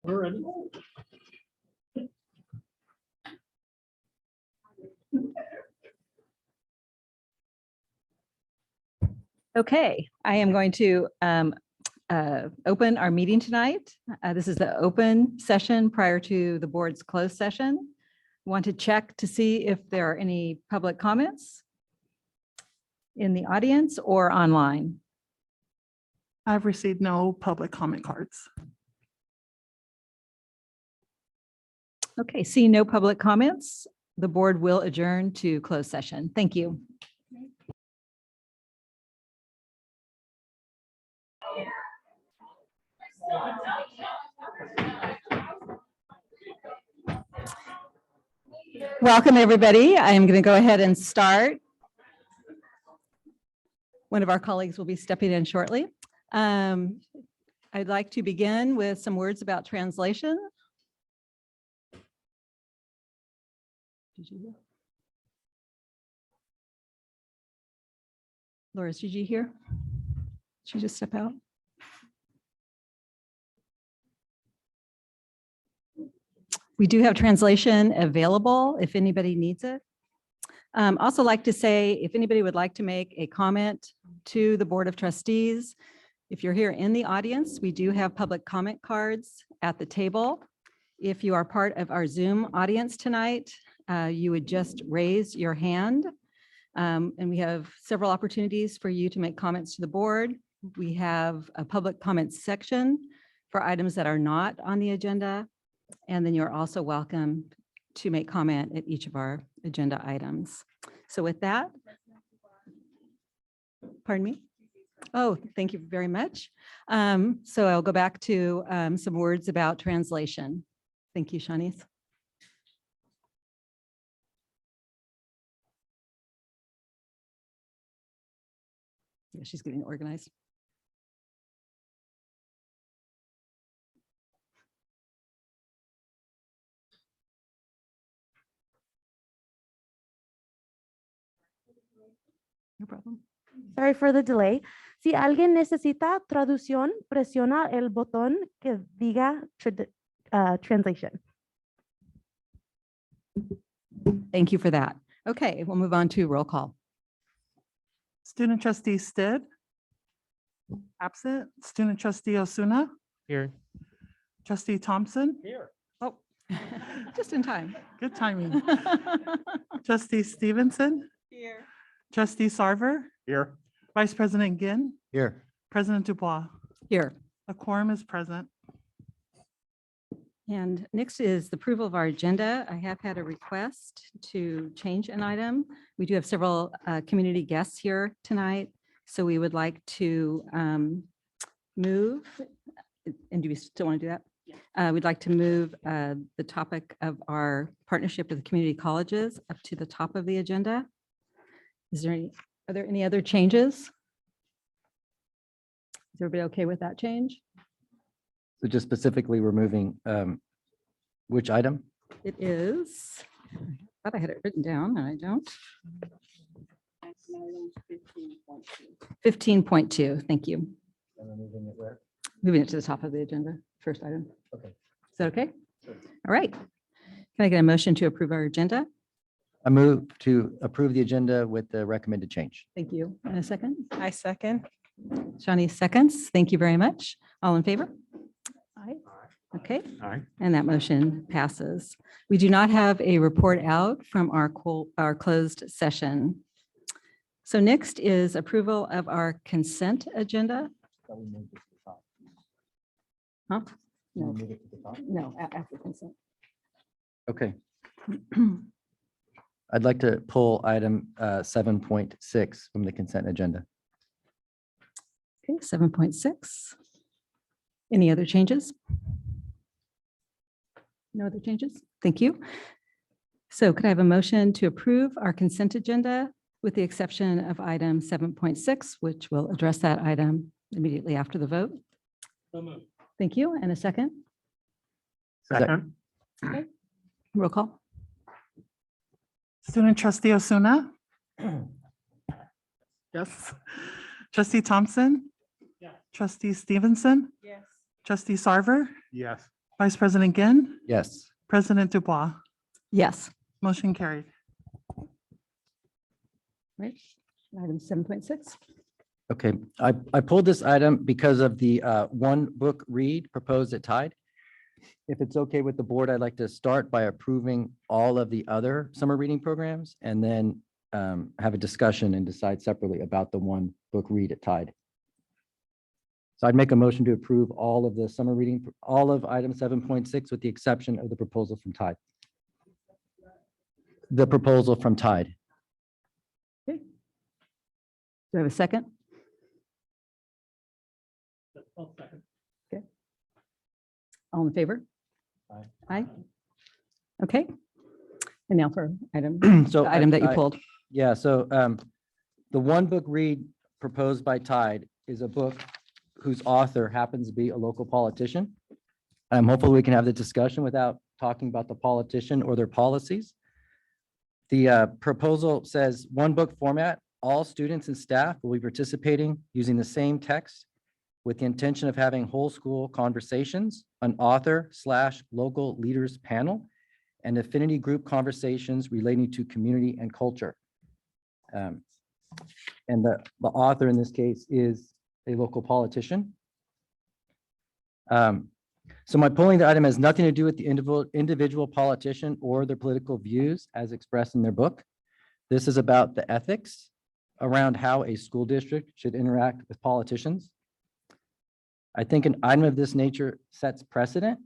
We're ready. Okay, I am going to open our meeting tonight. This is the open session prior to the board's closed session. Want to check to see if there are any public comments in the audience or online. I've received no public comment cards. Okay, seeing no public comments, the board will adjourn to closed session. Thank you. Welcome, everybody. I am going to go ahead and start. One of our colleagues will be stepping in shortly. I'd like to begin with some words about translation. Did you hear? Loris, did you hear? Did she just step out? We do have translation available if anybody needs it. Also like to say, if anybody would like to make a comment to the Board of Trustees, if you're here in the audience, we do have public comment cards at the table. If you are part of our Zoom audience tonight, you would just raise your hand. And we have several opportunities for you to make comments to the board. We have a public comments section for items that are not on the agenda. And then you're also welcome to make comment at each of our agenda items. So with that, pardon me? Oh, thank you very much. So I'll go back to some words about translation. Thank you, Shanice. Yeah, she's getting organized. No problem. Sorry for the delay. Si alguien necesita traducción, presiona el botón que diga translation. Thank you for that. Okay, we'll move on to roll call. Student trustee Stead. Absent. Student trustee Osuna. Here. Trustee Thompson. Here. Oh, just in time. Good timing. Trustee Stevenson. Here. Trustee Sarver. Here. Vice President Ginn. Here. President Dubois. Here. A quorum is present. And next is the approval of our agenda. I have had a request to change an item. We do have several community guests here tonight, so we would like to move. And do we still want to do that? Yeah. We'd like to move the topic of our partnership with the community colleges up to the top of the agenda. Are there any other changes? Is everybody okay with that change? So just specifically removing which item? It is, I thought I had it written down, and I don't. 15.2, thank you. Removing it where? Moving it to the top of the agenda, first item. Okay. Is that okay? Sure. All right. Can I get a motion to approve our agenda? I move to approve the agenda with the recommended change. Thank you. And a second? I second. Shawnee seconds. Thank you very much. All in favor? Aye. Okay. All right. And that motion passes. We do not have a report out from our closed session. So next is approval of our consent agenda. Huh? No, no, after consent. Okay. I'd like to pull item 7.6 from the consent agenda. Okay, 7.6. Any other changes? No other changes? Thank you. So could I have a motion to approve our consent agenda with the exception of item 7.6, which will address that item immediately after the vote? Thank you. And a second? Second. Okay. Roll call. Student trustee Osuna. Yes. Trustee Thompson. Yeah. Trustee Stevenson. Yes. Trustee Sarver. Yes. Vice President Ginn, Yes. President Dubois, Yes. motion carried. Right. Item 7.6. Okay, I pulled this item because of the one book read proposed at Tide. If it's okay with the board, I'd like to start by approving all of the other summer reading programs and then have a discussion and decide separately about the one book read at Tide. So I'd make a motion to approve all of the summer reading, all of item 7.6 with the exception of the proposal from Tide. The proposal from Tide. Okay. Do I have a second? Okay. All in favor? Aye. Aye. Okay. And now for item, So the item that you I- pulled. Yeah, so the one book read proposed by Tide is a book whose author happens to be a local politician. Hopefully we can have the discussion without talking about the politician or their policies. The proposal says one book format, all students and staff will be participating using the same text with the intention of having whole school conversations, an author/local leaders panel, and affinity group conversations relating to community and culture. And the author in this case is a local politician. So my polling the item has nothing to do with the individual politician or their political views as expressed in their book. This is about the ethics around how a school district should interact with politicians. I think an item of this nature sets precedent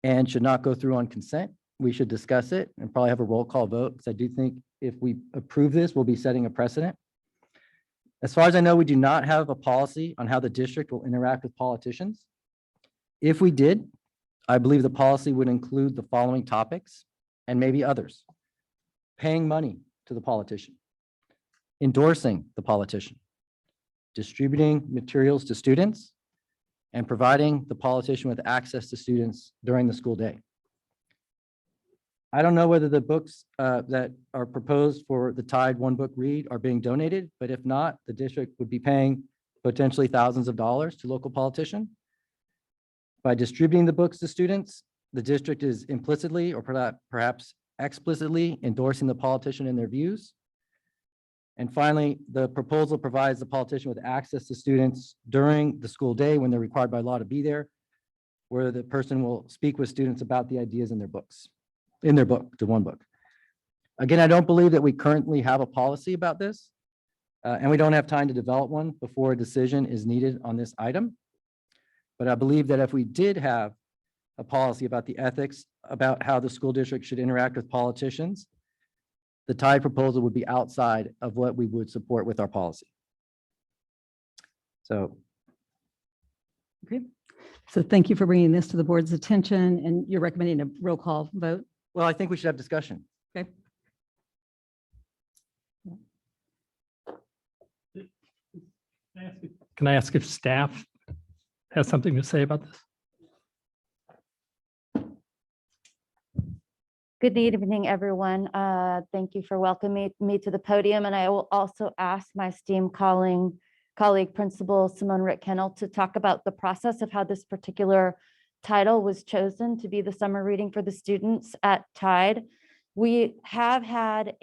and should not go through on consent. We should discuss it and probably have a roll call vote because I do think if we approve this, we'll be setting a precedent. As far as I know, we do not have a policy on how the district will interact with politicians. If we did, I believe the policy would include the following topics and maybe others. Paying money to the politician, endorsing the politician, distributing materials to students, and providing the politician with access to students during the school day. I don't know whether the books that are proposed for the Tide one book read are being donated, but if not, the district would be paying potentially thousands of dollars to local politician. By distributing the books to students, the district is implicitly or perhaps explicitly endorsing the politician and their views. And finally, the proposal provides the politician with access to students during the school day when they're required by law to be there, where the person will speak with students about the ideas in their books, in their book, to one book. Again, I don't believe that we currently have a policy about this, and we don't have time to develop one before a decision is needed on this item. But I believe that if we did have a policy about the ethics, about how the school district should interact with politicians, the Tide proposal would be outside of what we would support with our policy. So. Okay. So thank you for bringing this to the board's attention, and you're recommending a roll call vote. Well, I think we should have discussion. Okay. Can I ask if staff has something to say about this? Good evening, everyone. Thank you for welcoming me to the podium. And I will also ask my esteemed colleague, Principal Simone Rick-Kennel, to talk about the process of how this particular title was chosen to be the summer reading for the students at Tide. We have had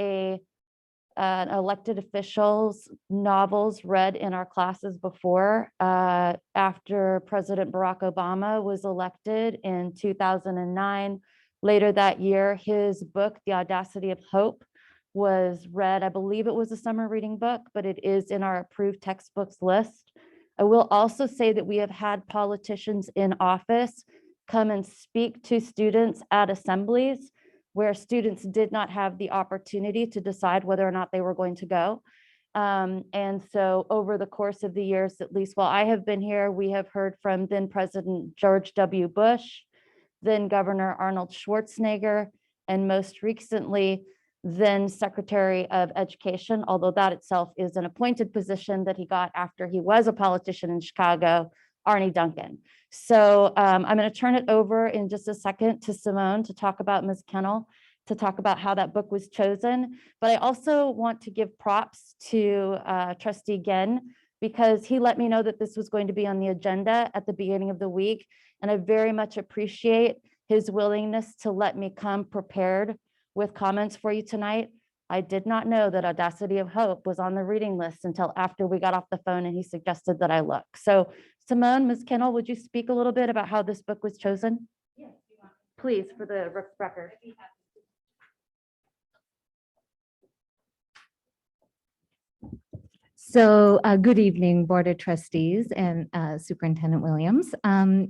elected officials novels read in our classes before. After President Barack Obama was elected in 2009, later that year, his book, The Audacity of Hope, was read. I believe it was a summer reading book, but it is in our approved textbooks list. I will also say that we have had politicians in office come and speak to students at assemblies where students did not have the opportunity to decide whether or not they were going to go. And so over the course of the years, at least while I have been here, we have heard from then President George W. Bush, then Governor Arnold Schwarzenegger, and most recently, then Secretary of Education, although that itself is an appointed position that he got after he was a politician in Chicago, Arnie Duncan. So I'm going to turn it over in just a second to Simone to talk about Ms. Kennel, to talk about how that book was chosen. But I also want to give props to Trustee Ginn, because he let me know that this was going to be on the agenda at the beginning of the week. And I very much appreciate his willingness to let me come prepared with comments for you tonight. I did not know that Audacity of Hope was on the reading list until after we got off the phone and he suggested that I look. So Simone, Ms. Kennel, would you speak a little bit about how this book was chosen? Yes. Please, for the record. So good evening, Board of Trustees and Superintendent Williams.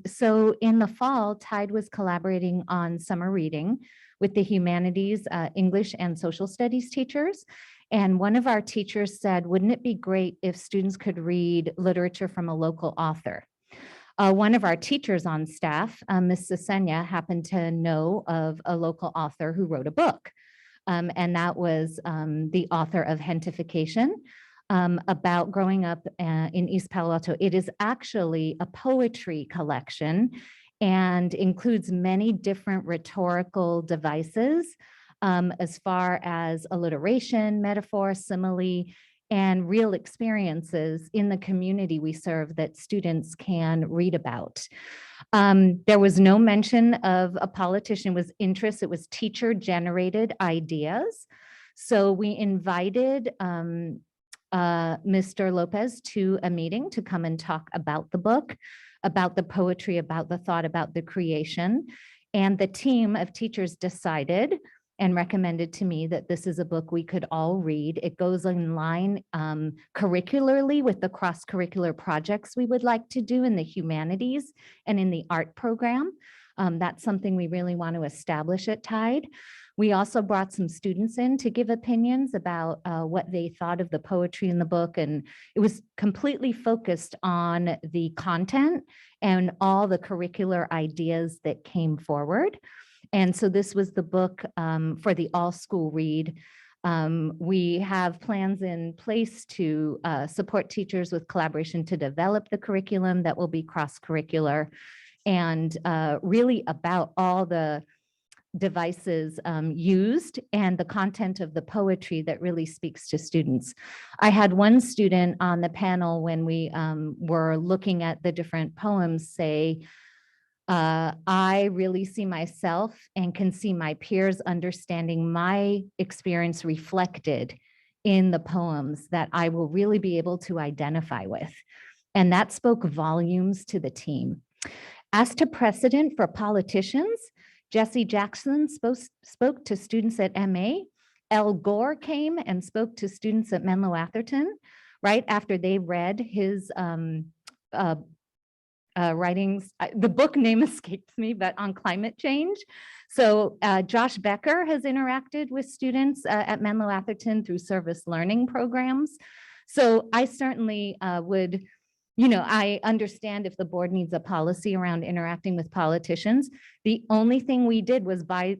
So in the fall, Tide was collaborating on summer reading with the humanities, English and social studies teachers. And one of our teachers said, wouldn't it be great if students could read literature from a local author? One of our teachers on staff, Ms. Sesenya, happened to know of a local author who wrote a book. And that was the author of Hentification. About growing up in East Palo Alto. It is actually a poetry collection and includes many different rhetorical devices as far as alliteration, metaphor, simile, and real experiences in the community we serve that students can read about. There was no mention of a politician was interest. It was teacher-generated ideas. So we invited Mr. Lopez to a meeting to come and talk about the book, about the poetry, about the thought, about the creation. And the team of teachers decided and recommended to me that this is a book we could all read. It goes in line curricularly with the cross-curricular projects we would like to do in the humanities and in the art program. That's something we really want to establish at Tide. We also brought some students in to give opinions about what they thought of the poetry in the book. And it was completely focused on the content and all the curricular ideas that came forward. And so this was the book for the all-school read. We have plans in place to support teachers with collaboration to develop the curriculum that will be cross-curricular and really about all the devices used and the content of the poetry that really speaks to students. I had one student on the panel when we were looking at the different poems say, I really see myself and can see my peers understanding my experience reflected in the poems that I will really be able to identify with. And that spoke volumes to the team. As to precedent for politicians, Jesse Jackson spoke to students at MA. Al Gore came and spoke to students at Menlo Atherton right after they read his writings. The book name escapes me, but on climate change. So Josh Becker has interacted with students at Menlo Atherton through service learning programs. So I certainly would, I understand if the board needs a policy around interacting with politicians. The only thing we did was buy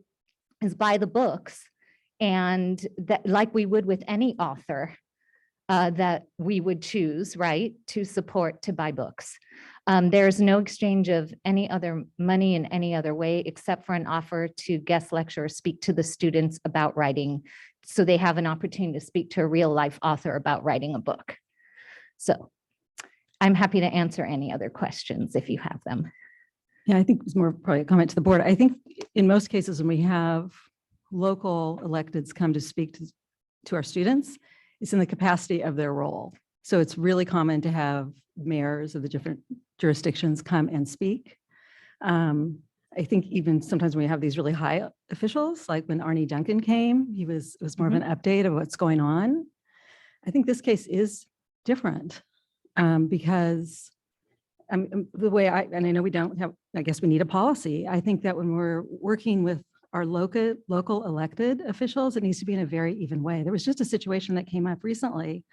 the books, and that, like we would with any author that we would choose, right, to support to buy books. There's no exchange of any other money in any other way except for an offer to guest lecture or speak to the students about writing, so they have an opportunity to speak to a real life author about writing a book. So I'm happy to answer any other questions if you have them. Yeah, I think it's more probably a comment to the board. I think in most cases when we have local electeds come to speak to our students, it's in the capacity of their role. So it's really common to have mayors of the different jurisdictions come and speak. I think even sometimes when we have these really high officials, like when Arnie Duncan came, it was more of an update of what's going on. I think this case is different because the way and I know we don't have, I guess we need a policy. I think that when we're working with our local elected officials, it needs to be in a very even way. There was just a situation that came up recently.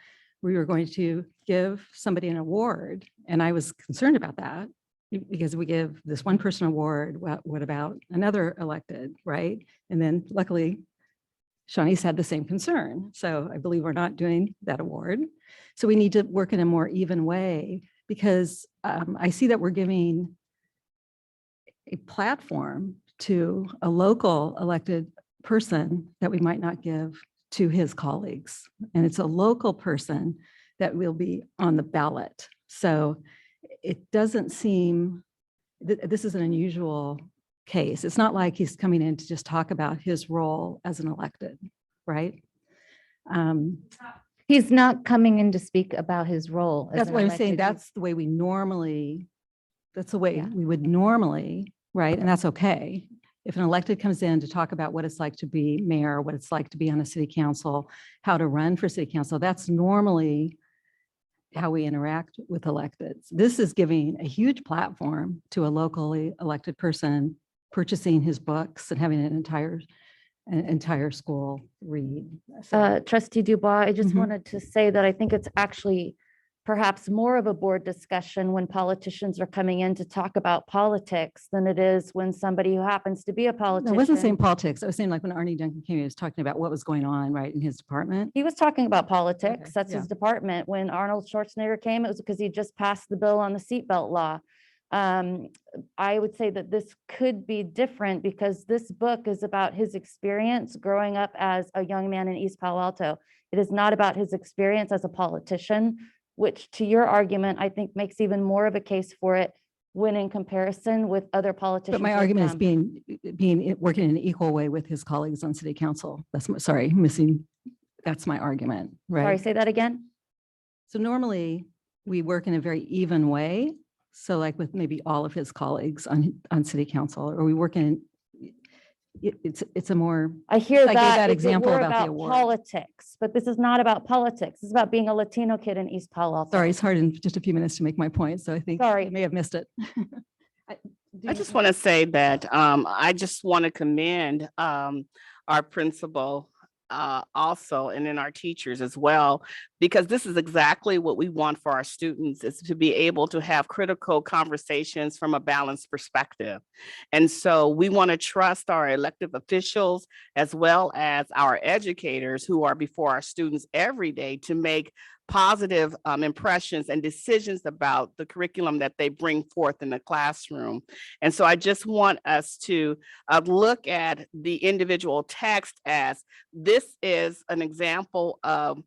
We were going to give somebody an award, and I was concerned about that because we give this one person award, what about another elected, right? And then luckily, Shawnee's had the same concern. So I believe we're not doing that award. So we need to work in a more even way because I see that we're giving a platform to a local elected person that we might not give to his colleagues. And it's a local person that will be on the ballot. So it doesn't seem This is an unusual case. It's not like he's coming in to just talk about his role as an elected, right? He's not coming in to speak about his role. as That's an what I'm saying. elected- That's the way we normally, that's the way Yeah. we would normally, right? And that's okay. If an elected comes in to talk about what it's like to be mayor, what it's like to be on a city council, how to run for city council, that's normally how we interact with electeds. This is giving a huge platform to a locally elected person purchasing his books and having an entire school read. So, Trustee Dubois, I just Mhm. wanted to say that I think it's actually perhaps more of a board discussion when politicians are coming in to talk about politics than it is when somebody who happens to be a I politician. wasn't saying politics. I was saying like when Arnie Duncan came, he was talking about what was going on, right, in his department. He was talking about politics. That's yeah. his department. When Arnold Schwarzenegger came, it was because he just passed the bill on the seatbelt law. I would say that this could be different because this book is about his experience growing up as a young man in East Palo Alto. It is not about his experience as a politician, which to your argument, I think makes even more of a case for it when in comparison with other politicians. But my like argument is them. working in an equal way with his colleagues on city council. That's my argument, Sorry, right? say that again? So normally we work in a very even way. So like with maybe all of his colleagues on city council, or we work in, it's a more, I hear I gave that. that if it example were about the about award. politics, but this is not about politics. It's about being a Latino kid in East Palo Alto. sorry, it's hard in just a few minutes to make my point. So I think Sorry. you may have missed it. I just want to say that I just want to commend our principal also, and then our teachers as well, because this is exactly what we want for our students, is to be able to have critical conversations from a balanced perspective. And so we want to trust our elected officials as well as our educators who are before our students every day to make positive impressions and decisions about the curriculum that they bring forth in the classroom. And so I just want us to look at the individual text as this is an example of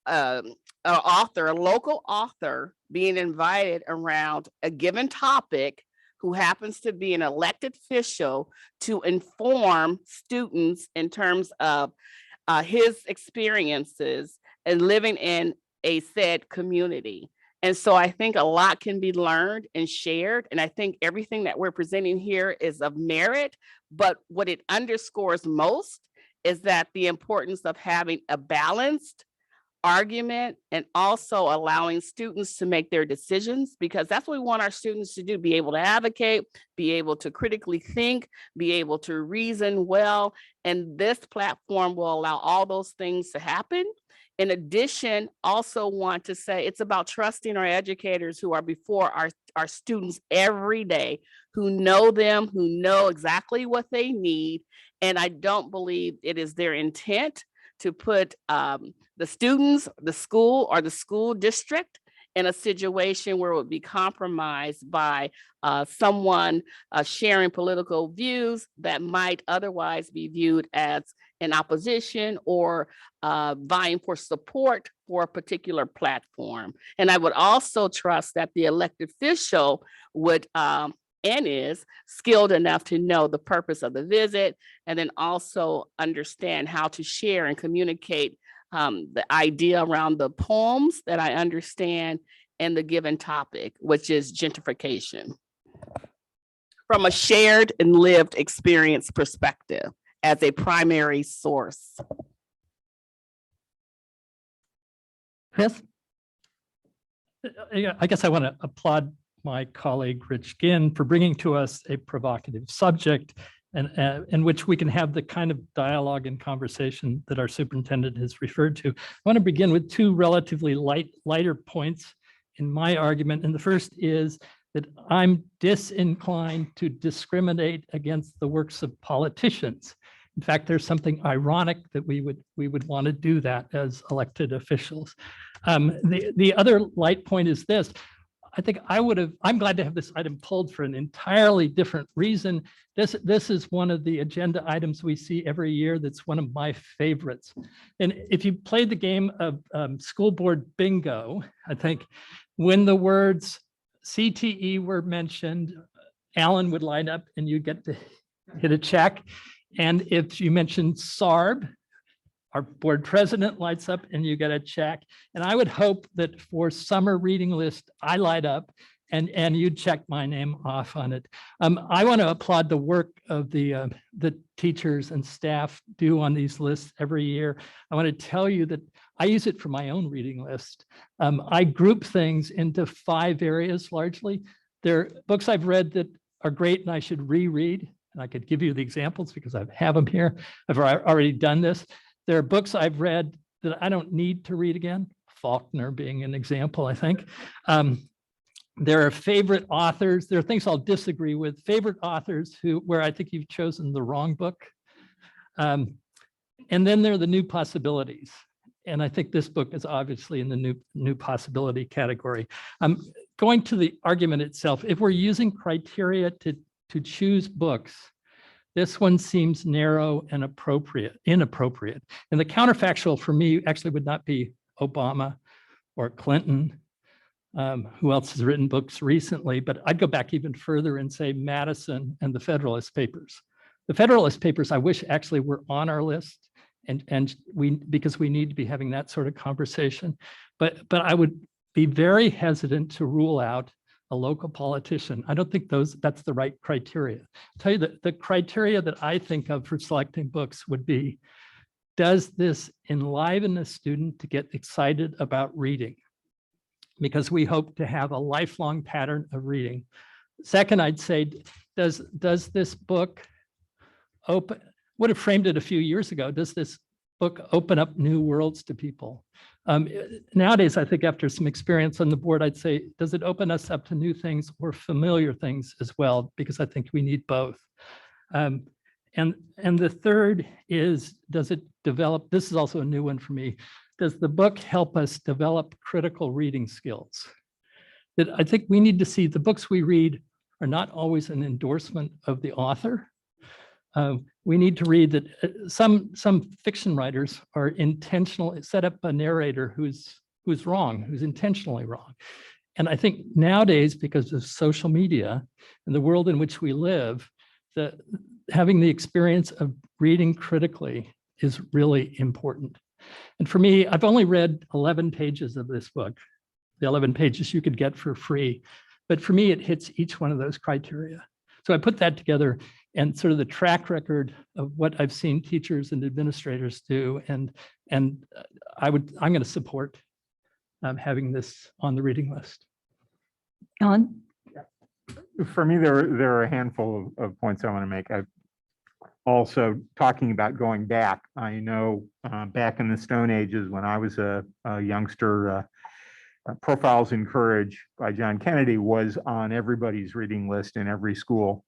a local author being invited around a given topic who happens to be an elected official to inform students in terms of his experiences and living in a said community. And so I think a lot can be learned and shared. And I think everything that we're presenting here is of merit, but what it underscores most is that the importance of having a balanced argument and also allowing students to make their decisions, because that's what we want our students to do, be able to advocate, be able to critically think, be able to reason well. And this platform will allow all those things to happen. In addition, also want to say it's about trusting our educators who are before our students every day, who know them, who know exactly what they need. And I don't believe it is their intent to put the students, the school, or the school district in a situation where it would be compromised by someone sharing political views that might otherwise be viewed as in opposition or vying for support for a particular platform. And I would also trust that the elected official would and is skilled enough to know the purpose of the visit, and then also understand how to share and communicate the idea around the poems that I understand and the given topic, which is gentrification, from a shared and lived experience perspective as a primary source. Chris? I guess I want to applaud my colleague Rich Ginn for bringing to us a provocative subject and in which we can have the kind of dialogue and conversation that our superintendent has referred to. I want to begin with two relatively lighter points in my argument. And the first is that I'm disinclined to discriminate against the works of politicians. In fact, there's something ironic that we would want to do that as elected officials. The other light point is this. I think I'm glad to have this item pulled for an entirely different reason. This is one of the agenda items we see every year that's one of my favorites. And if you played the game of school board bingo, I think when the words CTE were mentioned, Alan would line up and you get to hit a check. And if you mentioned SARB, our board president lights up and you get a check. And I would hope that for summer reading list, I light up and you check my name off on it. I want to applaud the work of the teachers and staff do on these lists every year. I want to tell you that I use it for my own reading list. I group things into 5 areas largely. There are books I've read that are great and I should reread. And I could give you the examples because I have them here. I've already done this. There are books I've read that I don't need to read again, Faulkner being an example, I think. There are favorite authors. There are things I'll disagree with, favorite authors where I think you've chosen the wrong book. And then there are the new possibilities. And I think this book is obviously in the new possibility category. Going to the argument itself, if we're using criteria to choose books, this one seems narrow and inappropriate. And the counterfactual for me actually would not be Obama or Clinton, who else has written books recently, but I'd go back even further and say Madison and the Federalist Papers. The Federalist Papers, I wish actually were on our list, because we need to be having that sort of conversation. But I would be very hesitant to rule out a local politician. I don't think that's the right criteria. I'll tell you that the criteria that I think of for selecting books would be, does this enliven a student to get excited about reading? Because we hope to have a lifelong pattern of reading. Second, I'd say, does this book would have framed it a few years ago, does this book open up new worlds to people? Nowadays, I think after some experience on the board, I'd say, does it open us up to new things or familiar things as well? Because I think we need both. And the third is, does it develop, this is also a new one for me, does the book help us develop critical reading skills? That I think we need to see the books we read are not always an endorsement of the author. We need to read that some fiction writers are intentionally set up a narrator who's wrong, who's intentionally wrong. And I think nowadays, because of social media and the world in which we live, having the experience of reading critically is really important. And for me, I've only read 11 pages of this book, the 11 pages you could get for free. But for me, it hits each one of those criteria. So I put that together and sort of the track record of what I've seen teachers and administrators do. And I'm going to support having this on the reading list. Ellen? For me, there are a handful of points I want to make. Also, talking about going back, I know back in the Stone Ages when I was a youngster, Profiles in Courage by John Kennedy was on everybody's reading list in every school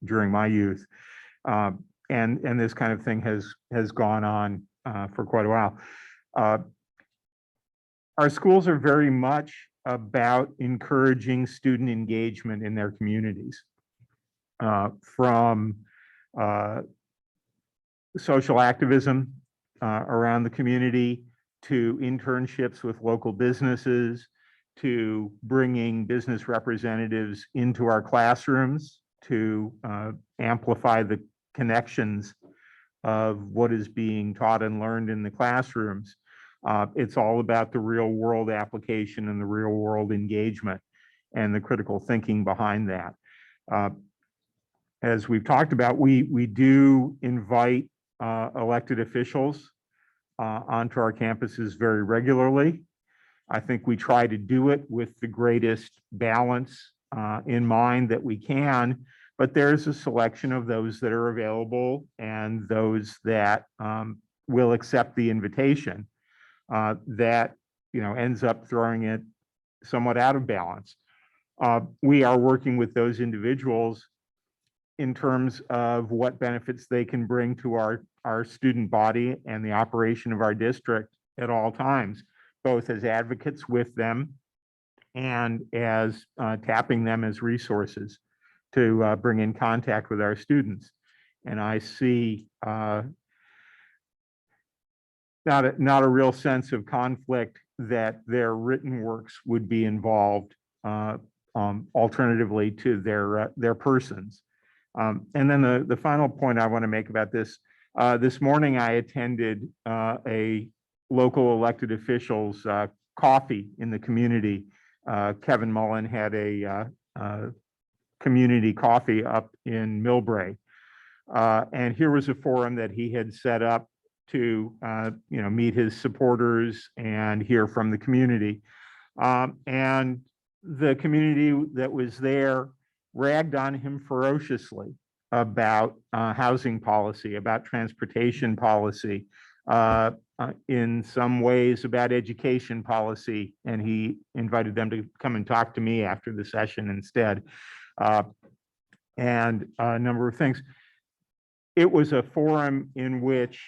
during my youth. And this kind of thing has gone on for quite a while. Our schools are very much about encouraging student engagement in their communities, from social activism around the community, to internships with local businesses, to bringing business representatives into our classrooms to amplify the connections of what is being taught and learned in the classrooms. It's all about the real world application and the real world engagement and the critical thinking behind that. As we've talked about, we do invite elected officials onto our campuses very regularly. I think we try to do it with the greatest balance in mind that we can, but there's a selection of those that are available and those that will accept the invitation that ends up throwing it somewhat out of balance. We are working with those individuals in terms of what benefits they can bring to our student body and the operation of our district at all times, both as advocates with them and as tapping them as resources to bring in contact with our students. And I see not a real sense of conflict that their written works would be involved alternatively to their persons. And then the final point I want to make about this morning I attended a local elected officials coffee in the community. Kevin Mullen had a community coffee up in Millbrae. And here was a forum that he had set up to meet his supporters and hear from the community. And the community that was there ragged on him ferociously about housing policy, about transportation policy, in some ways about education policy. And he invited them to come and talk to me after the session instead. And a number of things. It was a forum in which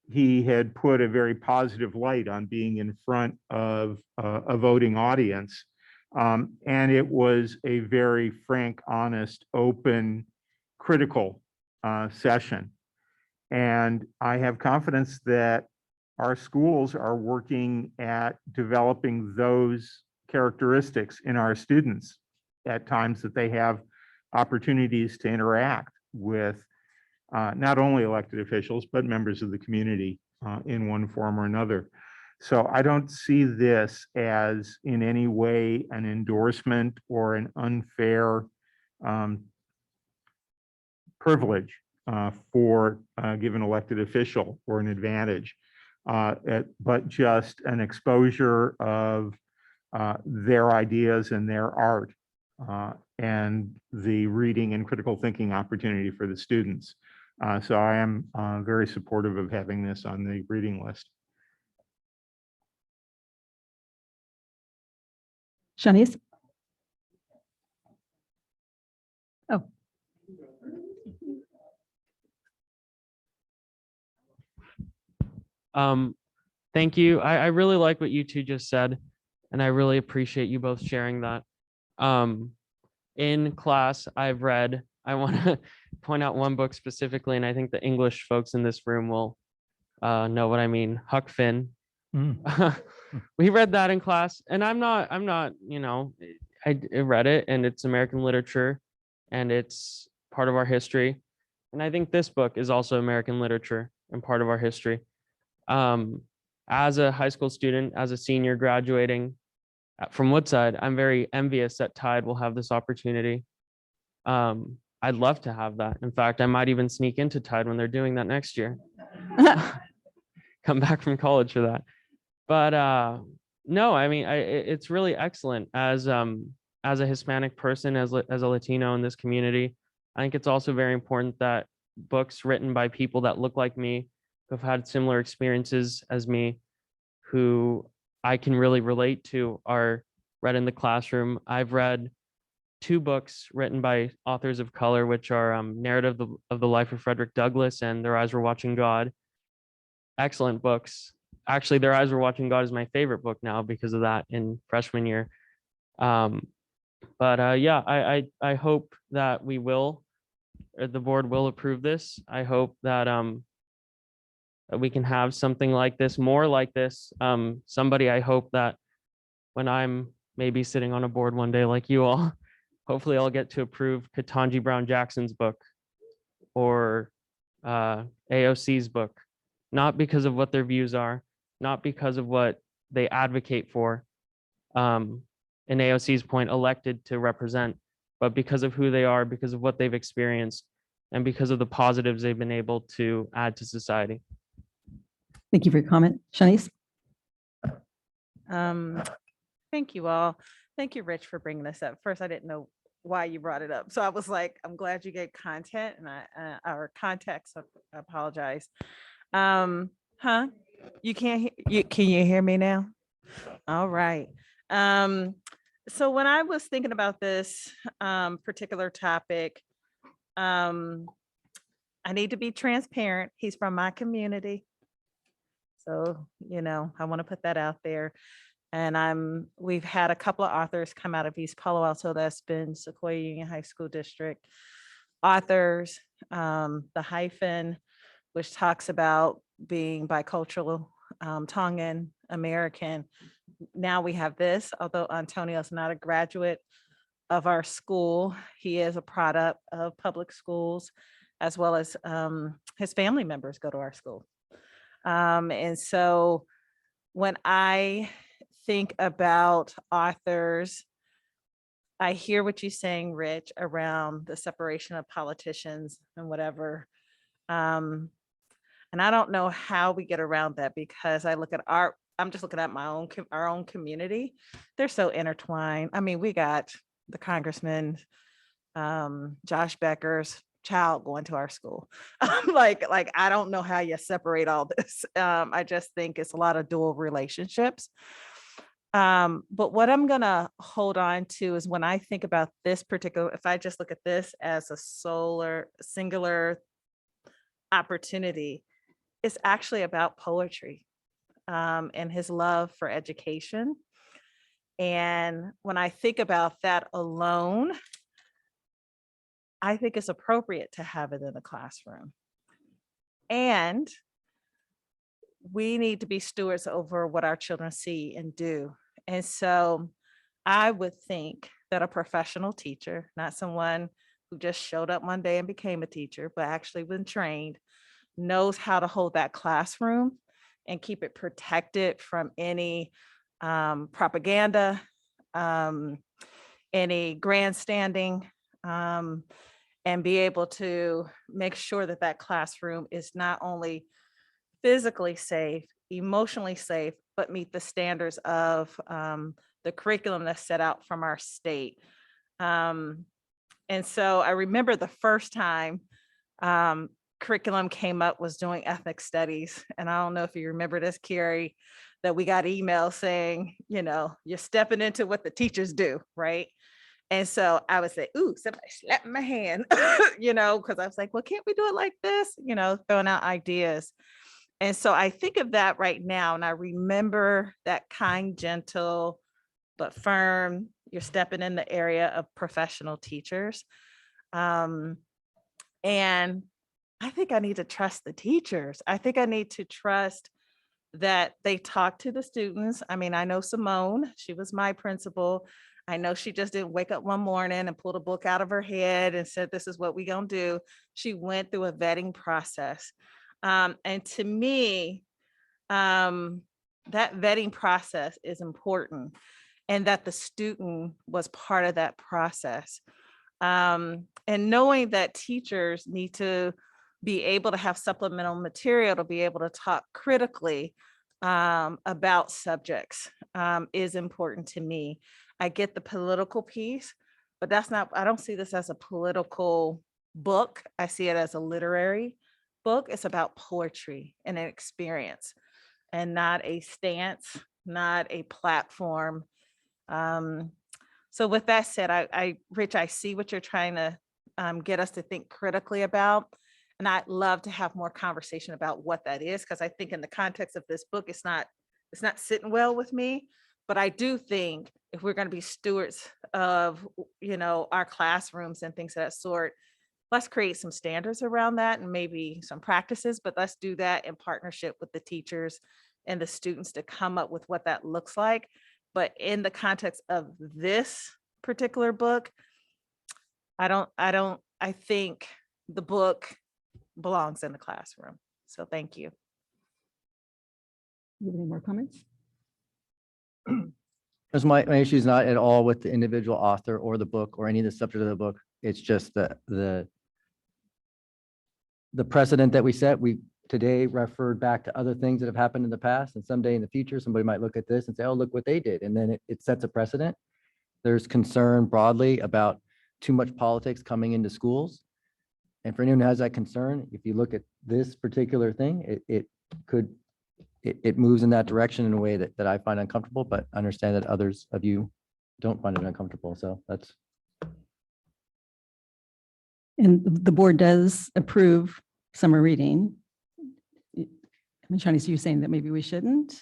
he had put a very positive light on being in front of a voting audience. And it was a very frank, honest, open, critical session. And I have confidence that our schools are working at developing those characteristics in our students at times that they have opportunities to interact with not only elected officials, but members of the community in one form or another. So I don't see this as in any way an endorsement or an unfair privilege for a given elected official or an advantage, but just an exposure of their ideas and their art and the reading and critical thinking opportunity for the students. So I am very supportive of having this on the reading list. Shanice? Oh. Thank you. I really like what you two just said, and I really appreciate you both sharing that. In class, I want to point out one book specifically, and I think the English folks in this room will know what I mean. Huck Finn. We read that in class, and I'm not, I read it, and it's American literature, and it's part of our history. And I think this book is also American literature and part of our history. As a high school student, as a senior graduating from Woodside, I'm very envious that Tide will have this opportunity. I'd love to have that. In fact, I might even sneak into Tide when they're doing that next year. Come back from college for that. But no, I mean, it's really excellent as a Hispanic person, as a Latino in this community. I think it's also very important that books written by people that look like me, who've had similar experiences as me, who I can really relate to, are read in the classroom. I've read 2 books written by authors of color, which are Narrative of the Life of Frederick Douglass and Their Eyes Were Watching God. Excellent books. Actually, Their Eyes Were Watching God is my favorite book now because of that in freshman year. Yeah, I hope that the board will approve this. I hope that that we can have something like this, more like this. Somebody, I hope that when I'm maybe sitting on a board one day like you all, hopefully I'll get to approve Ketanji Brown Jackson's book or AOC's book, not because of what their views are, not because of what they advocate for, in AOC's point, elected to represent, but because of who they are, because of what they've experienced, and because of the positives they've been able to add to society. Thank you for your comment. Shanice? Thank you all. Thank you, Rich, for bringing this up. First, I didn't know why you brought it up. So I was like, I'm glad you gave content and our context. I apologize. You can't can you hear me now? All right. So when I was thinking about this particular topic, I need to be transparent. He's from my community. So, I want to put that out there. And we've had a couple of authors come out of East Palo Alto. That's been Sequoia Union High School District authors. The Hyphen, which talks about being bicultural, Tongan American, now we have this, although Antonio's not a graduate of our school, he is a product of public schools, as well as his family members go to our school. And so when I think about authors, I hear what you're saying, Rich, around the separation of politicians and whatever. And I don't know how we get around that, because I look at I'm just looking at our own community. They're so intertwined. I mean, we got the Congressman, Josh Becker's child going to our school. like I don't know how you separate all this. I just think it's a lot of dual relationships. But what I'm gonna hold on to is when I think about this particular, if I just look at this as a singular opportunity, it's actually about poetry, and his love for education. And when I think about that alone, I think it's appropriate to have it in the classroom. And we need to be stewards over what our children see and do. And so I would think that a professional teacher, not someone who just showed up one day and became a teacher, but actually been trained, knows how to hold that classroom and keep it protected from any propaganda, any grandstanding, and be able to make sure that that classroom is not only physically safe, emotionally safe, but meet the standards of the curriculum that's set out from our state. And so I remember the first time curriculum came up was doing ethnic studies. And I don't know if you remember this, Carrie, that we got emails saying, you're stepping into what the teachers do, right? And so I would say, ooh, somebody slapped my hand, because I was like, well, can't we do it like this? Throwing out ideas. And so I think of that right now. And I remember that kind, gentle, but firm, you're stepping in the area of professional teachers. And I think I need to trust the teachers. I think I need to trust that they talk to the students. I mean, I know Simone, she was my principal. I know she just didn't wake up one morning and pulled a book out of her head and said, this is what we're going to do. She went through a vetting process. And to me, that vetting process is important, and that the student was part of that process. And knowing that teachers need to be able to have supplemental material to be able to talk critically about subjects is important to me. I get the political piece, but I don't see this as a political book. I see it as a literary book. It's about poetry and an experience, and not a stance, not a platform. So with that said, Rich, I see what you're trying to get us to think critically about. And I'd love to have more conversation about what that is, because I think in the context of this book, it's not sitting well with me. But I do think if we're going to be stewards of, our classrooms and things of that sort, let's create some standards around that and maybe some practices, but let's do that in partnership with the teachers and the students to come up with what that looks like. But in the context of this particular book, I think the book belongs in the classroom. So thank you. You have any more comments? Because my issue is not at all with the individual author or the book or any of the subject of the book. It's just the precedent that we set. We today referred back to other things that have happened in the past, and someday in the future, somebody might look at this and say, oh, look what they did. And then it sets a precedent. There's concern broadly about too much politics coming into schools. And for anyone who has that concern, if you look at this particular thing, it moves in that direction in a way that I find uncomfortable, but I understand that others of you don't find it uncomfortable. So that's. And the board does approve summer reading. I'm trying to see you saying that maybe we shouldn't.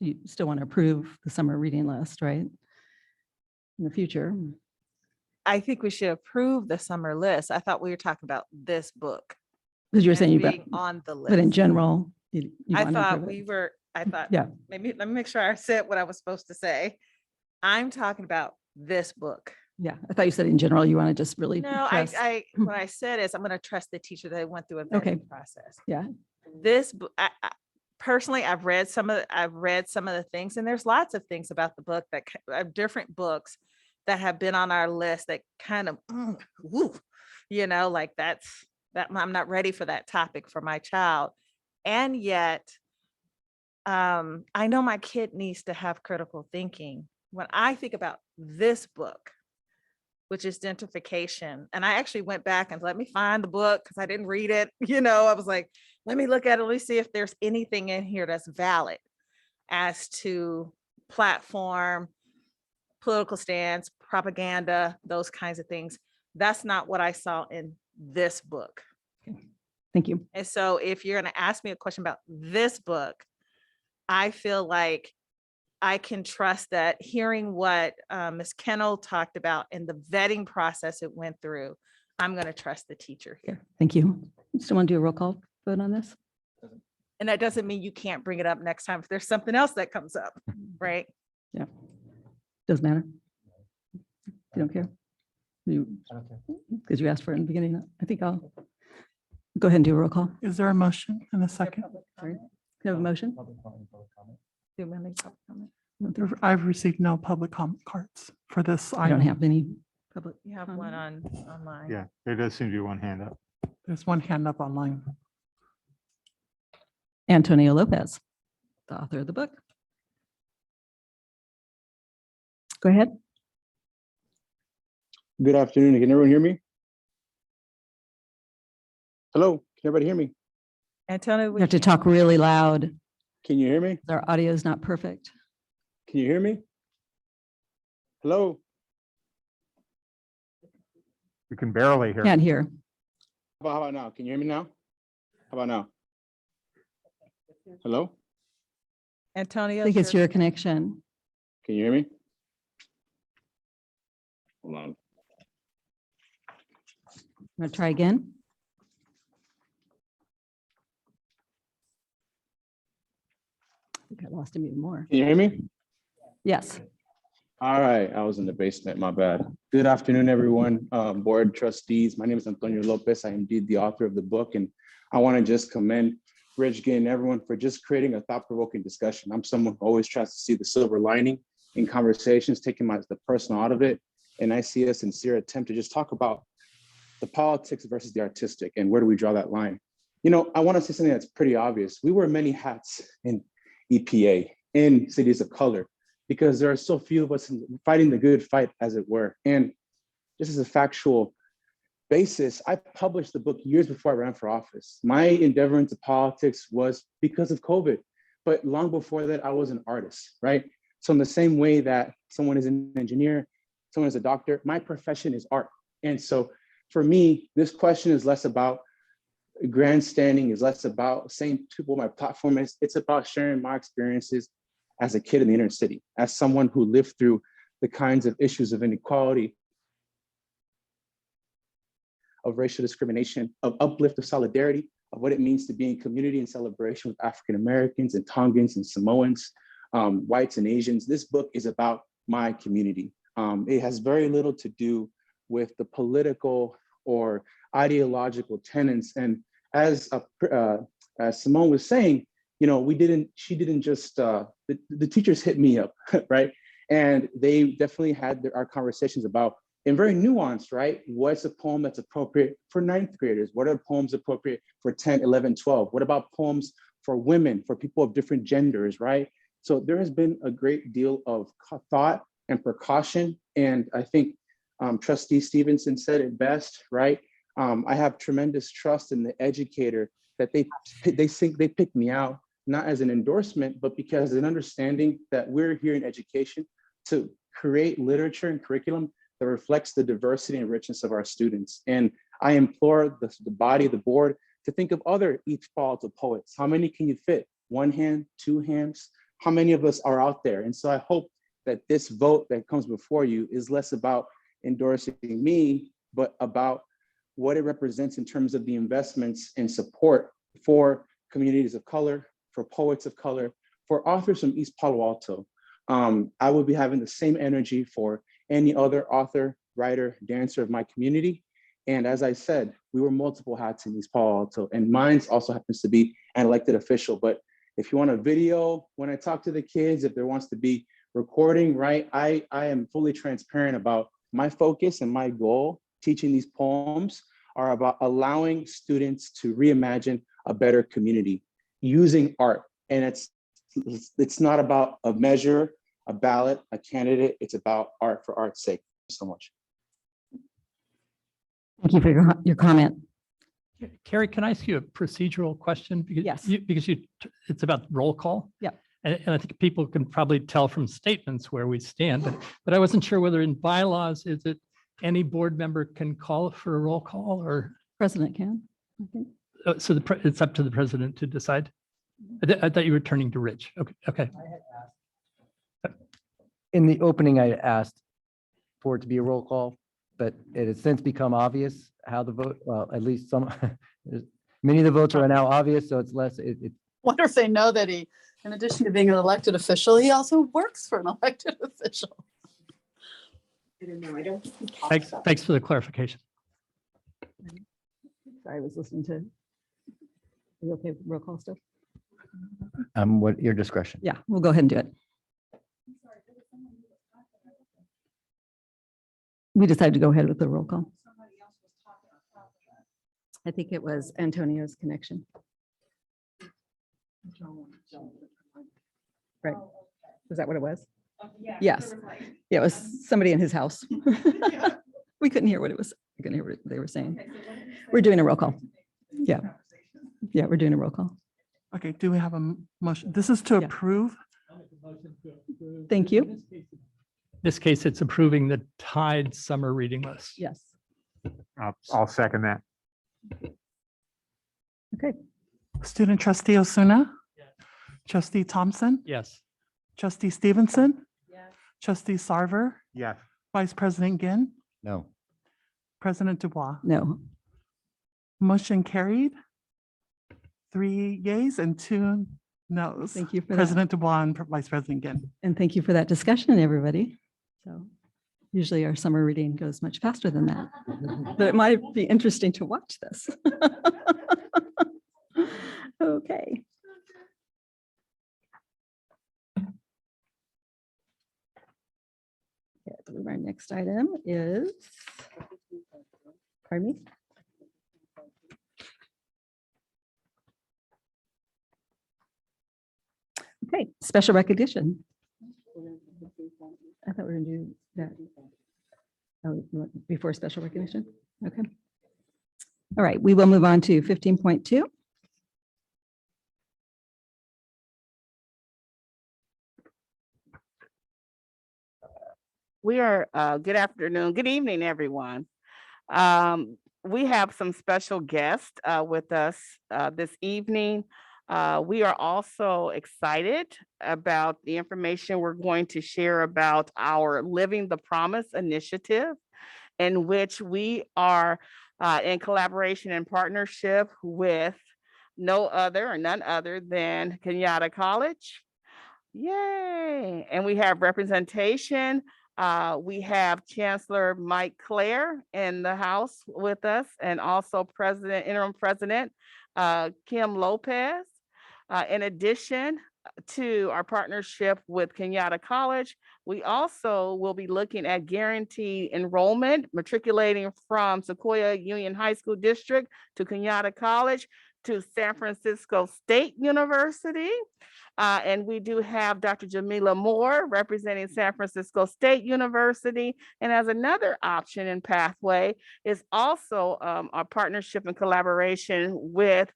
You still want to approve the summer reading list, right? In the future. I think we should approve the summer list. I thought we were talking about this book. Because you're as saying you being on the list. but in general, you I want to thought approve we it. were, I thought, Yeah. maybe, let me make sure I said what I was supposed to say. I'm talking about this book. Yeah, I thought you said in general, you want to just really No, trust. what I said is I'm going to trust the teacher that went through a Okay. vetting process. Yeah. This, personally, I've read some of the things, and there's lots of things about the book that different books that have been on our list that kind of, like that I'm not ready for that topic for my child. And yet, I know my kid needs to have critical thinking. When I think about this book, which is gentrification, and I actually went back and let me find the book because I didn't read it. I was like, let me look at it, let me see if there's anything in here that's valid as to platform, political stance, propaganda, those kinds of things. That's not what I saw in this book. Thank you. And so if you're going to ask me a question about this book, I feel like I can trust that hearing what Ms. Kennel talked about and the vetting process it went through, I'm going to trust the teacher here. Thank you. Still want to do a roll call vote on this? And that doesn't mean you can't bring it up next time if there's something else that comes up, right? Yeah. Doesn't matter. You don't care? You, because you asked for it in the beginning. I think I'll go ahead and do a roll call. Is there a motion and a second? Sorry. You have a motion? I've received no public comment cards for this I don't item. have any public. You have one online. Yeah, there does seem to be one hand up. There's one hand up online. Antonio Lopez, the author of the book. Go ahead. Good afternoon. Can everyone hear me? Hello, can everybody hear me? Antonio, You have to talk really loud. Can you hear me? Our audio is not perfect. Can you hear me? Hello? We can barely hear. Can't hear. How about now? Can you hear me now? How about now? Hello? Antonio. I think it's your connection. Can you hear me? Hold on. I'm going to try again. I think I lost him even more. Can you hear me? Yes. All right, I was in the basement, my bad. Good afternoon, everyone. Board trustees, my name is Antonio Lopez. I am indeed the author of the book, and I want to just commend Rich Ginn and everyone for just creating a thought-provoking discussion. I'm someone who always tries to see the silver lining in conversations, taking the personal out of it. And I see a sincere attempt to just talk about the politics versus the artistic and where do we draw that line. I want to say something that's pretty obvious. We wear many hats in EPA, in cities of color, because there are so few of us fighting the good fight, as it were. And just as a factual basis, I published the book years before I ran for office. My endeavor into politics was because of COVID, but long before that, I was an artist, right? So in the same way that someone is an engineer, someone is a doctor, my profession is art. And so for me, this question is less about grandstanding, is less about saying to what my platform is. It's about sharing my experiences as a kid in the inner city, as someone who lived through the kinds of issues of inequality, of racial discrimination, of uplift of solidarity, of what it means to be in community and celebration with African Americans and Tongans and Samoans, whites and Asians. This book is about my community. It has very little to do with the political or ideological tenets. And as Simone was saying, she didn't just, the teachers hit me up, right? And they definitely had our conversations about, and very nuanced, right? What's a poem that's appropriate for ninth graders? What are poems appropriate for 10, 11, 12? What about poems for women, for people of different genders, right? So there has been a great deal of thought and precaution. And I think Trustee Stevenson said it best, right? I have tremendous trust in the educator that they picked me out, not as an endorsement, but because an understanding that we're here in education to create literature and curriculum that reflects the diversity and richness of our students. And I implore the body, the board, to think of other Each Fall to poets. How many can you fit? One hand, two hands? How many of us are out there? And so I hope that this vote that comes before you is less about endorsing me, but about what it represents in terms of the investments and support for communities of color, for poets of color, for authors from East Palo Alto, I would be having the same energy for any other author, writer, dancer of my community. And as I said, we wear multiple hats in East Palo Alto, and mine also happens to be an elected official. But if you want a video, when I talk to the kids, if there wants to be recording, right, I am fully transparent about my focus and my goal teaching these poems are about allowing students to reimagine a better community using art. And it's not about a measure, a ballot, a candidate. It's about art for art's sake. Thank you so much. Thank you for your comment. Carrie, can I ask you a procedural question? Yes. It's about roll call. Yeah. And I think people can probably tell from statements where we stand, but I wasn't sure whether in bylaws, is it any board member can call for a roll call or? President can, I think. So it's up to the president to decide? I thought you were turning to Rich. Okay. In the opening, I asked for it to be a roll call, but it has since become obvious how the vote, well, at least some, many of the votes are now obvious, so it's less, Wonder if they know that he, in addition to being an elected official, he also works for an elected official. I don't know. I don't. Thanks for the clarification. Sorry, I was listening to. Are you okay with roll call stuff? what your discretion. Yeah, we'll go ahead and do it. We decided to go ahead with the roll call. I think it was Antonio's connection. Right. Is that what it was? Yes. Yeah, it was somebody in his house. We couldn't hear what it was. We couldn't hear what they were saying. We're doing a roll call. Yeah. Yeah, we're doing a roll call. Okay, do we have a motion? This is to Yeah. approve. Thank you. In this case, it's approving the Tide summer reading list. Yes. I'll second that. Okay. Student trustee Osuna. Trustee Thompson. Yes. Trustee Stevenson. Trustee Sarver. Yes. Vice President Ginn. No. President Dubois. No. Motion carried. 3 yeas and 2 noes. Thank you for that. President Dubois and Vice President Ginn. And thank you for that discussion, everybody. So usually our summer reading goes much faster than that, but it might be interesting to watch this. Okay. Okay, I believe our next item is, pardon me? Okay, special recognition. I thought we were gonna do that. Oh, you want before special recognition? Okay. All right, we will move on to 15.2. We are, good afternoon, good evening, everyone. We have some special guests with us this evening. We are also excited about the information we're going to share about our Living the Promise initiative, in which we are in collaboration and partnership with none other than Kenyatta College. Yay! And we have representation. We have Chancellor Mike Clare in the house with us, and also Interim President Kim Lopez. In addition to our partnership with Kenyatta College, we also will be looking at guaranteed enrollment, matriculating from Sequoia Union High School District to Kenyatta College to San Francisco State University. And we do have Dr. Jamila Moore representing San Francisco State University. And as another option and pathway is also our partnership and collaboration with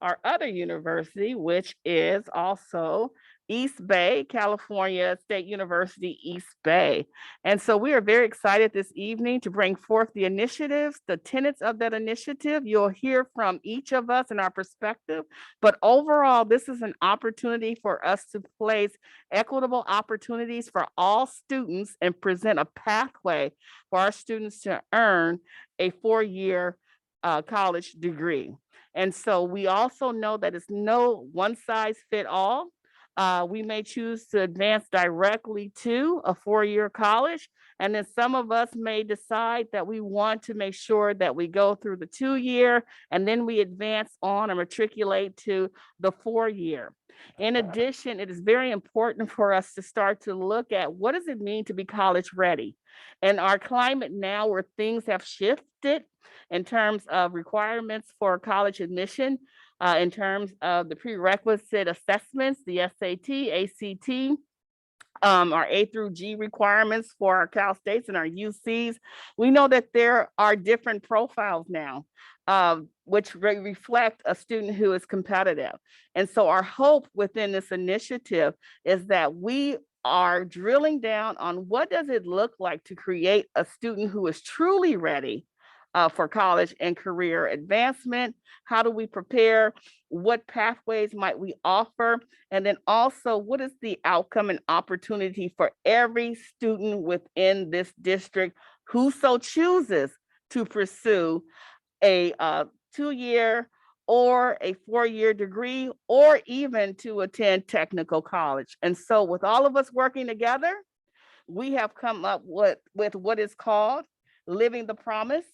our other university, which is also East Bay, California State University, East Bay. And so we are very excited this evening to bring forth the initiatives, the tenets of that initiative. You'll hear from each of us in our perspective, but overall, this is an opportunity for us to place equitable opportunities for all students and present a pathway for our students to earn a 4-year college degree. And so we also know that it's no one size fit all. We may choose to advance directly to a 4-year college. And then some of us may decide that we want to make sure that we go through the 2-year and then we advance on or matriculate to the 4-year. In addition, it is very important for us to start to look at what does it mean to be college ready? In our climate now where things have shifted in terms of requirements for college admission, in terms of the prerequisite assessments, the SAT, ACT, our A through G requirements for our Cal States and our UCs, we know that there are different profiles now, which reflect a student who is competitive. And so our hope within this initiative is that we are drilling down on what does it look like to create a student who is truly ready for college and career advancement. How do we prepare? What pathways might we offer? And then also, what is the outcome and opportunity for every student within this district who so chooses to pursue a 2-year or a 4-year degree, or even to attend technical college. And so with all of us working together, we have come up with what is called Living the Promise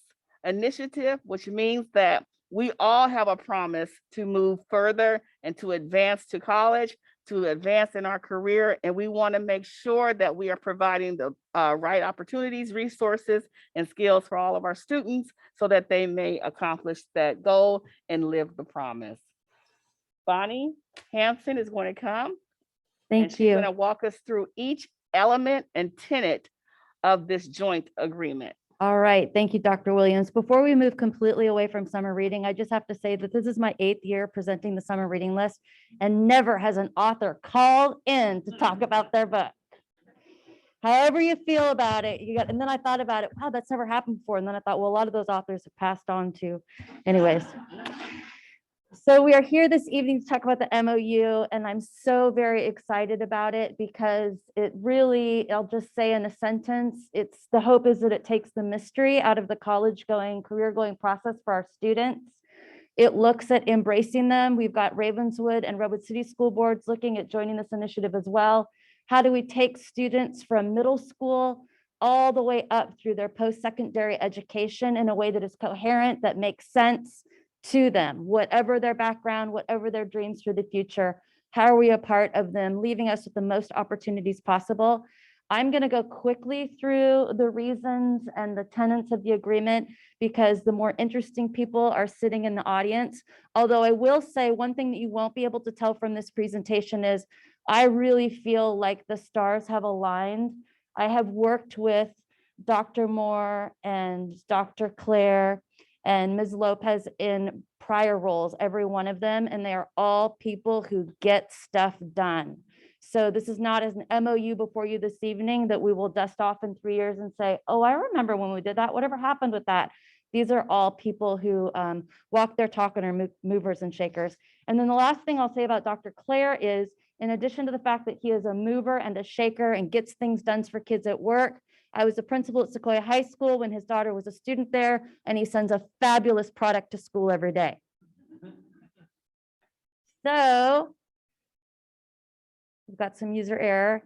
initiative, which means that we all have a promise to move further and to advance to college, to advance in our career. And we want to make sure that we are providing the right opportunities, resources, and skills for all of our students so that they may accomplish that goal and live the promise. Bonnie Hanson is going to come. Thank She's you. going to walk us through each element and tenet of this joint agreement. All right, thank you, Dr. Williams. Before we move completely away from summer reading, I just have to say that this is my 8th year presenting the summer reading list, and never has an author called in to talk about their book. However you feel about it, and then I thought about it, wow, that's never happened before. And then I thought, well, a lot of those authors have passed on to, anyways. So we are here this evening to talk about the MOU, and I'm so very excited about it because it really, I'll just say in a sentence, the hope is that it takes the mystery out of the college going, career going process for our students. It looks at embracing them. We've got Ravenswood and Redwood City School Boards looking at joining this initiative as well. How do we take students from middle school all the way up through their post-secondary education in a way that is coherent, that makes sense to them, whatever their background, whatever their dreams for the future? How are we a part of them, leaving us with the most opportunities possible? I'm going to go quickly through the reasons and the tenets of the agreement because the more interesting people are sitting in the audience. Although I will say one thing that you won't be able to tell from this presentation is I really feel like the stars have aligned. I have worked with Dr. Moore and Dr. Claire and Ms. Lopez in prior roles, every one of them, and they are all people who get stuff done. So this is not as an MOU before you this evening that we will dust off in 3 years and say, oh, I remember when we did that, whatever happened with that. These are all people who walk their talk and are movers and shakers. And then the last thing I'll say about Dr. Claire is, in addition to the fact that he is a mover and a shaker and gets things done for kids at work, I was a principal at Sequoia High School when his daughter was a student there, and he sends a fabulous product to school every day. So we've got some user error.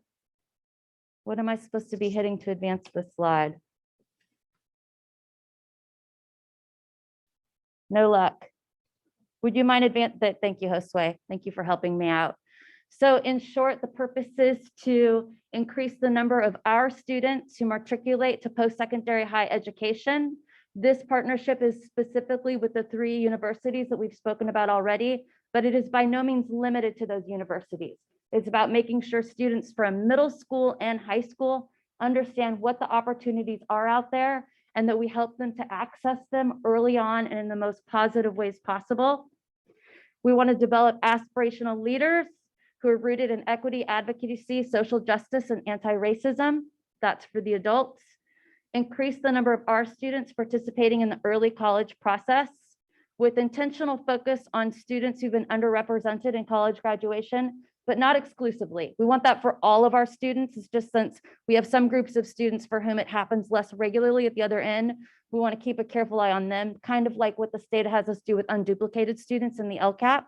What am I supposed to be hitting to advance this slide? No luck. Would you mind advance that? Thank you, Josue. Thank you for helping me out. So in short, the purpose is to increase the number of our students who matriculate to post-secondary high education. This partnership is specifically with the 3 universities that we've spoken about already, but it is by no means limited to those universities. It's about making sure students from middle school and high school understand what the opportunities are out there and that we help them to access them early on and in the most positive ways possible. We want to develop aspirational leaders who are rooted in equity, advocacy, social justice, and anti-racism. That's for the adults. Increase the number of our students participating in the early college process with intentional focus on students who've been underrepresented in college graduation, but not exclusively. We want that for all of our students. It's just since we have some groups of students for whom it happens less regularly at the other end, we want to keep a careful eye on them, kind of like what the state has us do with unduplicated students in the LCAP.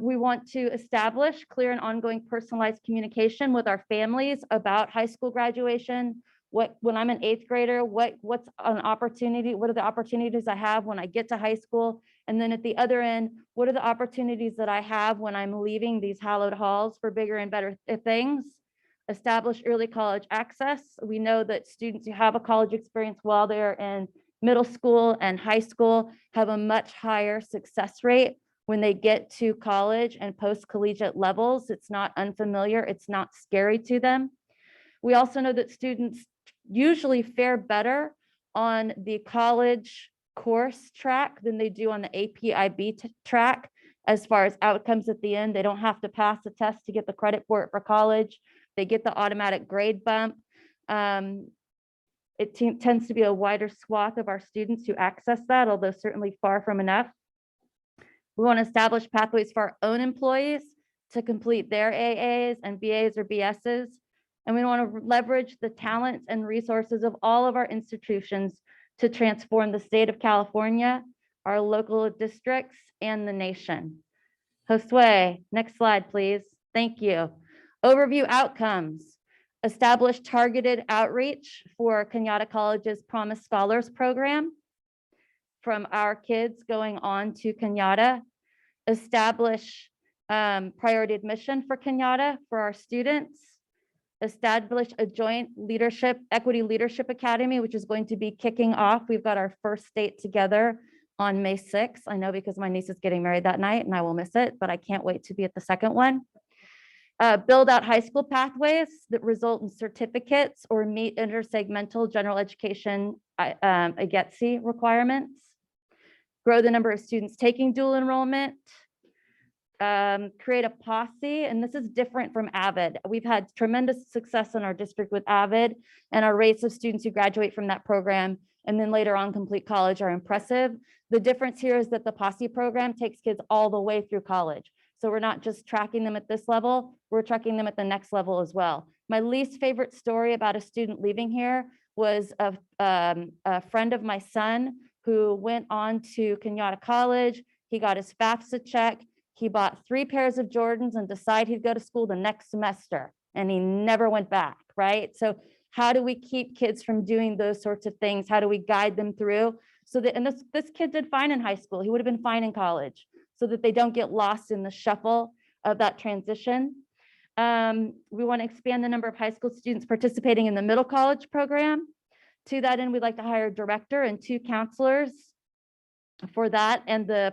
We want to establish clear and ongoing personalized communication with our families about high school graduation. When I'm an eighth grader, what's an opportunity? What are the opportunities I have when I get to high school? And then at the other end, what are the opportunities that I have when I'm leaving these hallowed halls for bigger and better things? Establish early college access. We know that students who have a college experience while they're in middle school and high school have a much higher success rate when they get to college and post-collegiate levels. It's not unfamiliar, it's not scary to them. We also know that students usually fare better on the college course track than they do on the AP-IB track as far as outcomes at the end. They don't have to pass a test to get the credit for it for college. They get the automatic grade bump. It tends to be a wider swath of our students who access that, although certainly far from enough. We want to establish pathways for our own employees to complete their AAs and BAs or BSs. And we want to leverage the talents and resources of all of our institutions to transform the state of California, our local districts, and the nation. Josue, next slide, please. Thank you. Overview outcomes. Establish targeted outreach for Kenyatta College's Promise Scholars Program from our kids going on to Kenyatta. Establish priority admission for Kenyatta for our students. Establish a joint equity leadership academy, which is going to be kicking off. We've got our first date together on May 6th. I know because my niece is getting married that night and I will miss it, but I can't wait to be at the second one. Build out high school pathways that result in certificates or meet intersegmental general education AGETSI requirements. Grow the number of students taking dual enrollment. Create a posse, and this is different from AVID. We've had tremendous success in our district with AVID, and our rates of students who graduate from that program and then later on complete college are impressive. The difference here is that the posse program takes kids all the way through college. So we're not just tracking them at this level, we're tracking them at the next level as well. My least favorite story about a student leaving here was a friend of my son who went on to Kenyatta College. He got his FAFSA check. He bought 3 pairs of Jordans and decided he'd go to school the next semester, and he never went back, right? So how do we keep kids from doing those sorts of things? How do we guide them through so that, and this kid did fine in high school. He would have been fine in college, so that they don't get lost in the shuffle of that transition. We want to expand the number of high school students participating in the middle college program. To that end, we'd like to hire a director and 2 counselors for that and the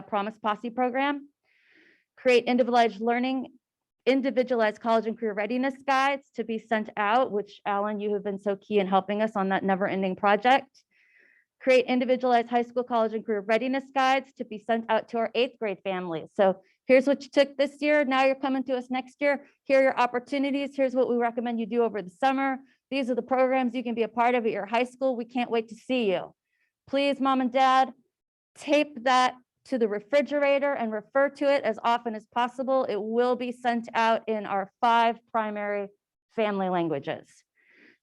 Promise Posse program. Create individualized college and career readiness guides to be sent out, which Alan, you have been so key in helping us on that never-ending project. Create individualized high school, college, and career readiness guides to be sent out to our 8th grade families. So here's what you took this year. Now you're coming to us next year. Here are your opportunities. Here's what we recommend you do over the summer. These are the programs you can be a part of at your high school. We can't wait to see you. Please, mom and dad, tape that to the refrigerator and refer to it as often as possible. It will be sent out in our 5 primary family languages.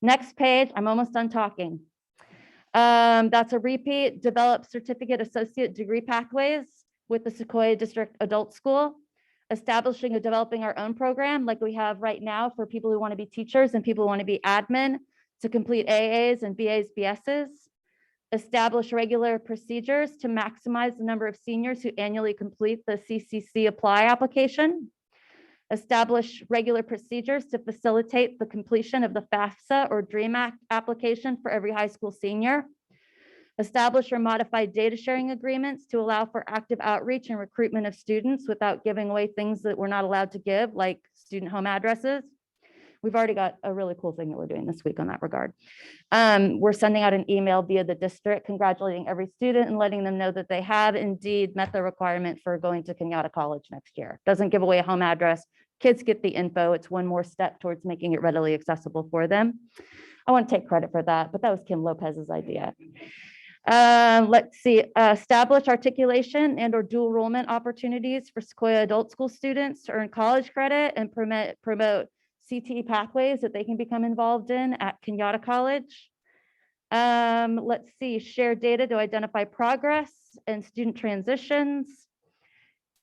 Next page, I'm almost done talking. That's a repeat. Develop certificate associate degree pathways with the Sequoia District Adult School. Establishing and developing our own program like we have right now for people who want to be teachers and people who want to be admin to complete AAs and BAs, BSs. Establish regular procedures to maximize the number of seniors who annually complete the CCC Apply application. Establish regular procedures to facilitate the completion of the FAFSA or DREAM Act application for every high school senior. Establish or modify data sharing agreements to allow for active outreach and recruitment of students without giving away things that we're not allowed to give, like student home addresses. We've already got a really cool thing that we're doing this week on that regard. We're sending out an email via the district congratulating every student and letting them know that they have indeed met the requirement for going to Kenyatta College next year. Doesn't give away a home address. Kids get the info. It's one more step towards making it readily accessible for them. I want to take credit for that, but that was Kim Lopez's idea. Let's see, establish articulation and or dual enrollment opportunities for Sequoia adult school students to earn college credit and promote CTE pathways that they can become involved in at Kenyatta College. Let's see, share data to identify progress and student transitions.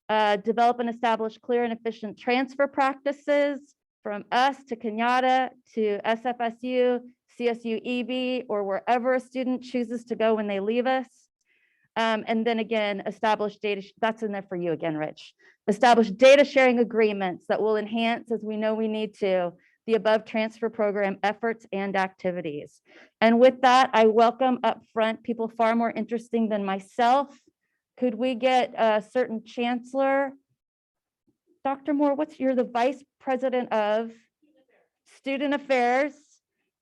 Develop and establish clear and efficient transfer practices from us to Kenyatta to SFSU, CSU EB, or wherever a student chooses to go when they leave us. And then again, establish data, that's in there for you again, Rich. Establish data sharing agreements that will enhance, as we know we need to, the above transfer program efforts and activities. And with that, I welcome up front people far more interesting than myself. Could we get a certain chancellor? Dr. Moore, you're the vice president of student affairs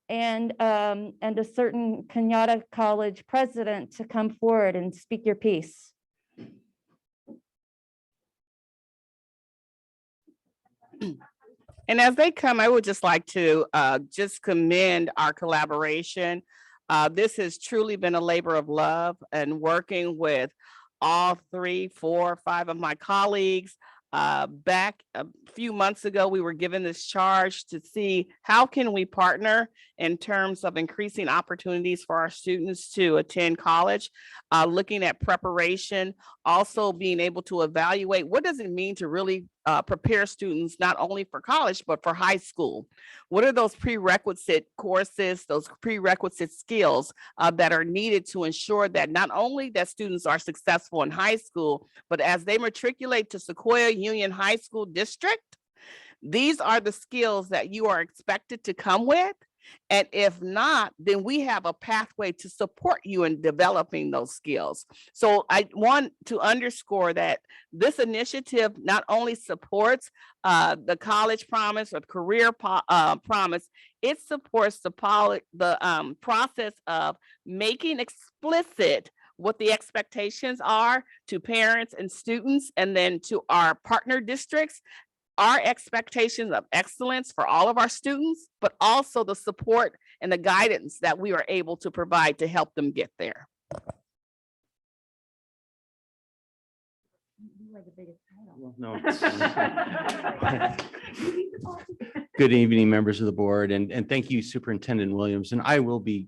and a certain Kenyatta College president to come forward and speak your piece. And as they come, I would just like to just commend our collaboration. This has truly been a labor of love, and working with all 3, 4, 5 of my colleagues. Back a few months ago, we were given this charge to see how can we partner in terms of increasing opportunities for our students to attend college, looking at preparation, also being able to evaluate what does it mean to really prepare students not only for college, but for high school. What are those prerequisite courses, those prerequisite skills that are needed to ensure that not only that students are successful in high school, but as they matriculate to Sequoia Union High School District, these are the skills that you are expected to come with. And if not, then we have a pathway to support you in developing those skills. So I want to underscore that this initiative not only supports the college promise or career promise, it supports the process of making explicit what the expectations are to parents and students, and then to our partner districts, our expectations of excellence for all of our students, but also the support and the guidance that we are able to provide to help them get there. Good evening, members of the board, and thank you, Superintendent Williams. And I will be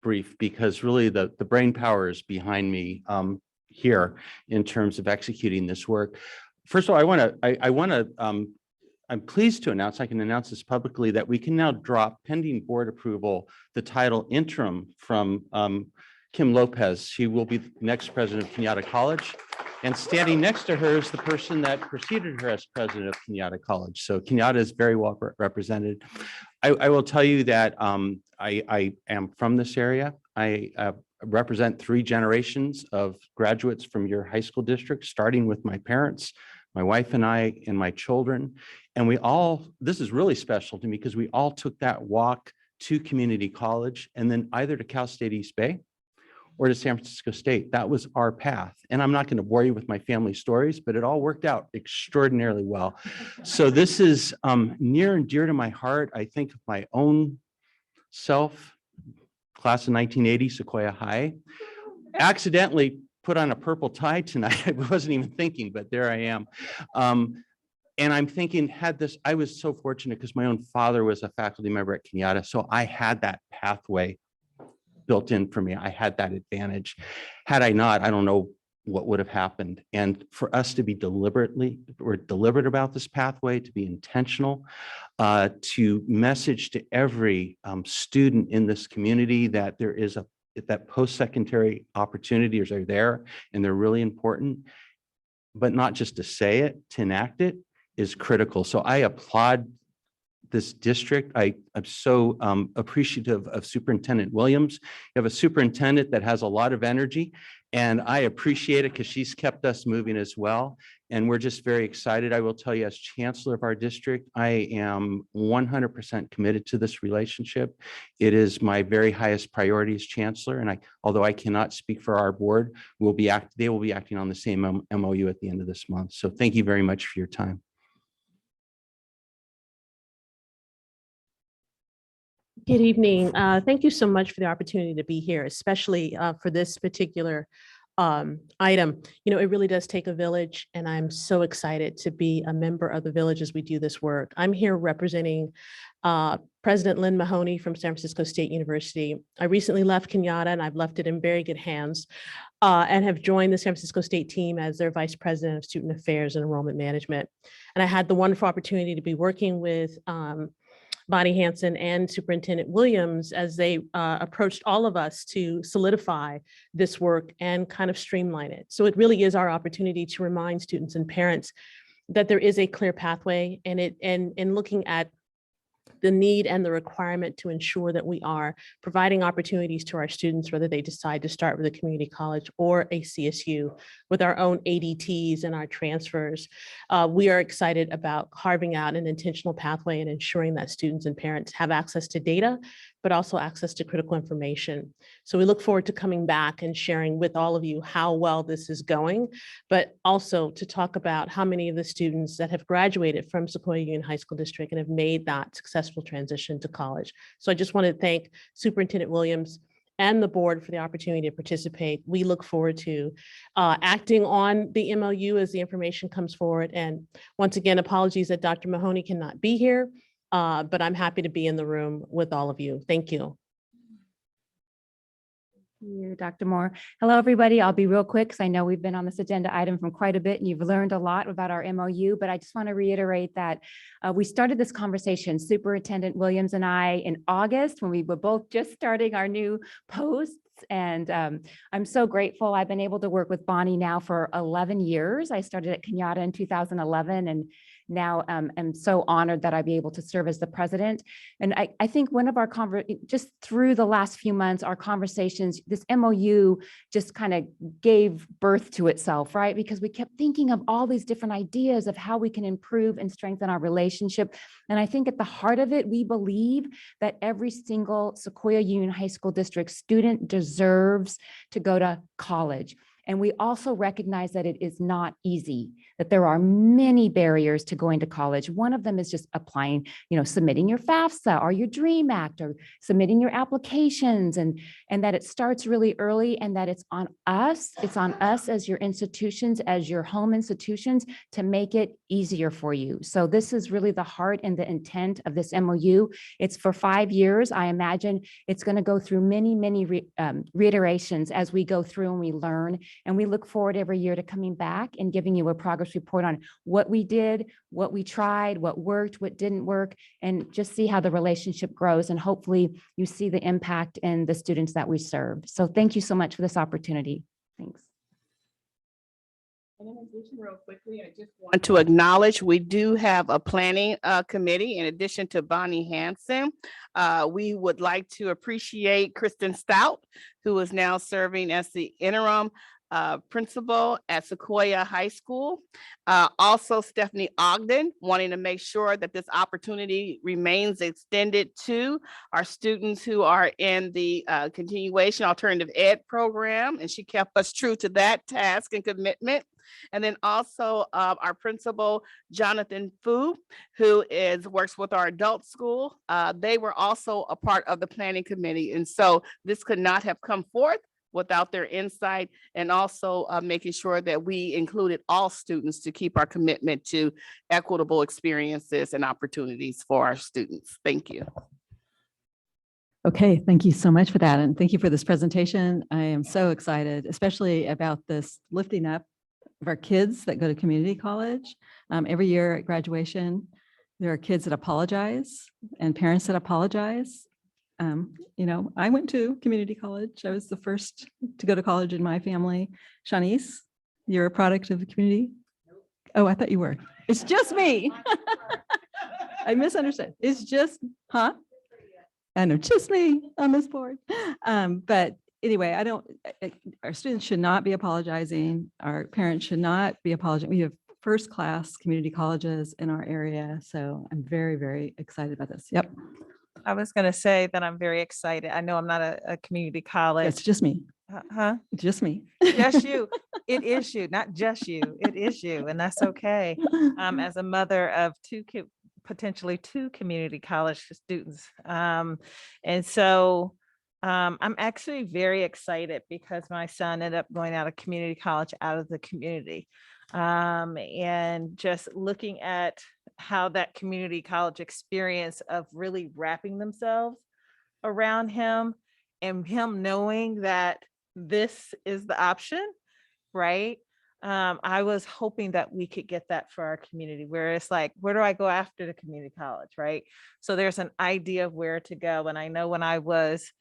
brief because really the brain power is behind me here in terms of executing this work. First of all, I'm pleased to announce, I can announce this publicly, that we can now drop pending board approval, the title interim from Kim Lopez. She will be the next president of Kenyatta College. And standing next to her is the person that preceded her as president of Kenyatta College. So Kenyatta is very well represented. I will tell you that I am from this area. I represent 3 generations of graduates from your high school district, starting with my parents, my wife and I, and my children. And we all, this is really special to me because we all took that walk to community college and then either to Cal State East Bay or to San Francisco State. That was our path. And I'm not going to bore you with my family stories, but it all worked out extraordinarily well. So this is near and dear to my heart. I think of my own self, class of 1980, Sequoia High, accidentally put on a purple tie tonight. I wasn't even thinking, but there I am. And I'm thinking, I was so fortunate because my own father was a faculty member at Kenyatta. So I had that pathway built in for me. I had that advantage. Had I not, I don't know what would have happened. And for us to be deliberate about this pathway, to be intentional, to message to every student in this community that there is that post-secondary opportunities are there and they're really important, but not just to say it, to enact it is critical. So I applaud this district. I'm so appreciative of Superintendent Williams. You have a superintendent that has a lot of energy, and I appreciate it because she's kept us moving as well. And we're just very excited. I will tell you, as chancellor of our district, I am 100% committed to this relationship. It is my very highest priority as chancellor. And although I cannot speak for our board, they will be acting on the same MOU at the end of this month. So thank you very much for your time. Good evening. Thank you so much for the opportunity to be here, especially for this particular item. You know, it really does take a village, and I'm so excited to be a member of the village as we do this work. I'm here representing President Lynn Mahoney from San Francisco State University. I recently left Kenyatta, and I've left it in very good hands, and have joined the San Francisco State team as their Vice President of Student Affairs and Enrollment Management. And I had the wonderful opportunity to be working with Bonnie Hanson and Superintendent Williams as they approached all of us to solidify this work and kind of streamline it. So it really is our opportunity to remind students and parents that there is a clear pathway, and in looking at the need and the requirement to ensure that we are providing opportunities to our students, whether they decide to start with a community college or a CSU, with our own ADTs and our transfers. We are excited about carving out an intentional pathway and ensuring that students and parents have access to data, but also access to critical information. So we look forward to coming back and sharing with all of you how well this is going, but also to talk about how many of the students that have graduated from Sequoia Union High School District and have made that successful transition to college. So I just want to thank Superintendent Williams and the board for the opportunity to participate. We look forward to acting on the MOU as the information comes forward. And once again, apologies that Dr. Mahoney cannot be here, but I'm happy to be in the room with all of you. Thank you. Thank you, Dr. Moore. Hello, everybody. I'll be real quick because I know we've been on this agenda item from quite a bit and you've learned a lot about our MOU, but I just want to reiterate that we started this conversation, Superintendent Williams and I, in August when we were both just starting our new posts. And I'm so grateful. I've been able to work with Bonnie now for 11 years. I started at Kenyatta in 2011 and now I'm so honored that I'd be able to serve as the president. And I think one of our just through the last few months, our conversations, this MOU just kind of gave birth to itself, right? Because we kept thinking of all these different ideas of how we can improve and strengthen our relationship. And I think at the heart of it, we believe that every single Sequoia Union High School District student deserves to go to college. And we also recognize that it is not easy, that there are many barriers to going to college. One of them is just applying, submitting your FAFSA or your DREAM Act or submitting your applications, and that it starts really early and that it's on us as your institutions, as your home institutions, to make it easier for you. So this is really the heart and the intent of this MOU. It's for 5 years. I imagine it's going to go through many reiterations as we go through and we learn. And we look forward every year to coming back and giving you a progress report on what we did, what we tried, what worked, what didn't work, and just see how the relationship grows. And hopefully you see the impact in the students that we serve. So thank you so much for this opportunity. Thanks. And in addition, real quickly, I just want to acknowledge we do have a planning committee. In addition to Bonnie Hanson, we would like to appreciate Kristen Stout, who is now serving as the interim principal at Sequoia High School. Also Stephanie Ogden, wanting to make sure that this opportunity remains extended to our students who are in the continuation alternative ed program. And she kept us true to that task and commitment. And then also our principal, Jonathan Fu, who works with our adult school. They were also a part of the planning committee. And so this could not have come forth without their insight, and also making sure that we included all students to keep our commitment to equitable experiences and opportunities for our students. Thank you. Okay, thank you so much for that. And thank you for this presentation. I am so excited, especially about this lifting up of our kids that go to community college. Every year at graduation, there are kids that apologize and parents that apologize. I went to community college. I was the first to go to college in my family. Shanice, you're a product of the community? Oh, I thought you were. It's just me. I misunderstood. It's just, huh? I know, just me on this board. But anyway, our students should not be apologizing. Our parents should not be apologizing. We have first-class community colleges in our area. So I'm very, very excited about this. Yep. I was going to say that I'm very excited. I know I'm not a community college. It's just me. Huh? It's just me. Just you. It is you, not just you. It is you, and that's okay. As a mother of potentially 2 community college students. And so I'm actually very excited because my son ended up going out of community college out of the community. And just looking at how that community college experience of really wrapping themselves around him and him knowing that this is the option, right? I was hoping that we could get that for our community, where it's like, where do I go after the community college, right? So there's an idea of where to go. And I know when I was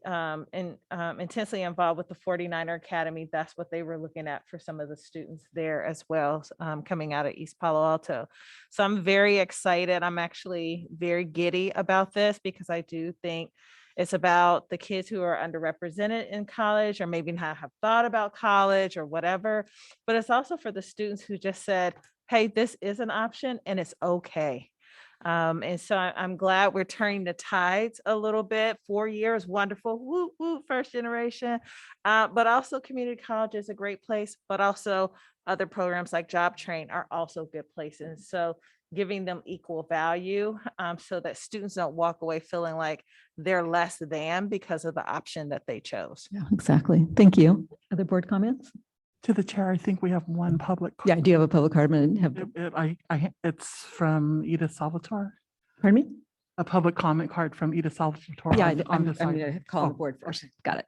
intensely involved with the 49er Academy, that's what they were looking at for some of the students there as well, coming out of East Palo Alto. So I'm very excited. I'm actually very giddy about this because I do think it's about the kids who are underrepresented in college or maybe not have thought about college or whatever, but it's also for the students who just said, hey, this is an option and it's okay. And so I'm glad we're turning the tides a little bit. 4 years, wonderful, woo, woo, first generation. But also community college is a great place, but also other programs like Job Train are also good places. So giving them equal value so that students don't walk away feeling like they're less than because of the option that they chose. Yeah, exactly. Thank you. Other board comments? To the chair, I think we have one public. Yeah, I do have a public comment. It's from Edith Salvatore. Pardon me? A public comment card from Edith Salvatore. Yeah, on I'm this going item. to call on the Oh, board first. Got it.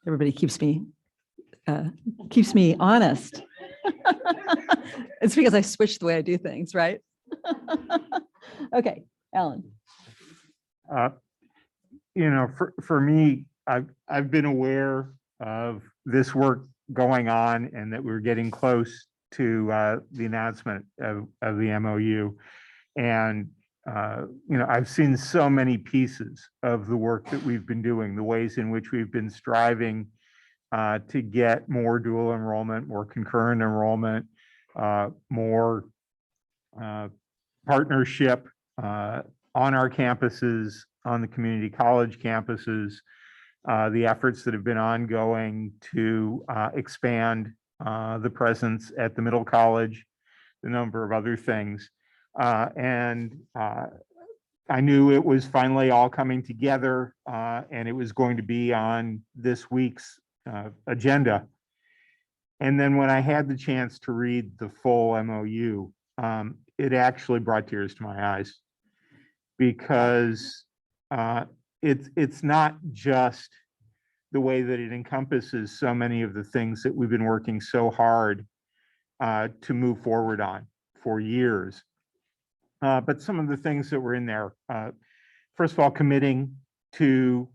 Everybody keeps me honest. It's because I switched the way I do things, right? Okay, Alan. For me, I've been aware of this work going on and that we're getting close to the announcement of the MOU. And I've seen so many pieces of the work that we've been doing, the ways in which we've been striving to get more dual enrollment, more concurrent enrollment, more partnership on our campuses, on the community college campuses, the efforts that have been ongoing to expand the presence at the middle college, the number of other things. And I knew it was finally all coming together and it was going to be on this week's agenda. And then when I had the chance to read the full MOU, it actually brought tears to my eyes because it's not just the way that it encompasses so many of the things that we've been working so hard to move forward on for years. But some of the things that were in there, first of all, committing to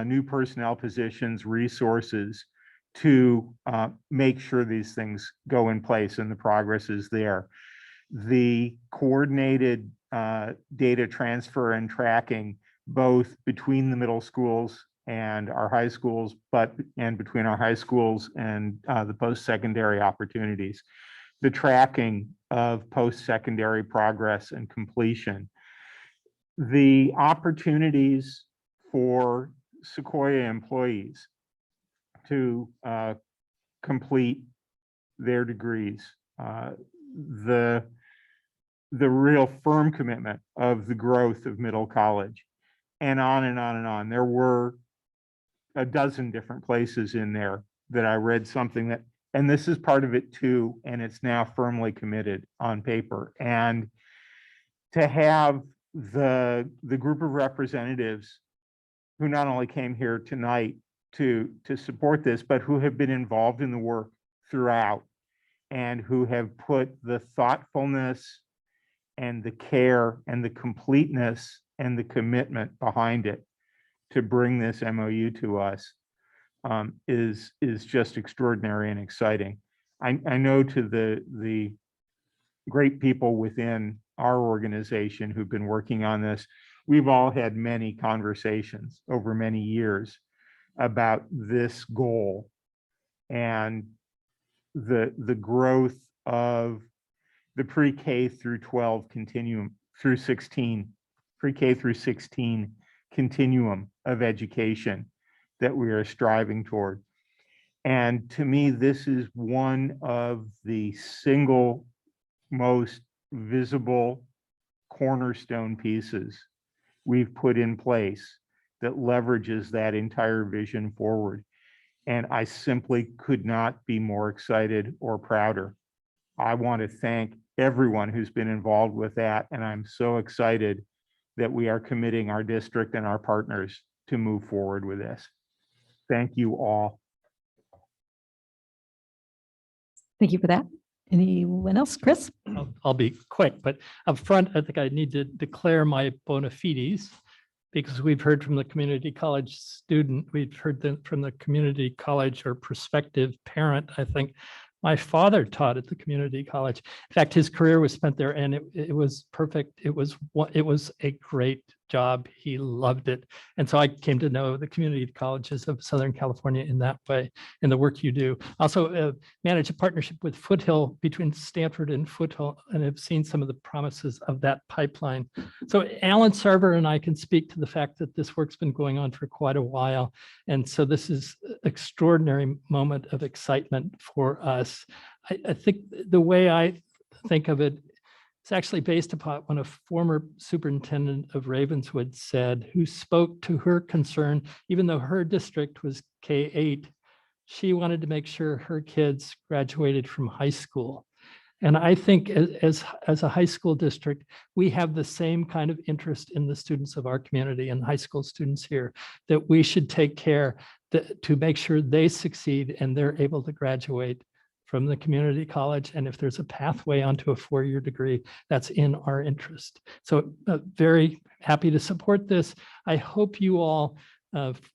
new personnel positions, resources to make sure these things go in place and the progress is there. The coordinated data transfer and tracking, both between the middle schools and our high schools, and between our high schools and the post-secondary opportunities. The tracking of post-secondary progress and completion. The opportunities for Sequoia employees to complete their degrees. The real firm commitment of the growth of middle college, and on and on and on. There were a dozen different places in there that I read something that, and this is part of it too, and it's now firmly committed on paper. And to have the group of representatives who not only came here tonight to support this, but who have been involved in the work throughout and who have put the thoughtfulness and the care and the completeness and the commitment behind it to bring this MOU to us is just extraordinary and exciting. I know to the great people within our organization who've been working on this, we've all had many conversations over many years about this goal and the growth of the pre-K through 12 continuum through 16, pre-K through 16 continuum of education that we are striving toward. And to me, this is one of the single most visible cornerstone pieces we've put in place that leverages that entire vision forward. And I simply could not be more excited or prouder. I want to thank everyone who's been involved with that. And I'm so excited that we are committing our district and our partners to move forward with this. Thank you all. Thank you for that. Anyone else? Chris? I'll be quick, but up front, I think I need to declare my bona fides because we've heard from the community college student, we've heard from the community college or prospective parent. I think my father taught at the community college. In fact, his career was spent there and it was perfect. It was a great job. He loved it. And so I came to know the community colleges of Southern California in that way, in the work you do. Also manage a partnership with Foothill between Stanford and Foothill, and have seen some of the promises of that pipeline. So Alan Sarver and I can speak to the fact that this work's been going on for quite a while. And so this is an extraordinary moment of excitement for us. I think the way I think of it, it's actually based upon what a former superintendent of Ravenswood said, who spoke to her concern, even though her district was K-8, she wanted to make sure her kids graduated from high school. And I think as a high school district, we have the same kind of interest in the students of our community and high school students here, that we should take care to make sure they succeed and they're able to graduate from the community college. And if there's a pathway onto a four-year degree, that's in our interest. So very happy to support this. I hope you all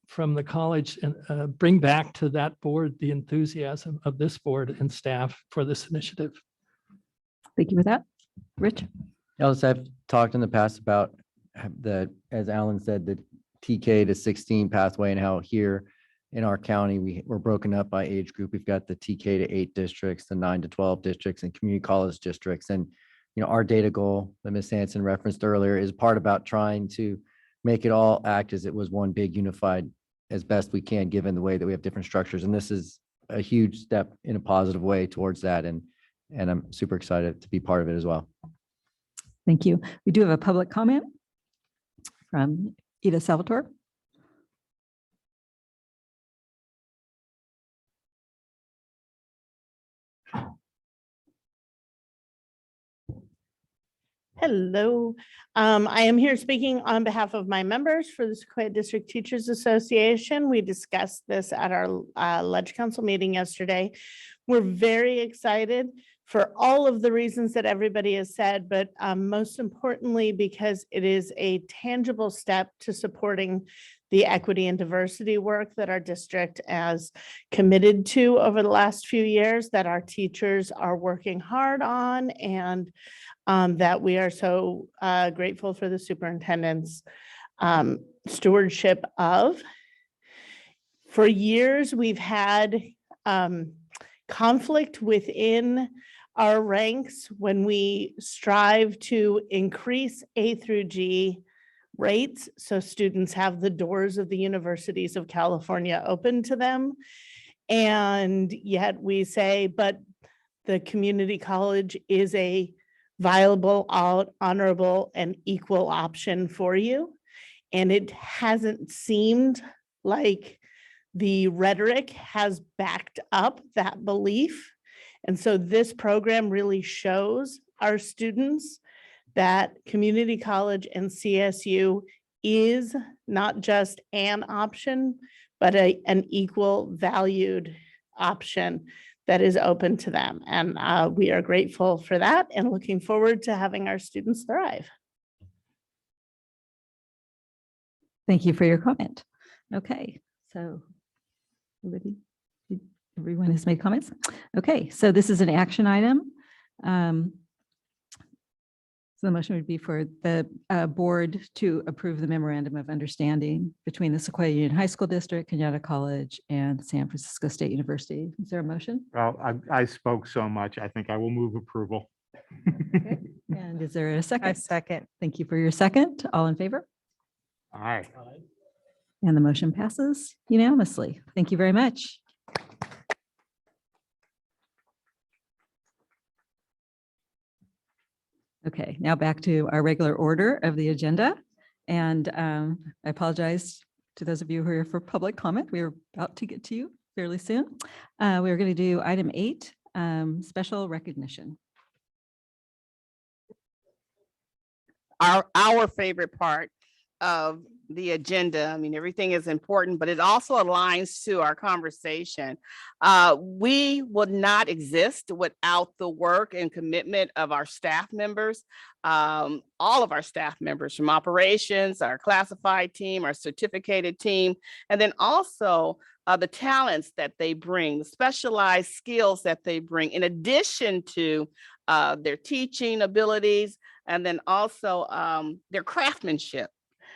from the college and bring back to that board the enthusiasm of this board and staff for this initiative. Thank you for that. Rich? Alice, I've talked in the past about as Alan said, the TK to 16 pathway and how here in our county, we're broken up by age group. We've got the TK to 8 districts, the 9 to 12 districts, and community college districts. And, you know, our data goal that Ms. Hanson referenced earlier is part about trying to make it all act as it was one big unified as best we can, given the way that we have different structures. And this is a huge step in a positive way towards that. And I'm super excited to be part of it as well. Thank you. We do have a public comment from Ida Salvatore. Hello, I am here speaking on behalf of my members for the Sequoia District Teachers Association. We discussed this at our Ledge Council meeting yesterday. We're very excited for all of the reasons that everybody has said, but most importantly, because it is a tangible step to supporting the equity and diversity work that our district has committed to over the last few years, that our teachers are working hard on, and that we are so grateful for the superintendent's stewardship of. For years, we've had conflict within our ranks when we strive to increase A through G rates so students have the doors of the universities of California open to them. And yet we say, but the community college is a viable, honorable, and equal option for you. And it hasn't seemed like the rhetoric has backed up that belief. And so this program really shows our students that community college and CSU is not just an option, but an equal valued option that is open to them. And we are grateful for that and looking forward to having our students thrive. Thank you for your comment. Okay, so everyone has made comments. Okay, so this is an action item. So the motion would be for the board to approve the memorandum of understanding between the Sequoia Union High School District, Kenyatta College, and San Francisco State University. Is there a motion? Well, I spoke so much. I think I will move approval. Okay. And is there a second? I second. Thank you for your second. All in favor? Aye. And the motion passes unanimously. Thank you very much. Okay, now back to our regular order of the agenda. And I apologize to those of you who are here for public comment. We are about to get to you fairly soon. We're going to do item 8, special recognition. Our favorite part of the agenda. I mean, everything is important, but it also aligns to our conversation. We would not exist without the work and commitment of our staff members, all of our staff members from operations, our classified team, our certificated team, and then also the talents that they bring, the specialized skills that they bring, in addition to their teaching abilities, and then also their craftsmanship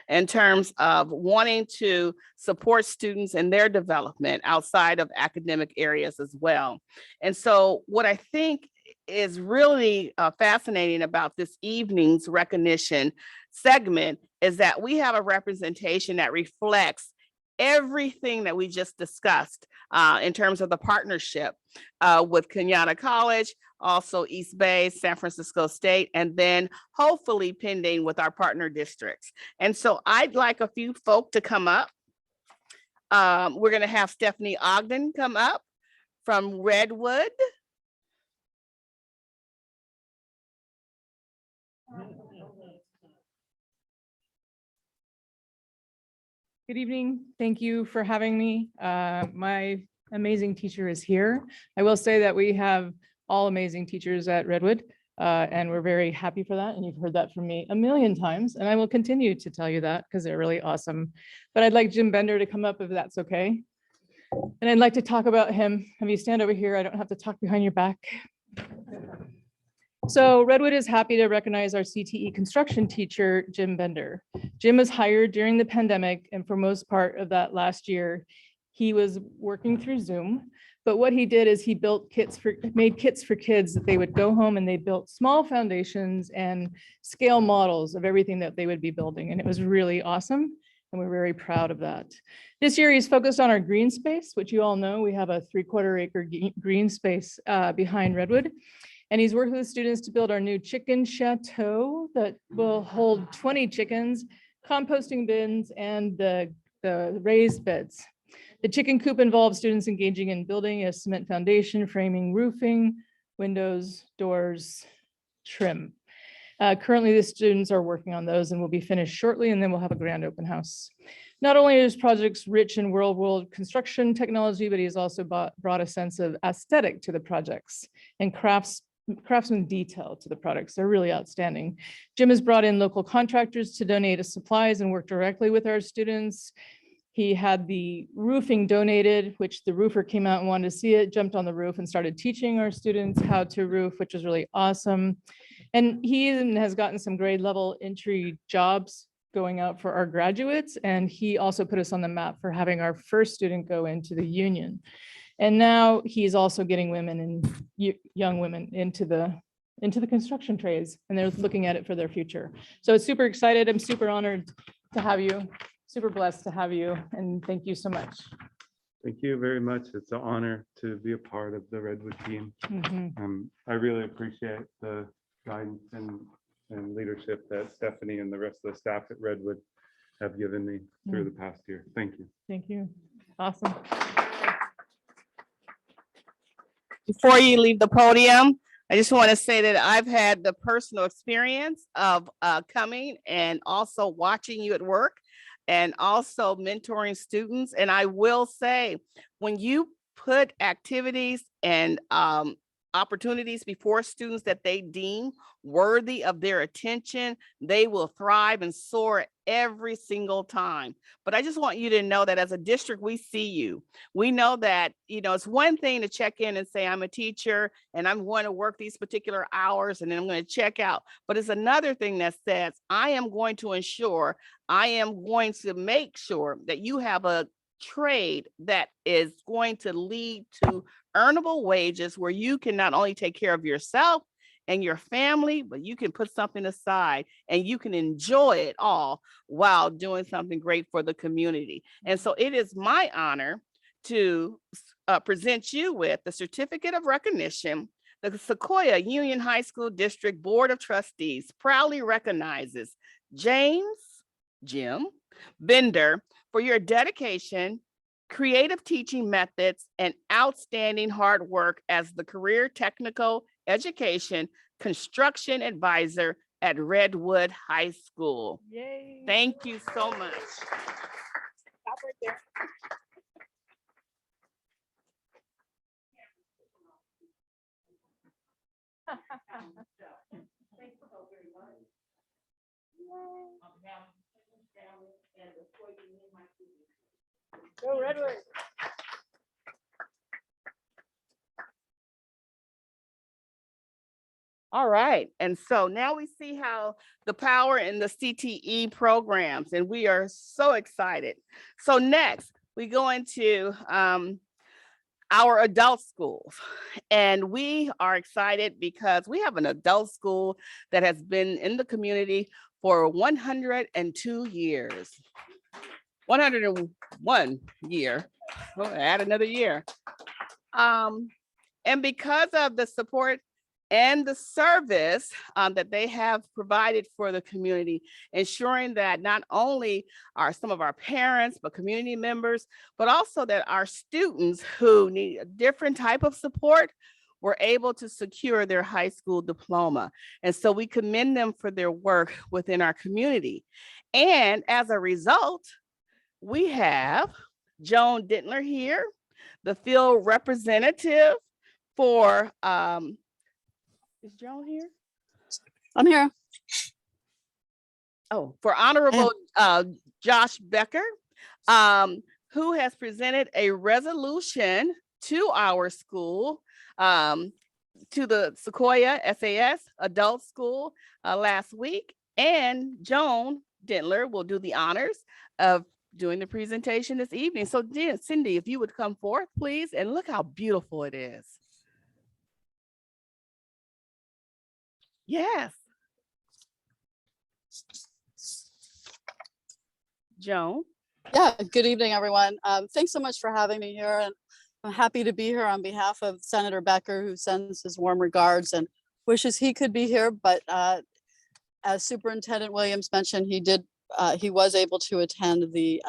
in terms of wanting to support students in their development outside of academic areas as well. And so what I think is really fascinating about this evening's recognition segment is that we have a representation that reflects everything that we just discussed in terms of the partnership with Kenyatta College, also East Bay, San Francisco State, and then hopefully pending with our partner districts. And so I'd like a few folk to come up. We're going to have Stephanie Ogden come up from Redwood. Good evening. Thank you for having me. My amazing teacher is here. I will say that we have all amazing teachers at Redwood, and we're very happy for that. And you've heard that from me a million times, and I will continue to tell you that because they're really awesome. But I'd like Jim Bender to come up if that's okay. And I'd like to talk about him. Have you stand over here? I don't have to talk behind your back. So Redwood is happy to recognize our CTE construction teacher, Jim Bender. Jim was hired during the pandemic, and for most part of that last year, he was working through Zoom. But what he did is he made kits for kids that they would go home and they built small foundations and scale models of everything that they would be building. And it was really awesome. And we're very proud of that. This year he's focused on our green space, which you all know, we have a 3/4 acre green space behind Redwood. And he's worked with students to build our new chicken chateau that will hold 20 chickens, composting bins, and the raised beds. The chicken coop involves students engaging in building a cement foundation, framing, roofing, windows, doors, trim. Currently, the students are working on those and will be finished shortly, and then we'll have a grand open house. Not only is projects rich in world construction technology, but he's also brought a sense of aesthetic to the projects and craftsman detail to the products. They're really outstanding. Jim has brought in local contractors to donate supplies and work directly with our students. He had the roofing donated, which the roofer came out and wanted to see it, jumped on the roof and started teaching our students how to roof, which was really awesome. And he even has gotten some grade level entry jobs going out for our graduates. And he also put us on the map for having our first student go into the union. And now he's also getting women and young women into the construction trades, and they're looking at it for their future. So it's super excited. I'm super honored to have you, super blessed to have you, and thank you so much. Thank you very much. It's an honor to be a part of the Redwood team. I really appreciate the guidance and leadership that Stephanie and the rest of the staff at Redwood have given me through the past year. Thank you. Thank you. Awesome. Before you leave the podium, I just want to say that I've had the personal experience of coming and also watching you at work and also mentoring students. And I will say, when you put activities and opportunities before students that they deem worthy of their attention, they will thrive and soar every single time. But I just want you to know that as a district, we see you. We know that, it's one thing to check in and say, I'm a teacher and I'm going to work these particular hours and then I'm going to check out. But it's another thing that says, I am going to make sure that you have a trade that is going to lead to earnable wages where you can not only take care of yourself and your family, but you can put something aside and you can enjoy it all while doing something great for the community. And so it is my honor to present you with the certificate of recognition The Sequoia Union High School District Board of Trustees proudly recognizes Jim Bender for your dedication, creative teaching methods, and outstanding hard work as the Career Technical Education Construction Advisor at Redwood High School. Yay. Thank you so much. Stop right there. Go Redwood. All right, and so now we see how the power in the CTE programs, and we are so excited. So next, we go into our adult schools, and we are excited because we have an adult school that has been in the community for 102 years. 101 year. We'll add another year. And because of the support and the service that they have provided for the community, ensuring that not only are some of our parents, but community members, but also that our students who need a different type of support were able to secure their high school diploma. And so we commend them for their work within our community. And as a result, we have Joan Dentler here, the field representative for, is Joan here? I'm here. Oh, for Honorable Josh Becker, who has presented a resolution to our school, to the Sequoia SAS Adult School last week. And Joan Dentler will do the honors of doing the presentation this evening. So Cindy, if you would come forth, please, and look how beautiful it is. Yes. Joan. Yeah, good evening, everyone. Thanks so much for having me here. And I'm happy to be here on behalf of Senator Becker, who sends his warm regards and wishes he could be here. But as Superintendent Williams mentioned, he was able to attend the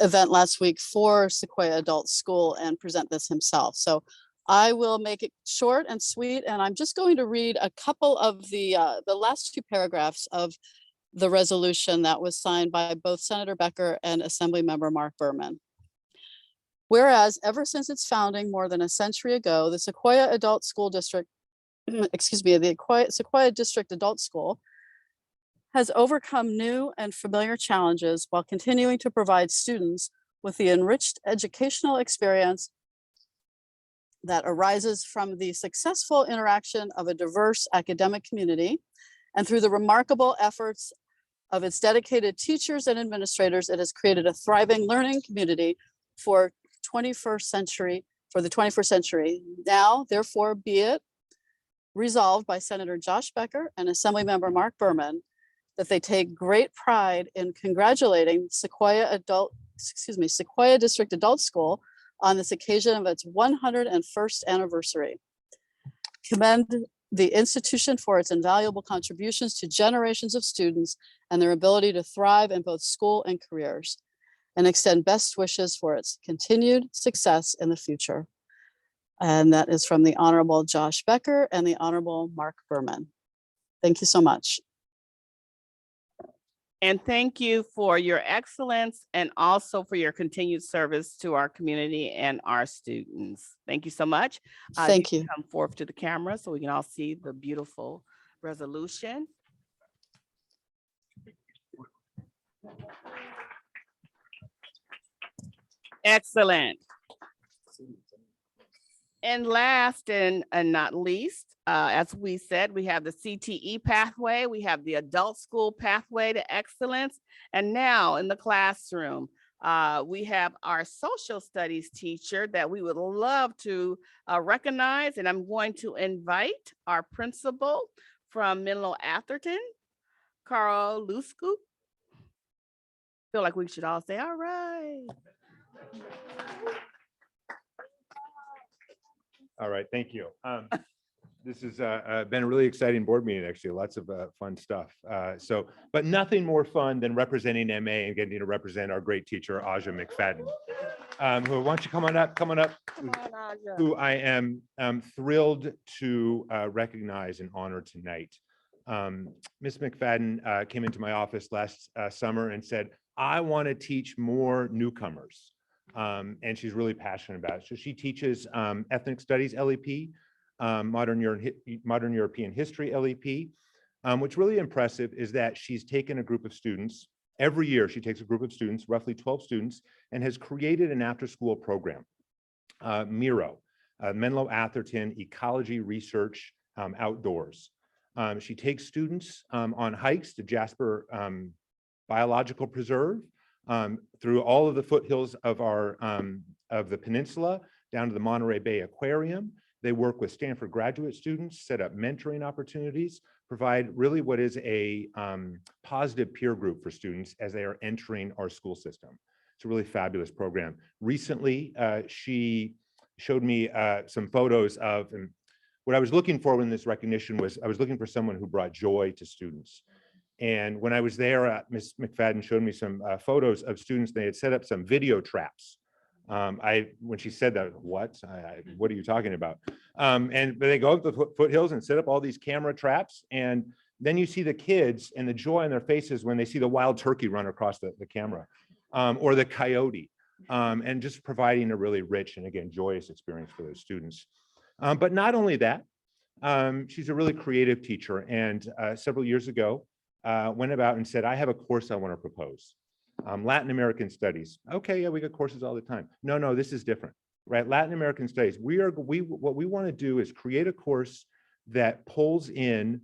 event last week for Sequoia Adult School and present this himself. So I will make it short and sweet, and I'm just going to read a couple of the last two paragraphs of the resolution that was signed by both Senator Becker and Assemblymember Mark Berman. Whereas ever since its founding more than a century ago, the Sequoia Adult School District, the Sequoia District Adult School has overcome new and familiar challenges while continuing to provide students with the enriched educational experience that arises from the successful interaction of a diverse academic community. And through the remarkable efforts of its dedicated teachers and administrators, it has created a thriving learning community for the 21st century. Now, therefore, be it resolved by Senator Josh Becker and Assemblymember Mark Berman that they take great pride in congratulating Sequoia District Adult School on this occasion of its 101st anniversary. Commend the institution for its invaluable contributions to generations of students and their ability to thrive in both school and careers, and extend best wishes for its continued success in the future. And that is from the Honorable Josh Becker and the Honorable Mark Berman. Thank you so much. And thank you for your excellence and also for your continued service to our community and our students. Thank you so much. Thank you. Come forth to the camera so we can all see the beautiful resolution. Excellent. And last and not least, as we said, we have the CTE pathway, we have the adult school pathway to excellence, and now in the classroom, we have our social studies teacher that we would love to recognize, and I'm going to invite our principal from Menlo Atherton, Carl Lusku. Feel like we should all say, all right. All right, thank you. This has been a really exciting board meeting, actually, lots of fun stuff. But nothing more fun than representing MA and getting to represent our great teacher, Aja McFadden. Who, why don't you come on up, who I am thrilled to recognize and honor tonight. Ms. McFadden came into my office last summer and said, I want to teach more newcomers. And she's really passionate about it. So she teaches ethnic studies LEP, modern European history LEP. What's really impressive is that she's taken a group of students. Every year she takes a group of students, roughly 12 students, and has created an after-school program, Miro, Menlo Atherton Ecology Research Outdoors. She takes students on hikes to Jasper Biological Preserve, through all of the foothills of the peninsula, down to the Monterey Bay Aquarium. They work with Stanford graduate students, set up mentoring opportunities, provide really what is a positive peer group for students as they are entering our school system. It's a really fabulous program. Recently, she showed me some photos of, and what I was looking for in this recognition was, I was looking for someone who brought joy to students. And when I was there, Ms. McFadden showed me some photos of students. They had set up some video traps. When she said that, what are you talking about? But they go up the foothills and set up all these camera traps. And then you see the kids and the joy on their faces when they see the wild turkey run across the camera, or the coyote, and just providing a really rich and, again, joyous experience for those students. But not only that, she's a really creative teacher. And several years ago, went about and said, I have a course I want to propose. Latin American studies. Okay, yeah, we got courses all the time. No, this is different, right? Latin American studies. What we want to do is create a course that pulls in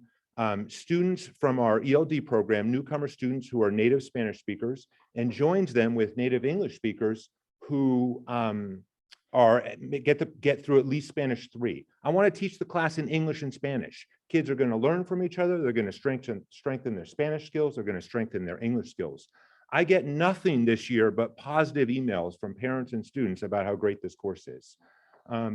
students from our ELD program, newcomer students who are native Spanish speakers, and joins them with native English speakers who get through at least Spanish 3. I want to teach the class in English and Spanish. Kids are going to learn from each other. They're going to strengthen their Spanish skills. They're going to strengthen their English skills. I get nothing this year but positive emails from parents and students about how great this course is.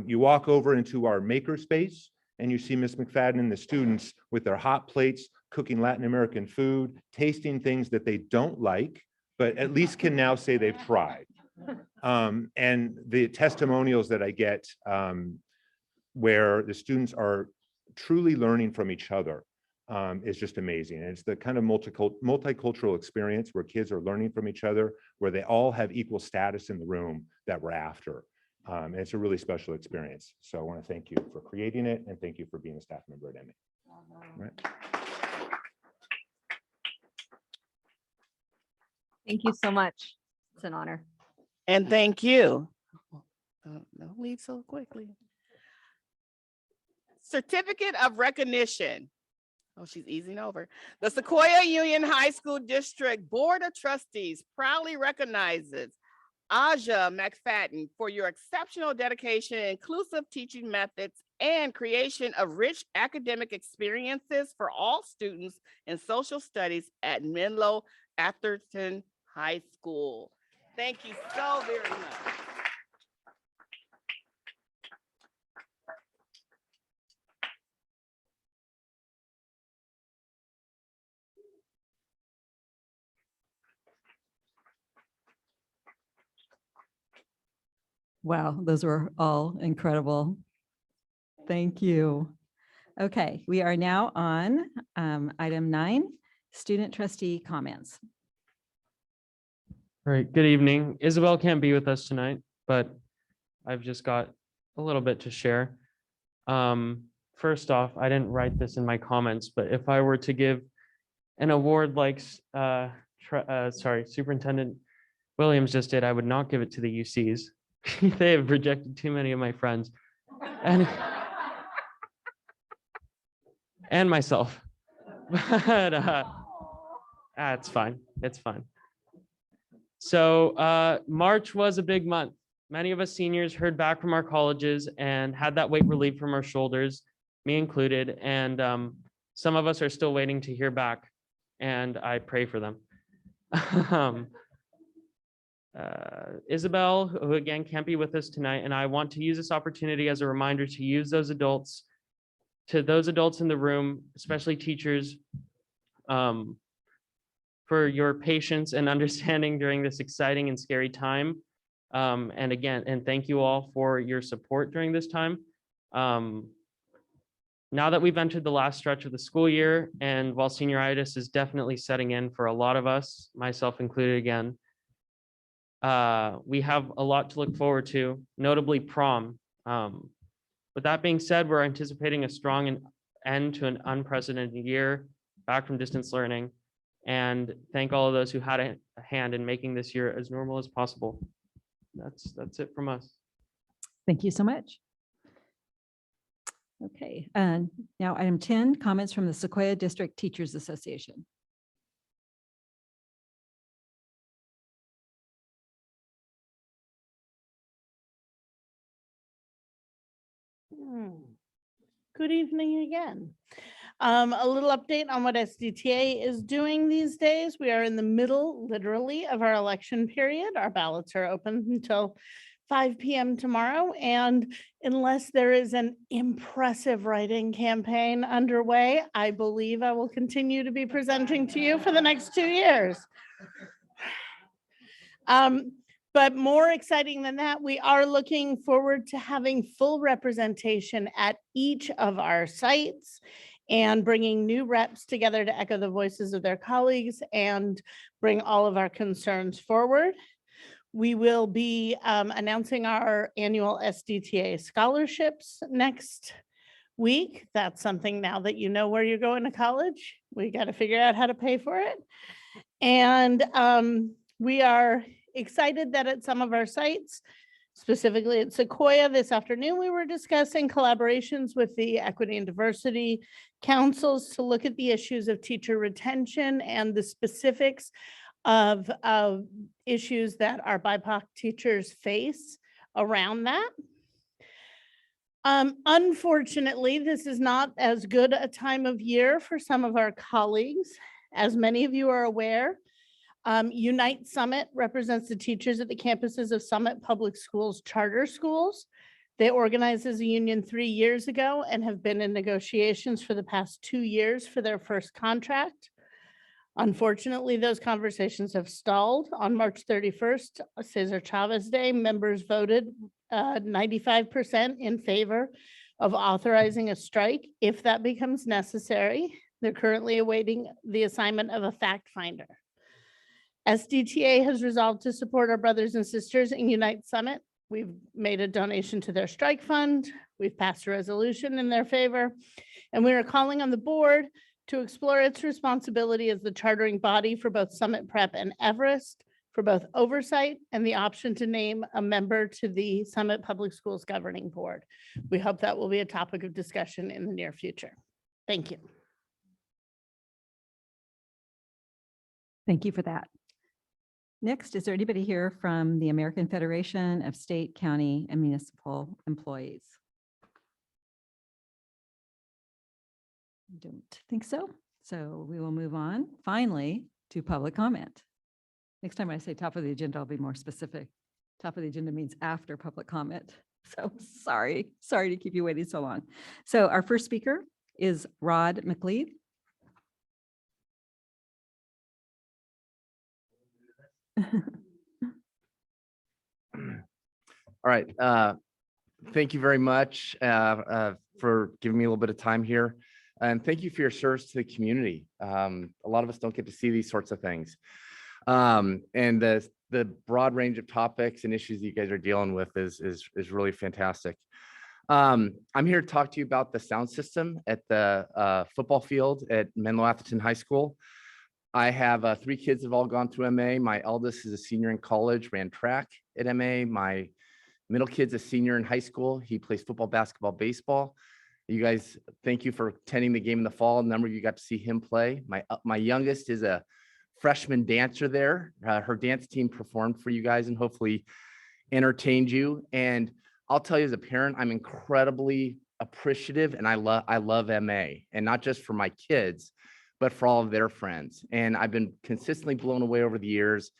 You walk over into our makerspace and you see Ms. McFadden and the students with their hot plates, cooking Latin American food, tasting things that they don't like, but at least can now say they've tried. And the testimonials that I get where the students are truly learning from each other is just amazing. And it's the kind of multicultural experience where kids are learning from each other, where they all have equal status in the room that we're after. And it's a really special experience. So I want to thank you for creating it, and thank you for being a staff member at MA. Right. Thank you so much. It's an honor. And thank you. Don't leave so quickly. Certificate of Recognition. Oh, she's easing over. The Sequoia Union High School District Board of Trustees proudly recognizes Aja McFadden for your exceptional dedication, inclusive teaching methods, and creation of rich academic experiences for all students in social studies at Menlo Atherton High School. Thank you so very much. Wow, those were all incredible. Thank you. Okay, we are now on item 9, student trustee comments. All right, good evening. Isabel can't be with us tonight, but I've just got a little bit to share. First off, I didn't write this in my comments, but if I were to give an award like Superintendent Williams just did, I would not give it to the UCs. They have rejected too many of my friends and myself. But it's fine. It's fine. So March was a big month. Many of us seniors heard back from our colleges and had that weight relieved from our shoulders, me included. And some of us are still waiting to hear back, and I pray for them. Isabel, who again can't be with us tonight, and I want to use this opportunity as a reminder to use those adults, to those adults in the room, especially teachers, for your patience and understanding during this exciting and scary time. And again, and thank you all for your support during this time. Now that we've entered the last stretch of the school year, and while senioritis is definitely setting in for a lot of us, myself included again, we have a lot to look forward to, notably prom. With that being said, we're anticipating a strong end to an unprecedented year back from distance learning, and thank all of those who had a hand in making this year as normal as possible. That's it from us. Thank you so much. Okay, and now item 10, comments from the Sequoia District Teachers Association. Good evening again. A little update on what SDTA is doing these days. We are in the middle, literally, of our election period. Our ballots are open until 5 p.m. tomorrow. And unless there is an impressive write-in campaign underway, I believe I will continue to be presenting to you for the next 2 years. But more exciting than that, we are looking forward to having full representation at each of our sites and bringing new reps together to echo the voices of their colleagues and bring all of our concerns forward. We will be announcing our annual SDTA scholarships next week. That's something now that you know where you're going to college. We got to figure out how to pay for it. And we are excited that at some of our sites, specifically at Sequoia this afternoon, we were discussing collaborations with the Equity and Diversity Councils to look at the issues of teacher retention and the specifics of issues that our BIPOC teachers face around that. Unfortunately, this is not as good a time of year for some of our colleagues. As many of you are aware, Unite Summit represents the teachers at the campuses of Summit Public Schools charter schools. They organized as a union 3 years ago and have been in negotiations for the past 2 years for their first contract. Unfortunately, those conversations have stalled. On March 31st, Cesar Chavez Day, members voted 95% in favor of authorizing a strike if that becomes necessary. They're currently awaiting the assignment of a fact finder. SDTA has resolved to support our brothers and sisters in Unite Summit. We've made a donation to their strike fund. We've passed a resolution in their favor. And we are calling on the board to explore its responsibility as the chartering body for both Summit Prep and Everest, for both oversight and the option to name a member to the Summit Public Schools Governing Board. We hope that will be a topic of discussion in the near future. Thank you. Thank you for that. Next, is there anybody here from the American Federation of State, County, and Municipal Employees? I don't think so. So we will move on finally to public comment. Next time I say top of the agenda, I'll be more specific. Top of the agenda means after public comment. So sorry to keep you waiting so long. So our first speaker is Rod McLeod. All right. Thank you very much for giving me a little bit of time here. And thank you for your service to the community. A lot of us don't get to see these sorts of things. And the broad range of topics and issues that you guys are dealing with is really fantastic. I'm here to talk to you about the sound system at the football field at Menlo Atherton High School. I have 3 kids that have all gone through MA. My eldest is a senior in college, ran track at MA. My middle kid's a senior in high school. He plays football, basketball, baseball. You guys, thank you for attending the game in the fall. A number of you got to see him play. My youngest is a freshman dancer there. Her dance team performed for you guys and hopefully entertained you. And I'll tell you as a parent, I'm incredibly appreciative and I love MA, and not just for my kids, but for all of their friends. And I've been consistently blown away over the years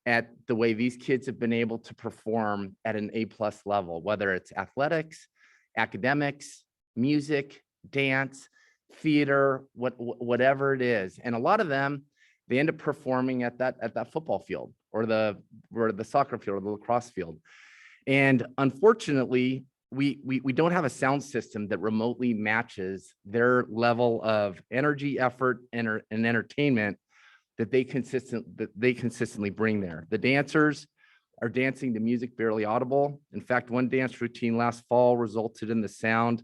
at the way these kids have been able to perform at an A+ level, whether it's athletics, academics, music, dance, theater, whatever it is. And a lot of them, they end up performing at that football field or the soccer field or the lacrosse field. And unfortunately, we don't have a sound system that remotely matches their level of energy, effort, and entertainment that they consistently bring there. The dancers are dancing to music barely audible. In fact, one dance routine last fall resulted in the sound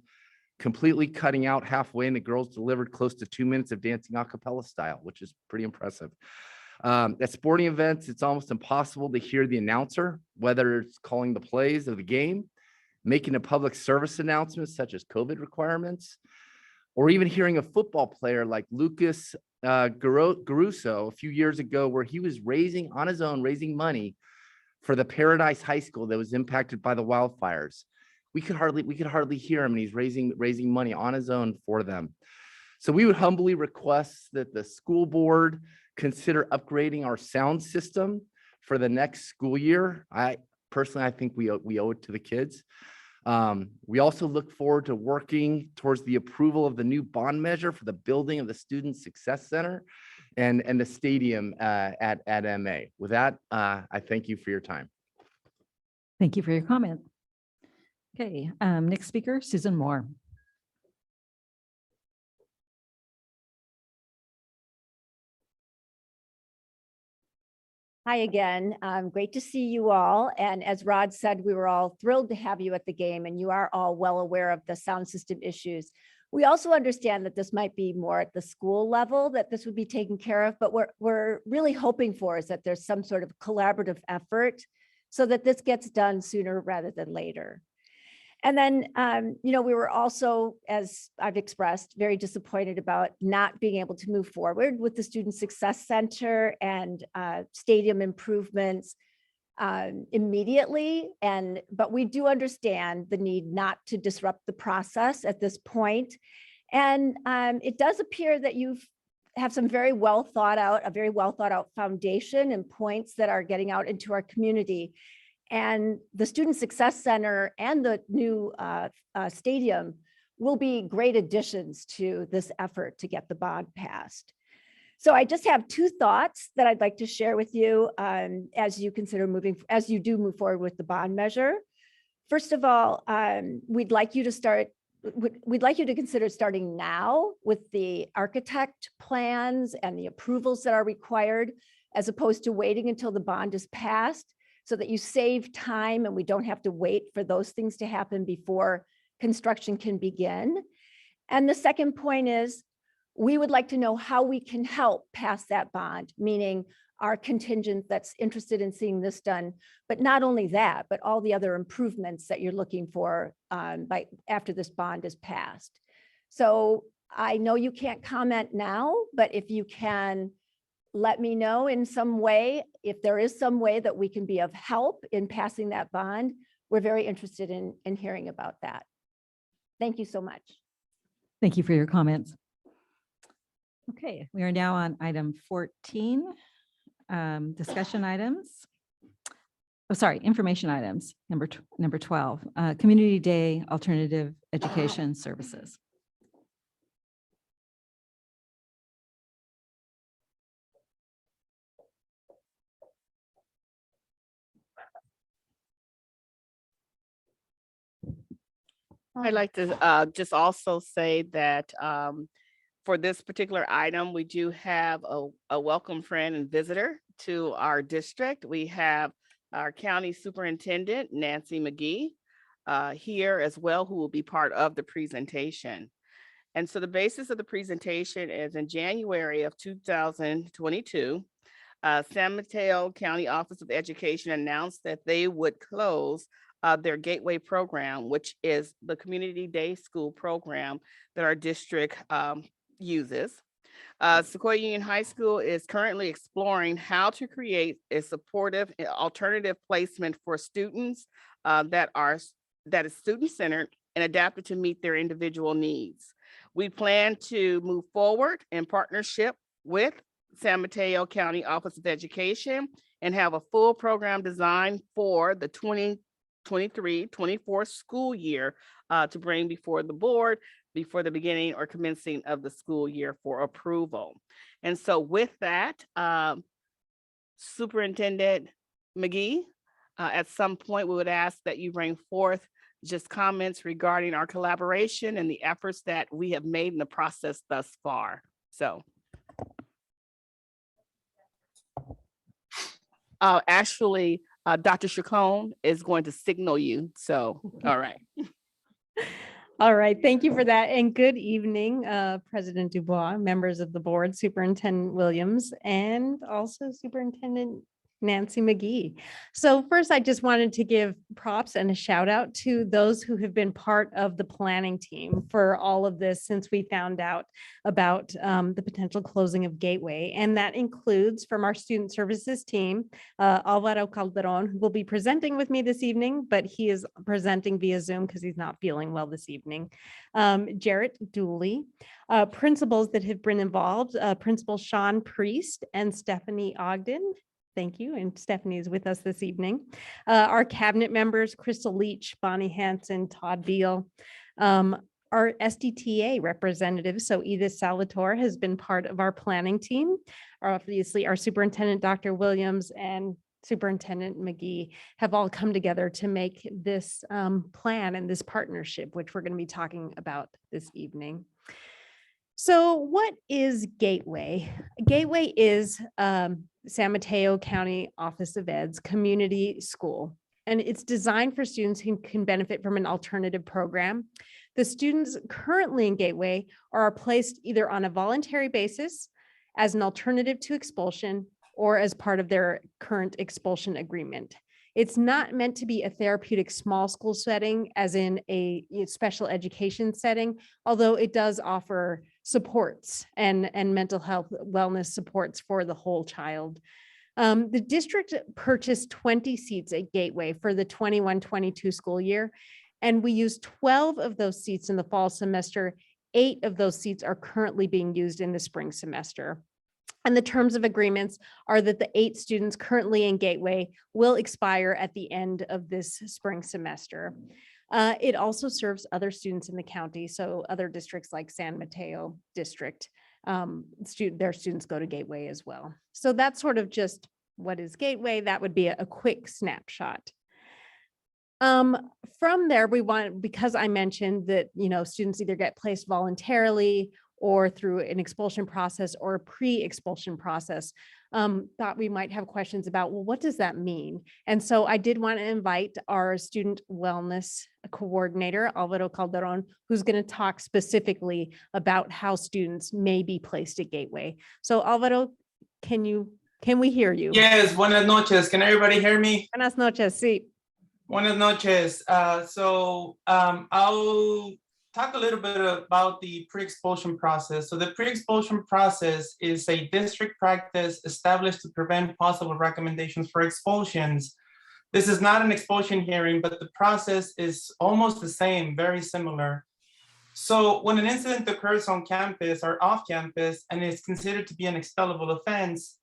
completely cutting out halfway, and the girls delivered close to 2 minutes of dancing a cappella style, which is pretty impressive. At sporting events, it's almost impossible to hear the announcer, whether it's calling the plays of the game, making a public service announcement such as COVID requirements, or even hearing a football player like Lucas Garuso a few years ago, where he was raising money for the Paradise High School that was impacted by the wildfires. We could hardly hear him, and he's raising money on his own for them. So we would humbly request that the school board consider upgrading our sound system for the next school year. I think we owe it to the kids. We also look forward to working towards the approval of the new bond measure for the building of the Student Success Center and the stadium at MA. With that, I thank you for your time. Thank you for your comment. Okay, next speaker, Susan Moore. Hi again. Great to see you all. And as Rod said, we were all thrilled to have you at the game, and you are all well aware of the sound system issues. We also understand that this might be more at the school level that this would be taken care of, but we're really hoping for is that there's some sort of collaborative effort so that this gets done sooner rather than later. And then, we were also, as I've expressed, very disappointed about not being able to move forward with the Student Success Center and stadium improvements immediately. But we do understand the need not to disrupt the process at this point. And it does appear that you have some very well thought out foundation and points that are getting out into our community. And the Student Success Center and the new stadium will be great additions to this effort to get the bond passed. So I just have two thoughts that I'd like to share with you as you do move forward with the bond measure. First of all, we'd like you to consider starting now with the architect plans and the approvals that are required, as opposed to waiting until the bond is passed, so that you save time and we don't have to wait for those things to happen before construction can begin. And the second point is, we would like to know how we can help pass that bond, meaning our contingent that's interested in seeing this done, but not only that, but all the other improvements that you're looking for after this bond is passed. So I know you can't comment now, but if you can let me know in some way, if there is some way that we can be of help in passing that bond, we're very interested in hearing about that. Thank you so much. Thank you for your comments. Okay, we are now on item 14, discussion items. Oh, sorry, information items, number 12, Community Day Alternative Education Services. I'd like to just also say that for this particular item, we do have a welcome friend and visitor to our district. We have our county superintendent, Nancy McGee, here as well, who will be part of the presentation. And so the basis of the presentation is in January of 2022, San Mateo County Office of Education announced that they would close their Gateway program, which is the community day school program that our district uses. Sequoia Union High School is currently exploring how to create a supportive alternative placement for students that is student-centered and adapted to meet their individual needs. We plan to move forward in partnership with San Mateo County Office of Education and have a full program design for the 2023-24 school year to bring before the board before the beginning or commencing of the school year for approval. And so with that, Superintendent McGee, at some point, we would ask that you bring forth just comments regarding our collaboration and the efforts that we have made in the process thus far. So. Actually, Dr. Chacon is going to signal you. So, all right. All right, thank you for that. And good evening, President Dubois, members of the board, Superintendent Williams, and also Superintendent Nancy McGee. So first, I just wanted to give props and a shout out to those who have been part of the planning team for all of this since we found out about the potential closing of Gateway. And that includes from our student services team, Alvaro Calderon, who will be presenting with me this evening, but he is presenting via Zoom because he's not feeling well this evening. Jarrett Dooley, principals that have been involved, Principal Sean Priest and Stephanie Ogden. Thank you. And Stephanie is with us this evening. Our cabinet members, Crystal Leach, Bonnie Hanson, Todd Beal, our SDTA representatives. So Edith Salvatore has been part of our planning team. Obviously, our superintendent, Dr. Williams, and Superintendent McGee have all come together to make this plan and this partnership, which we're going to be talking about this evening. So what is Gateway? Gateway is San Mateo County Office of Ed's community school, and it's designed for students who can benefit from an alternative program. The students currently in Gateway are placed either on a voluntary basis as an alternative to expulsion or as part of their current expulsion agreement. It's not meant to be a therapeutic small school setting as in a special education setting, although it does offer supports and mental health wellness supports for the whole child. The district purchased 20 seats at Gateway for the 21-22 school year, and we used 12 of those seats in the fall semester. 8 of those seats are currently being used in the spring semester. And the terms of agreements are that the 8 students currently in Gateway will expire at the end of this spring semester. It also serves other students in the county. So other districts like San Mateo District, their students go to Gateway as well. So that's sort of just what is Gateway. That would be a quick snapshot. From there, we want, because I mentioned that, students either get placed voluntarily or through an expulsion process or a pre-expulsion process, thought we might have questions about, well, what does that mean? And so I did want to invite our student wellness coordinator, Alvaro Calderon, who's going to talk specifically about how students may be placed at Gateway. So Alvaro, can we hear you? Yes, buenas noches. Can everybody hear me? Buenas noches, sí. Buenas noches. I'll talk a little bit about the pre-expulsion process. So the pre-expulsion process is a district practice established to prevent possible recommendations for expulsions. This is not an expulsion hearing, but the process is almost the same, very similar. So when an incident occurs on campus or off campus and is considered to be an expellable offense,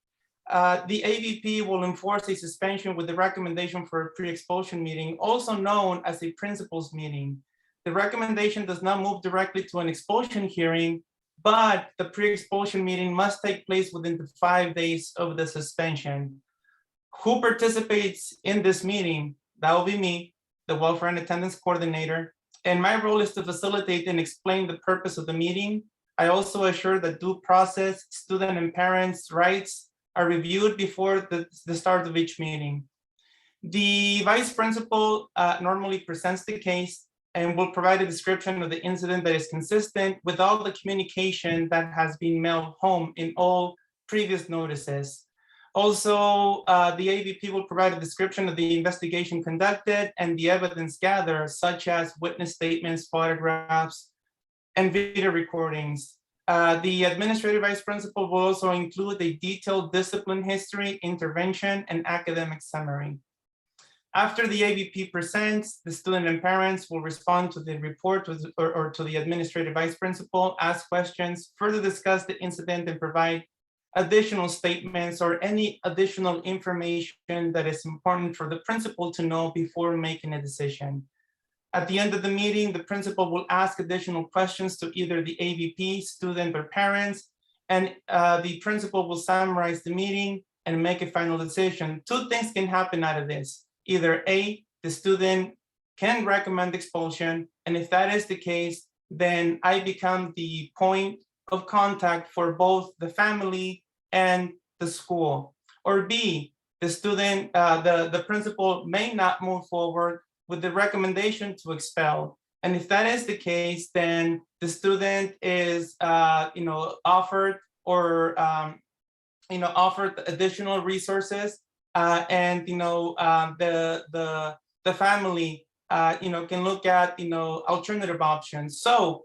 the AVP will enforce a suspension with the recommendation for a pre-expulsion meeting, also known as a principal's meeting. The recommendation does not move directly to an expulsion hearing, but the pre-expulsion meeting must take place within the 5 days of the suspension. Who participates in this meeting? That will be me, the Welfare and Attendance Coordinator, and my role is to facilitate and explain the purpose of the meeting. I also assure that due process, student and parents' rights are reviewed before the start of each meeting. The vice principal normally presents the case and will provide a description of the incident that is consistent with all the communication that has been mailed home in all previous notices. Also, the AVP will provide a description of the investigation conducted and the evidence gathered, such as witness statements, photographs, and video recordings. The administrative vice principal will also include a detailed discipline history, intervention, and academic summary. After the AVP presents, the student and parents will respond to the report or to the administrative vice principal, ask questions, further discuss the incident, and provide additional statements or any additional information that is important for the principal to know before making a decision. At the end of the meeting, the principal will ask additional questions to either the AVP, student, or parents, and the principal will summarize the meeting and make a final decision. Two things can happen out of this. Either A, the student can recommend expulsion, and if that is the case, then I become the point of contact for both the family and the school. Or B, the student, the principal may not move forward with the recommendation to expel. And if that is the case, then the student is, offered or, offered additional resources, and the family, can look at, alternative options. So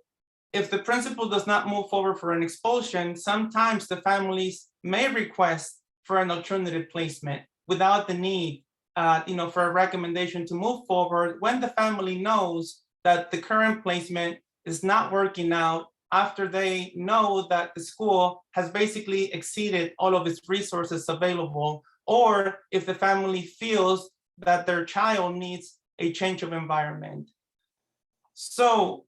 if the principal does not move forward for an expulsion, sometimes the families may request for an alternative placement without the need, for a recommendation to move forward when the family knows that the current placement is not working out after they know that the school has basically exceeded all of its resources available, or if the family feels that their child needs a change of environment. So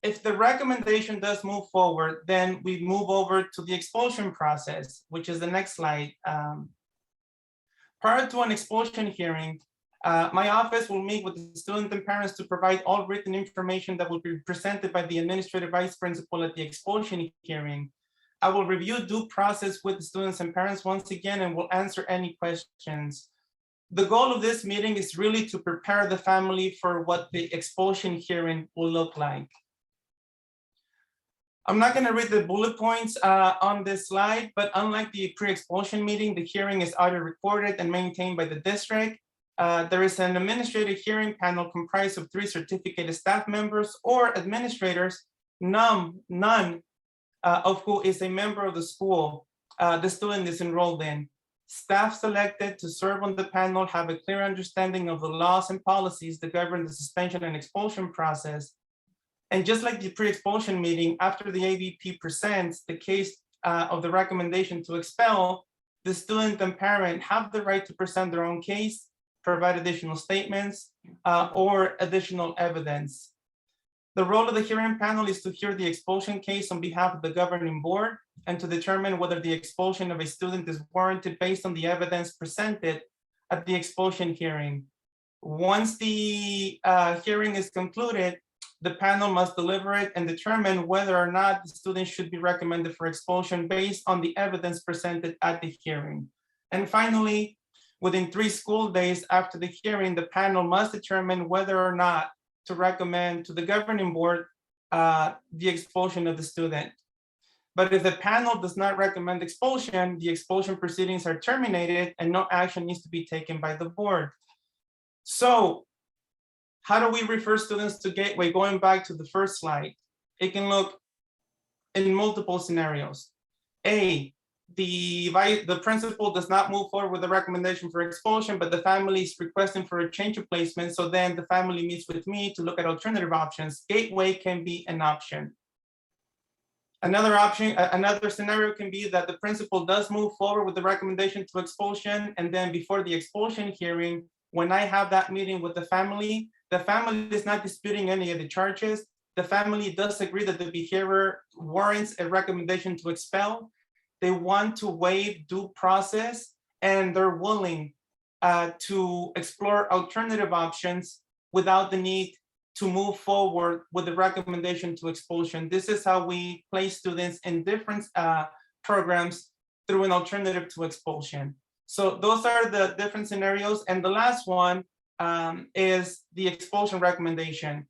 if the recommendation does move forward, then we move over to the expulsion process, which is the next slide. Prior to an expulsion hearing, my office will meet with the student and parents to provide all written information that will be presented by the administrative vice principal at the expulsion hearing. I will review due process with the students and parents once again and will answer any questions. The goal of this meeting is really to prepare the family for what the expulsion hearing will look like. I'm not going to read the bullet points on this slide, but unlike the pre-expulsion meeting, the hearing is audio recorded and maintained by the district. There is an administrative hearing panel comprised of 3 certificated staff members or administrators, none of who is a member of the school the student is enrolled in. Staff selected to serve on the panel have a clear understanding of the laws and policies that govern the suspension and expulsion process. And just like the pre-expulsion meeting, after the AVP presents the case of the recommendation to expel, the student and parent have the right to present their own case, provide additional statements, or additional evidence. The role of the hearing panel is to hear the expulsion case on behalf of the governing board and to determine whether the expulsion of a student is warranted based on the evidence presented at the expulsion hearing. Once the hearing is concluded, the panel must deliberate and determine whether or not the student should be recommended for expulsion based on the evidence presented at the hearing. And finally, within 3 school days after the hearing, the panel must determine whether or not to recommend to the governing board the expulsion of the student. But if the panel does not recommend expulsion, the expulsion proceedings are terminated and no action needs to be taken by the board. So how do we refer students to Gateway? Going back to the first slide, it can look in multiple scenarios. A, the principal does not move forward with the recommendation for expulsion, but the family is requesting for a change of placement. So then the family meets with me to look at alternative options. Gateway can be an option. Another option, another scenario can be that the principal does move forward with the recommendation to expulsion. And then before the expulsion hearing, when I have that meeting with the family is not disputing any of the charges. The family does agree that the behavior warrants a recommendation to expel. They want to waive due process and they're willing to explore alternative options without the need to move forward with the recommendation to expulsion. This is how we place students in different programs through an alternative to expulsion. So those are the different scenarios. And the last one is the expulsion recommendation.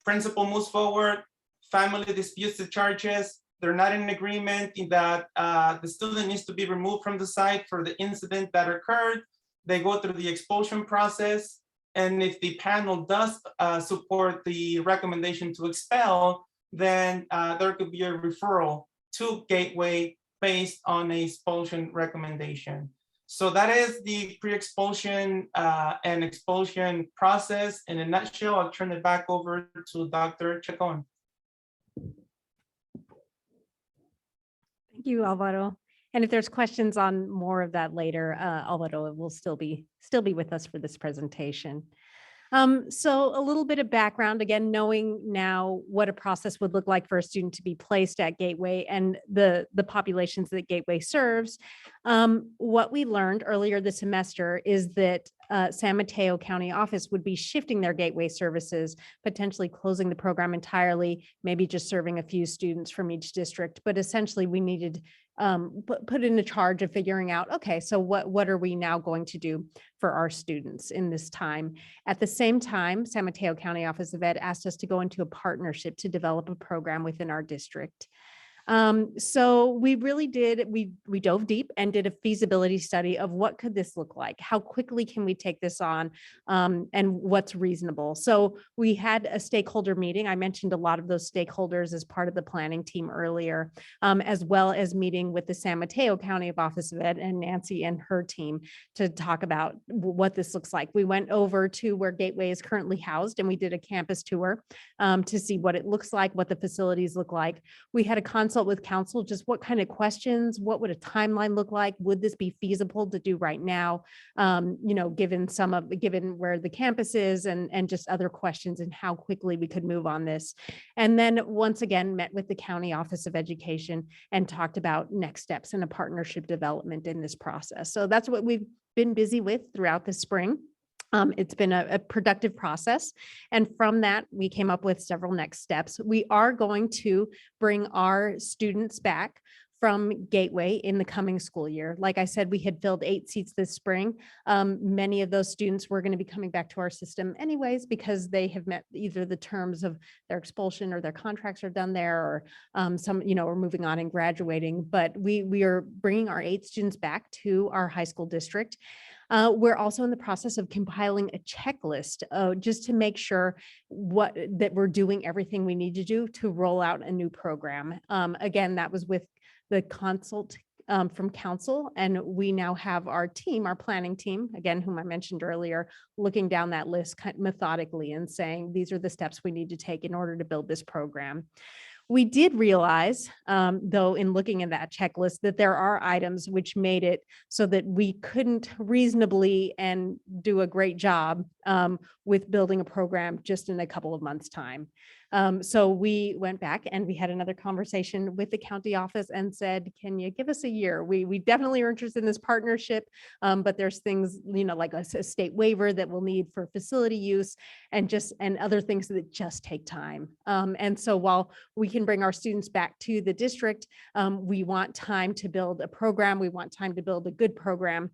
Principal moves forward, family disputes the charges. They're not in agreement in that the student needs to be removed from the site for the incident that occurred. They go through the expulsion process. And if the panel does support the recommendation to expel, then there could be a referral to Gateway based on a expulsion recommendation. So that is the pre-expulsion and expulsion process. In a nutshell, I'll turn it back over to Dr. Chacon. Thank you, Alvaro. And if there's questions on more of that later, Alvaro will still be with us for this presentation. So a little bit of background, again, knowing now what a process would look like for a student to be placed at Gateway and the populations that Gateway serves. What we learned earlier this semester is that San Mateo County office would be shifting their Gateway services, potentially closing the program entirely, maybe just serving a few students from each district. But essentially we needed put in the charge of figuring out, okay, so what are we now going to do for our students in this time? At the same time, San Mateo County Office of Ed asked us to go into a partnership to develop a program within our district. So we really did, we dove deep and did a feasibility study of what could this look like? How quickly can we take this on, and what's reasonable? So we had a stakeholder meeting. I mentioned a lot of those stakeholders as part of the planning team earlier, as well as meeting with the San Mateo County Office of Ed and Nancy and her team to talk about what this looks like. We went over to where Gateway is currently housed and we did a campus tour to see what it looks like, what the facilities look like. We had a consult with council, just what kind of questions, what would a timeline look like? Would this be feasible to do right now? Given where the campus is and just other questions and how quickly we could move on this. And then once again, met with the County Office of Education and talked about next steps in a partnership development in this process. So that's what we've been busy with throughout the spring. It's been a productive process. And from that, we came up with several next steps. We are going to bring our students back from Gateway in the coming school year. Like I said, we had filled 8 seats this spring. Many of those students were going to be coming back to our system anyways, because they have met either the terms of their expulsion or their contracts are done there, or some, are moving on and graduating. But we are bringing our 8 students back to our high school district. We're also in the process of compiling a checklist just to make sure that we're doing everything we need to do to roll out a new program. Again, that was with the consult from council, and we now have our team, our planning team, again, whom I mentioned earlier, looking down that list methodically and saying, these are the steps we need to take in order to build this program. We did realize, though, in looking at that checklist, that there are items which made it so that we couldn't reasonably and do a great job with building a program just in a couple of months' time. So we went back and we had another conversation with the county office and said, can you give us a year? We definitely are interested in this partnership, but there's things, like a state waiver that we'll need for facility use and other things that just take time. And so while we can bring our students back to the district, we want time to build a program. We want time to build a good program.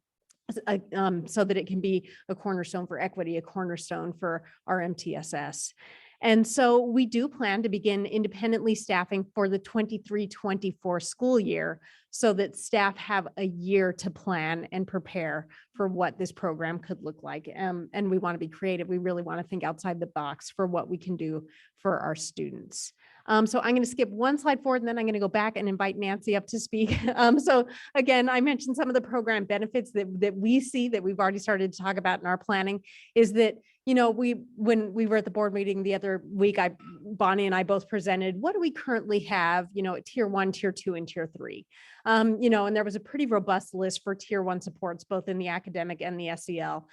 So that it can be a cornerstone for equity, a cornerstone for our MTSS. And so we do plan to begin independently staffing for the 23-24 school year so that staff have a year to plan and prepare for what this program could look like. And we want to be creative. We really want to think outside the box for what we can do for our students. So I'm going to skip one slide forward and then I'm going to go back and invite Nancy up to speak. So again, I mentioned some of the program benefits that we see that we've already started to talk about in our planning is that, when we were at the board meeting the other week, Bonnie and I both presented, what do we currently have, at tier 1, tier 2, and tier 3? And there was a pretty robust list for tier 1 supports, both in the academic and the SEL,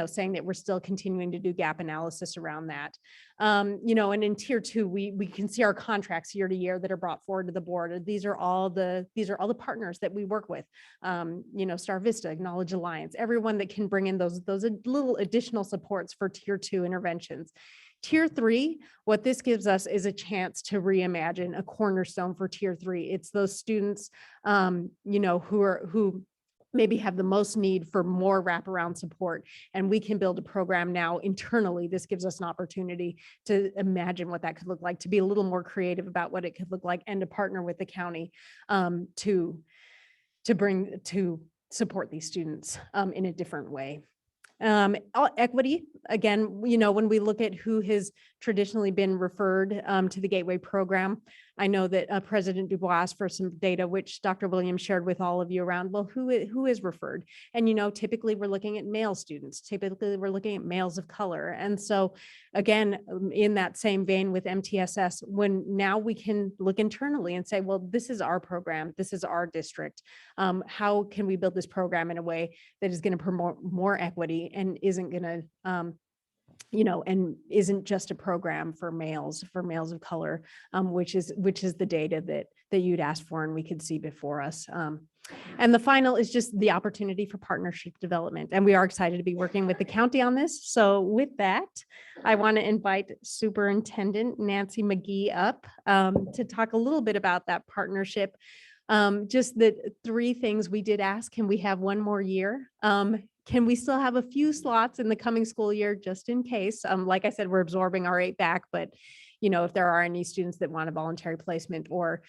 saying that we're still continuing to do gap analysis around that. And in tier 2, we can see our contracts year to year that are brought forward to the board. These are all the partners that we work with, Star Vista, Acknowledge Alliance, everyone that can bring in those little additional supports for tier 2 interventions. Tier 3, what this gives us is a chance to reimagine a cornerstone for tier 3. It's those students, who maybe have the most need for more wraparound support. And we can build a program now internally. This gives us an opportunity to imagine what that could look like, to be a little more creative about what it could look like, and to partner with the county to support these students in a different way. Equity, again, when we look at who has traditionally been referred to the Gateway program. I know that President Dubois asked for some data, which Dr. Williams shared with all of you around, well, who is referred? And, typically we're looking at male students, typically we're looking at males of color. And so again, in that same vein with MTSS, when now we can look internally and say, well, this is our program, this is our district. How can we build this program in a way that is going to promote more equity and isn't going to and isn't just a program for males of color, which is the data that you'd asked for and we could see before us. And the final is just the opportunity for partnership development. And we are excited to be working with the county on this. So with that, I want to invite Superintendent Nancy McGee up to talk a little bit about that partnership. Just the 3 things we did ask, can we have one more year? Can we still have a few slots in the coming school year, just in case? Like I said, we're absorbing our 8 back, but if there are any students that want a voluntary placement or,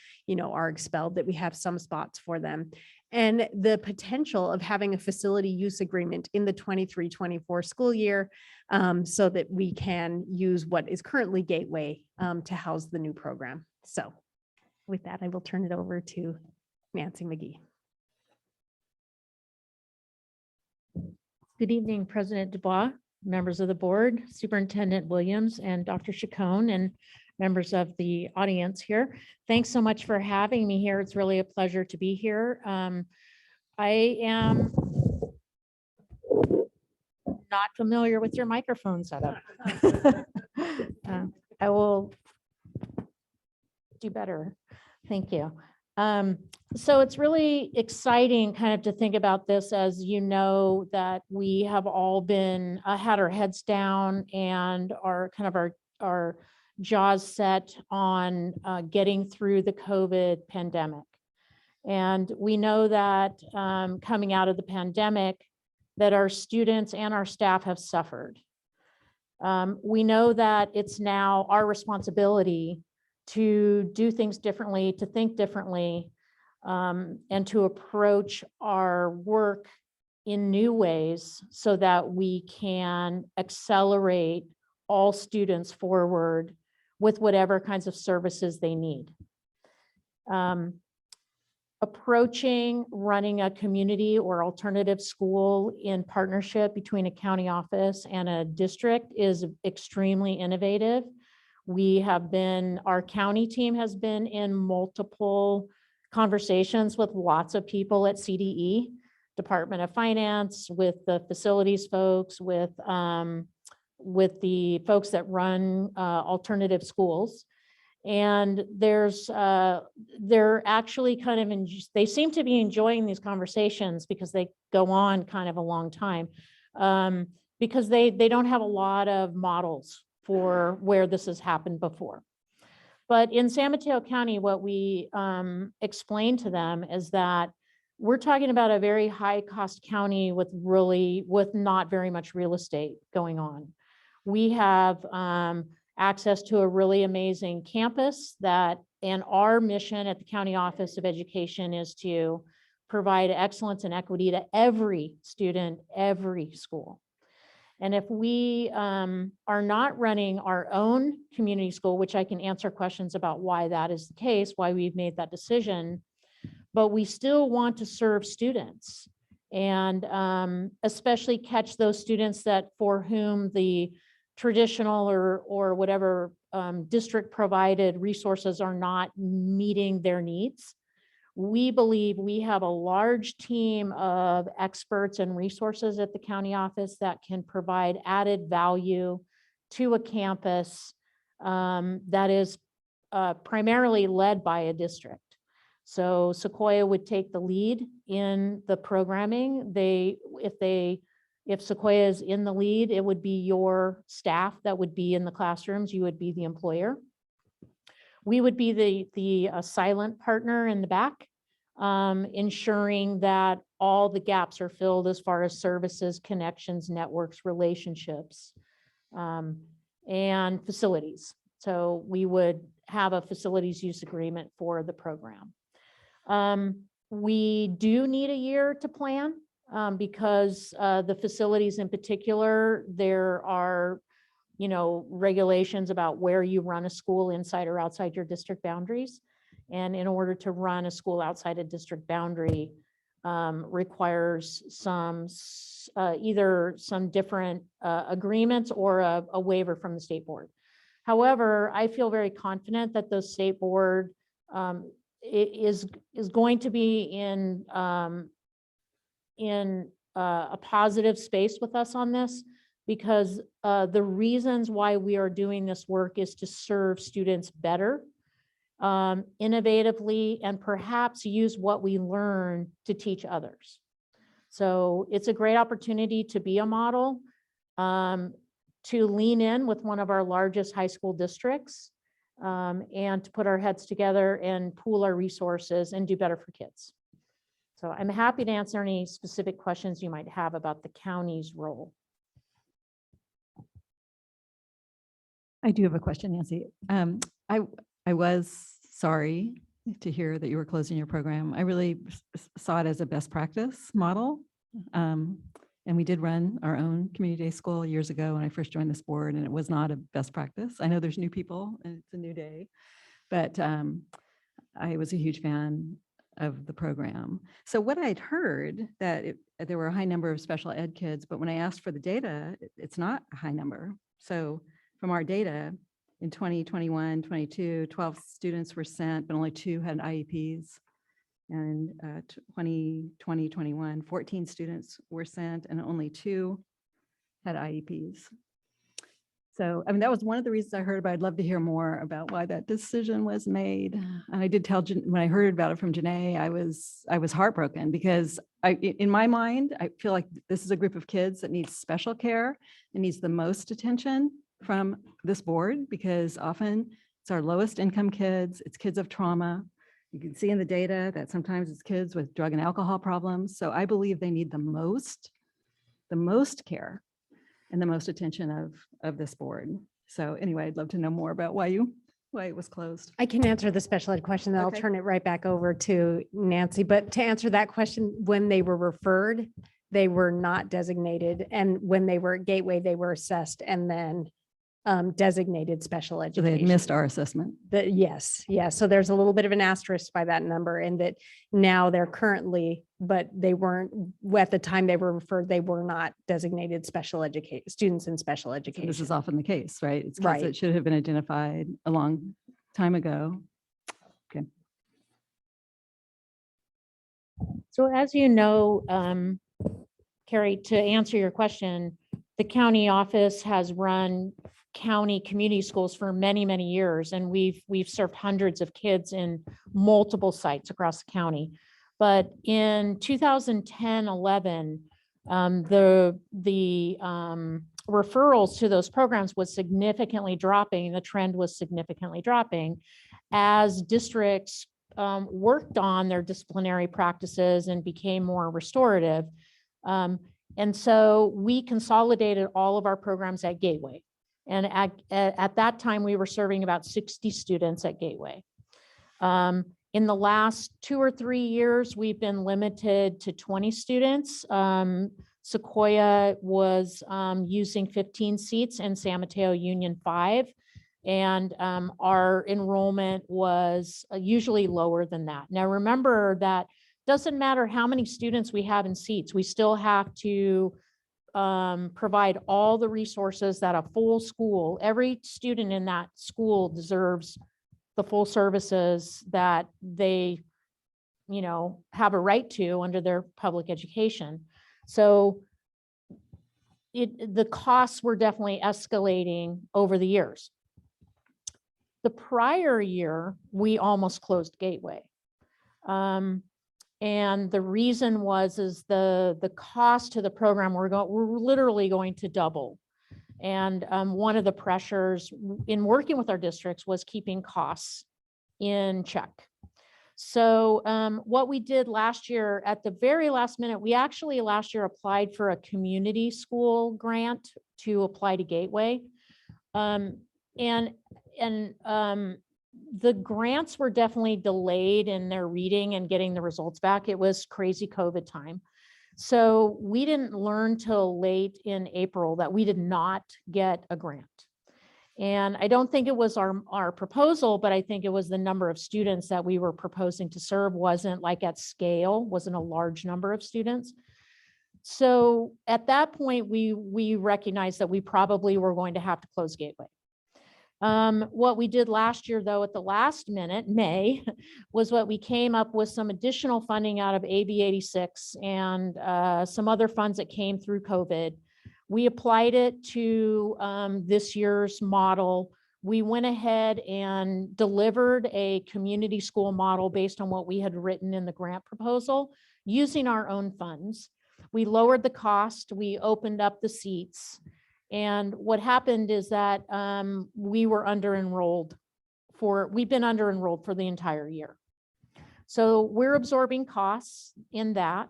are expelled, that we have some spots for them. And the potential of having a facility use agreement in the 23-24 school year so that we can use what is currently Gateway to house the new program. So with that, I will turn it over to Nancy McGee. Good evening, President Dubois, members of the board, Superintendent Williams, and Dr. Chacon, and members of the audience here. Thanks so much for having me here. It's really a pleasure to be here. I am not familiar with your microphone setup. I will do better. Thank you. So it's really exciting kind of to think about this, as that we have all been had our heads down and our jaws set on getting through the COVID pandemic. And we know that coming out of the pandemic, that our students and our staff have suffered. We know that it's now our responsibility to do things differently, to think differently, and to approach our work in new ways so that we can accelerate all students forward with whatever kinds of services they need. Approaching running a community or alternative school in partnership between a county office and a district is extremely innovative. Our county team has been in multiple conversations with lots of people at CDE, Department of Finance, with the facilities folks, with the folks that run alternative schools. And they're actually they seem to be enjoying these conversations because they go on kind of a long time, because they don't have a lot of models for where this has happened before. But in San Mateo County, what we explained to them is that we're talking about a very high cost county with not very much real estate going on. We have access to a really amazing campus and our mission at the County Office of Education is to provide excellence and equity to every student, every school. And if we are not running our own community school, which I can answer questions about why that is the case, why we've made that decision, but we still want to serve students and especially catch those students for whom the traditional or whatever district provided resources are not meeting their needs. We believe we have a large team of experts and resources at the county office that can provide added value to a campus that is primarily led by a district. So Sequoia would take the lead in the programming. If Sequoia is in the lead, it would be your staff that would be in the classrooms. You would be the employer. We would be the silent partner in the back, ensuring that all the gaps are filled as far as services, connections, networks, relationships, and facilities. So we would have a facilities use agreement for the program. We do need a year to plan because the facilities in particular, there are regulations about where you run a school inside or outside your district boundaries. And in order to run a school outside a district boundary, requires either some different agreements or a waiver from the state board. However, I feel very confident that the state board is going to be in a positive space with us on this, because the reasons why we are doing this work is to serve students better, innovatively, and perhaps use what we learn to teach others. So it's a great opportunity to be a model, to lean in with one of our largest high school districts, and to put our heads together and pool our resources and do better for kids. So I'm happy to answer any specific questions you might have about the county's role. I do have a question, Nancy. I was sorry to hear that you were closing your program. I really saw it as a best practice model. And we did run our own community day school years ago when I first joined this board, and it was not a best practice. I know there's new people and it's a new day, but I was a huge fan of the program. So what I'd heard that there were a high number of special ed kids, but when I asked for the data, it's not a high number. So from our data in 2021, 22, 12 students were sent, but only 2 had IEPs. And 2020, 21, 14 students were sent and only 2 had IEPs. So, I mean, that was one of the reasons I heard about. I'd love to hear more about why that decision was made. And I did tell when I heard about it from Janae, I was heartbroken, because in my mind, I feel like this is a group of kids that needs special care and needs the most attention from this board, because often it's our lowest income kids, it's kids of trauma. You can see in the data that sometimes it's kids with drug and alcohol problems. So I believe they need the most care and the most attention of this board. So anyway, I'd love to know more about why it was closed. I can answer the special ed question, then I'll Okay. turn it right back over to Nancy. But to answer that question, when they were referred, they were not designated. And when they were at Gateway, they were assessed and then designated special So education. they had missed our assessment. Yes. So there's a little bit of an asterisk by that number, and that now they're currently, but they weren't, at the time they were referred, they were not designated special education students in special education. This is often the case, right? It's kids Right. that should have been identified a long time ago. Okay. So as you know, Carrie, to answer your question, the county office has run county community schools for many, many years, and we've served hundreds of kids in multiple sites across the county. But in 2010-11, the referrals to those programs was significantly dropping. The trend was significantly dropping as districts worked on their disciplinary practices and became more restorative. And so we consolidated all of our programs at Gateway. And at that time, we were serving about 60 students at Gateway. In the last 2 or 3 years, we've been limited to 20 students. Sequoia was using 15 seats and San Mateo Union 5. And our enrollment was usually lower than that. Now, remember that doesn't matter how many students we have in seats, we still have to provide all the resources that a full school, every student in that school deserves the full services that they, have a right to under their public education. So the costs were definitely escalating over the years. The prior year, we almost closed Gateway. And the reason is the cost to the program, we're literally going to double. And one of the pressures in working with our districts was keeping costs in check. So what we did last year, at the very last minute, we actually last year applied for a community school grant to apply to Gateway. The grants were definitely delayed in their reading and getting the results back. It was crazy COVID time. So we didn't learn till late in April that we did not get a grant. And I don't think it was our proposal, but I think it was the number of students that we were proposing to serve wasn't like at scale, wasn't a large number of students. So at that point, we recognized that we probably were going to have to close Gateway. What we did last year, though, at the last minute, May, was what we came up with some additional funding out of AB 86 and some other funds that came through COVID. We applied it to this year's model. We went ahead and delivered a community school model based on what we had written in the grant proposal using our own funds. We lowered the cost, we opened up the seats. And what happened is that we've been under enrolled for the entire year. So we're absorbing costs in that.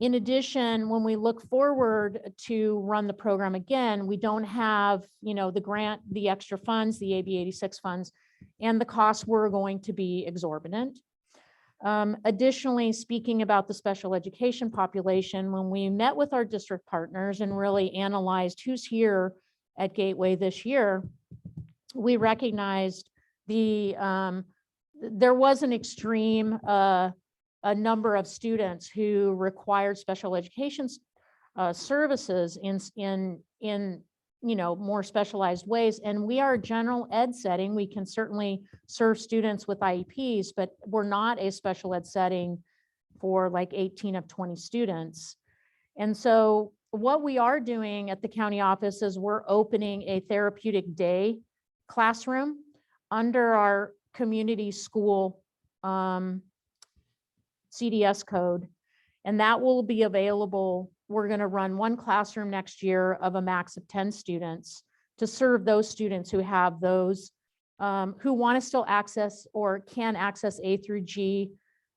In addition, when we look forward to run the program again, we don't have, the grant, the extra funds, the AB 86 funds, and the costs were going to be exorbitant. Additionally, speaking about the special education population, when we met with our district partners and really analyzed who's here at Gateway this year, we recognized there was an extreme a number of students who required special education services in more specialized ways. And we are a general ed setting. We can certainly serve students with IEPs, but we're not a special ed setting for like 18 of 20 students. And so what we are doing at the county office is we're opening a therapeutic day classroom under our community school CDS code, and that will be available. We're going to run one classroom next year of a max of 10 students to serve those students who have those, who want to still access or can access A through G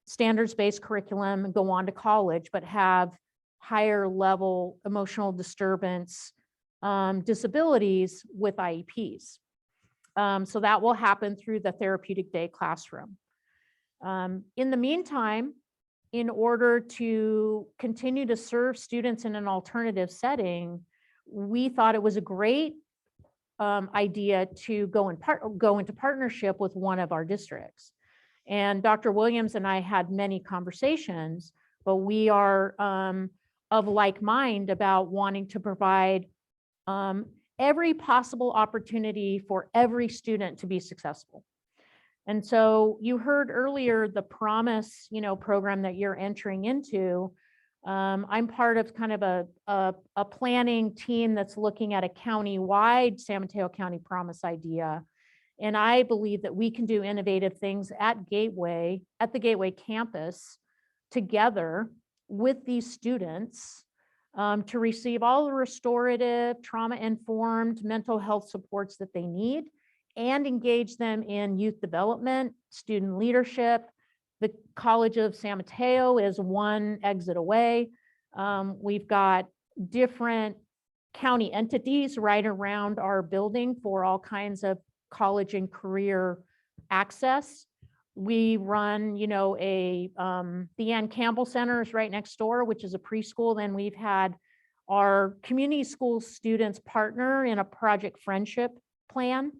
standards-based curriculum and go on to college, but have higher level emotional disturbance disabilities with IEPs. So that will happen through the therapeutic day classroom. In the meantime, in order to continue to serve students in an alternative setting, we thought it was a great idea to go into partnership with one of our districts. And Dr. Williams and I had many conversations, but we are of like mind about wanting to provide every possible opportunity for every student to be successful. And so you heard earlier the Promise, program that you're entering into. I'm part of kind of a planning team that's looking at a county-wide San Mateo County Promise idea. And I believe that we can do innovative things at the Gateway campus together with these students to receive all the restorative, trauma-informed mental health supports that they need, and engage them in youth development, student leadership. The College of San Mateo is one exit away. We've got different county entities right around our building for all kinds of college and career access. We run, the Ann Campbell Center is right next door, which is a preschool. Then we've had our community school students partner in a Project Friendship plan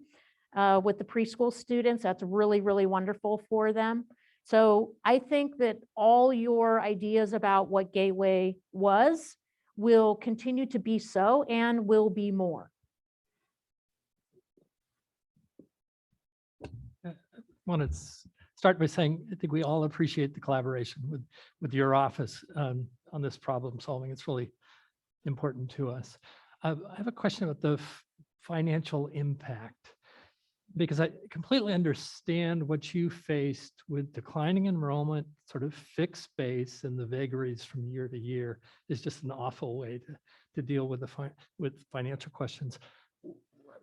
with the preschool students. That's really, really wonderful for them. So I think that all your ideas about what Gateway was will continue to be so and will be more. I want to start by saying I think we all appreciate the collaboration with your office on this problem solving. It's really important to us. I have a question about the financial impact, because I completely understand what you faced with declining enrollment, sort of fixed base, and the vagaries from year to year is just an awful way to deal with with financial questions.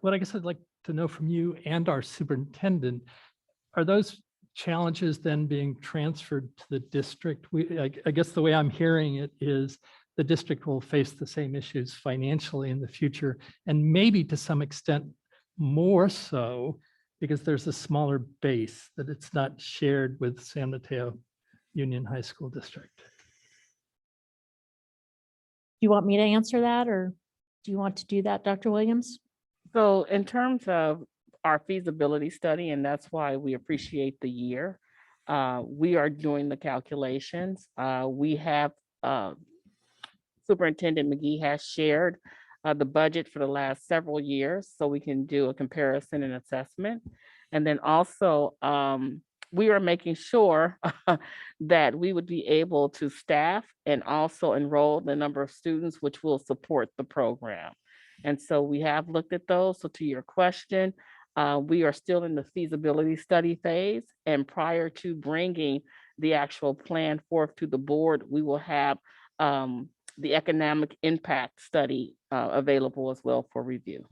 What I guess I'd like to know from you and our superintendent, are those challenges then being transferred to the district? I guess the way I'm hearing it is the district will face the same issues financially in the future, and maybe to some extent more so because there's a smaller base, that it's not shared with San Mateo Union High School District. Do you want me to answer that, or do you want to do that, Dr. Williams? So in terms of our feasibility study, and that's why we appreciate the year, we are doing the calculations. We have, Superintendent McGee has shared the budget for the last several years, so we can do a comparison and assessment. And then also, we are making sure that we would be able to staff and also enroll the number of students which will support the program. And so we have looked at those. So to your question, we are still in the feasibility study phase. And prior to bringing the actual plan forth to the board, we will have the economic impact study available as well for review.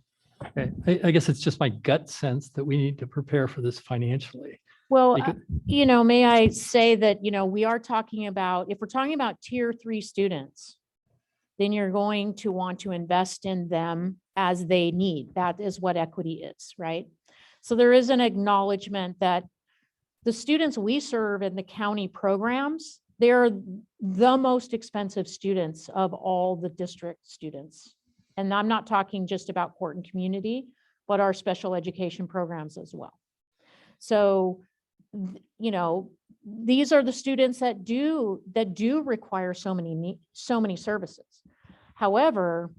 Okay, I guess it's just my gut sense that we need to prepare for this financially. Well, Because- may I say that, we are talking about, if we're talking about tier 3 students, then you're going to want to invest in them as they need. That is what equity is, right? So there is an acknowledgement that the students we serve in the county programs, they're the most expensive students of all the district students. And I'm not talking just about court and community, but our special education programs as well. So, these are the students that do require so many services. However,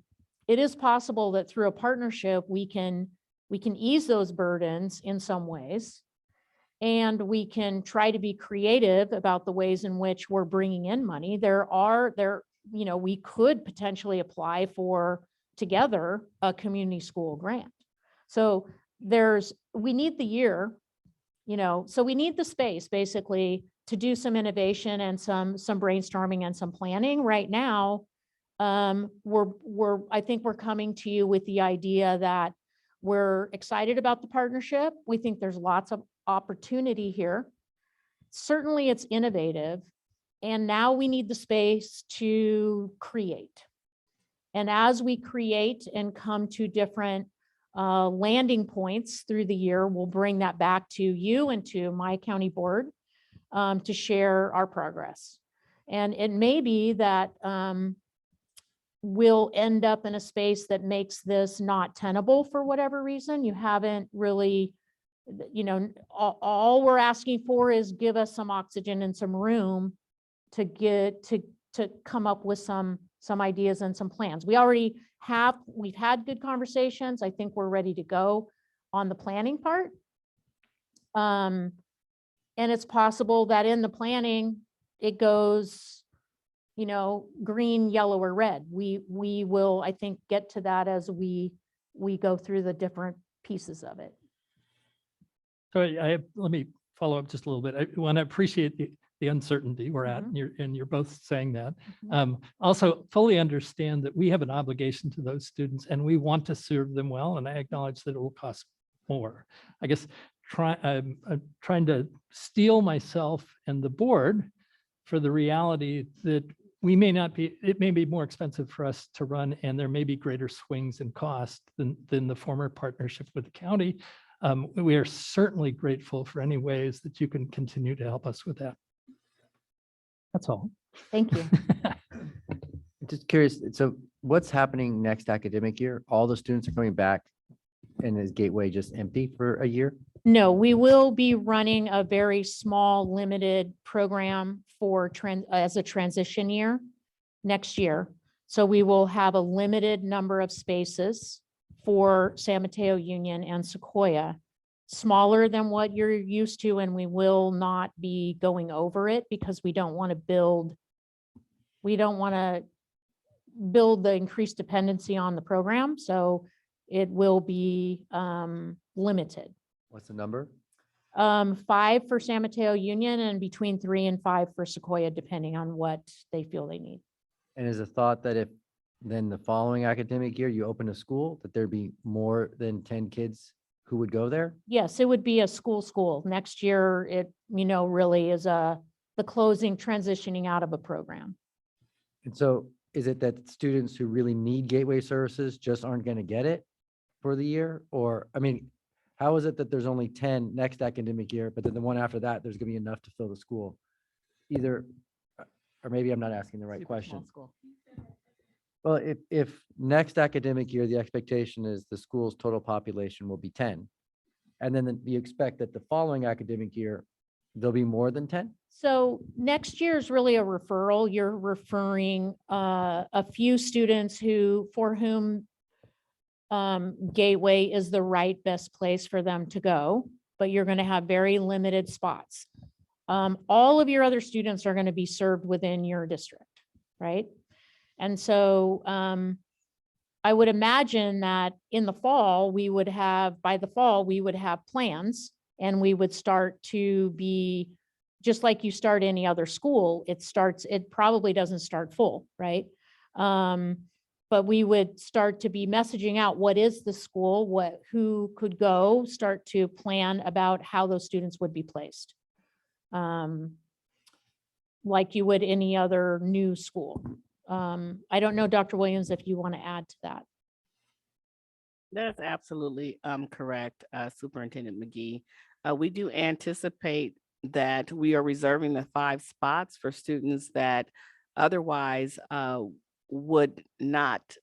it is possible that through a partnership, we can ease those burdens in some ways. And we can try to be creative about the ways in which we're bringing in money. We could potentially apply for together a community school grant. So we need the year, so we need the space basically to do some innovation and some brainstorming and some planning. Right now, I think we're coming to you with the idea that we're excited about the partnership. We think there's lots of opportunity here. Certainly it's innovative. And now we need the space to create. And as we create and come to different landing points through the year, we'll bring that back to you and to my county board to share our progress. And it may be that we'll end up in a space that makes this not tenable for whatever reason. You haven't really, all we're asking for is give us some oxygen and some room to come up with some ideas and some plans. We've had good conversations. I think we're ready to go on the planning part. And it's possible that in the planning, it goes, green, yellow, or red. We will, I think, get to that as we go through the different pieces of it. So let me follow up just a little bit. I want to appreciate the uncertainty we're at, and you're both saying that. Also fully understand that we have an obligation to those students and we want to serve them well, and I acknowledge that it will cost more. I guess I'm trying to steel myself and the board for the reality that it may be more expensive for us to run, and there may be greater swings in cost than the former partnership with the county. We are certainly grateful for any ways that you can continue to help us with that. That's all. Thank you. Just curious, so what's happening next academic year? All the students are coming back, and is Gateway just empty for a year? No, we will be running a very small, limited program as a transition year next year. So we will have a limited number of spaces for San Mateo Union and Sequoia, smaller than what you're used to, and we will not be going over it because we don't want to build the increased dependency on the program. So it will be limited. What's the number? 5 for San Mateo Union and between 3 and 5 for Sequoia, depending on what they feel they need. And is the thought that if then the following academic year you open a school, that there'd be more than 10 kids who would go there? Yes, it would be a school. Next year, it, really is the closing, transitioning out of a program. And so is it that students who really need Gateway services just aren't going to get it for the year? Or, how is it that there's only 10 next academic year, but then the one after that, there's going to be enough to fill the school? Or maybe I'm not asking the right question. Well, if next academic year, the expectation is the school's total population will be 10, and then you expect that the following academic year, there'll be more than 10? So next year is really a referral. You're referring a few students for whom Gateway is the right best place for them to go, but you're going to have very limited spots. All of your other students are going to be served within your district, right? And so I would imagine that in the fall, by the fall, we would have plans, and we would start to be, just like you start any other school, it probably doesn't start full, right? But we would start to be messaging out what is the school, who could go, start to plan about how those students would be placed. Like you would any other new school. I don't know, Dr. Williams, if you want to add to that. That's absolutely correct, Superintendent McGee. We do anticipate that we are reserving the 5 spots for students that otherwise would not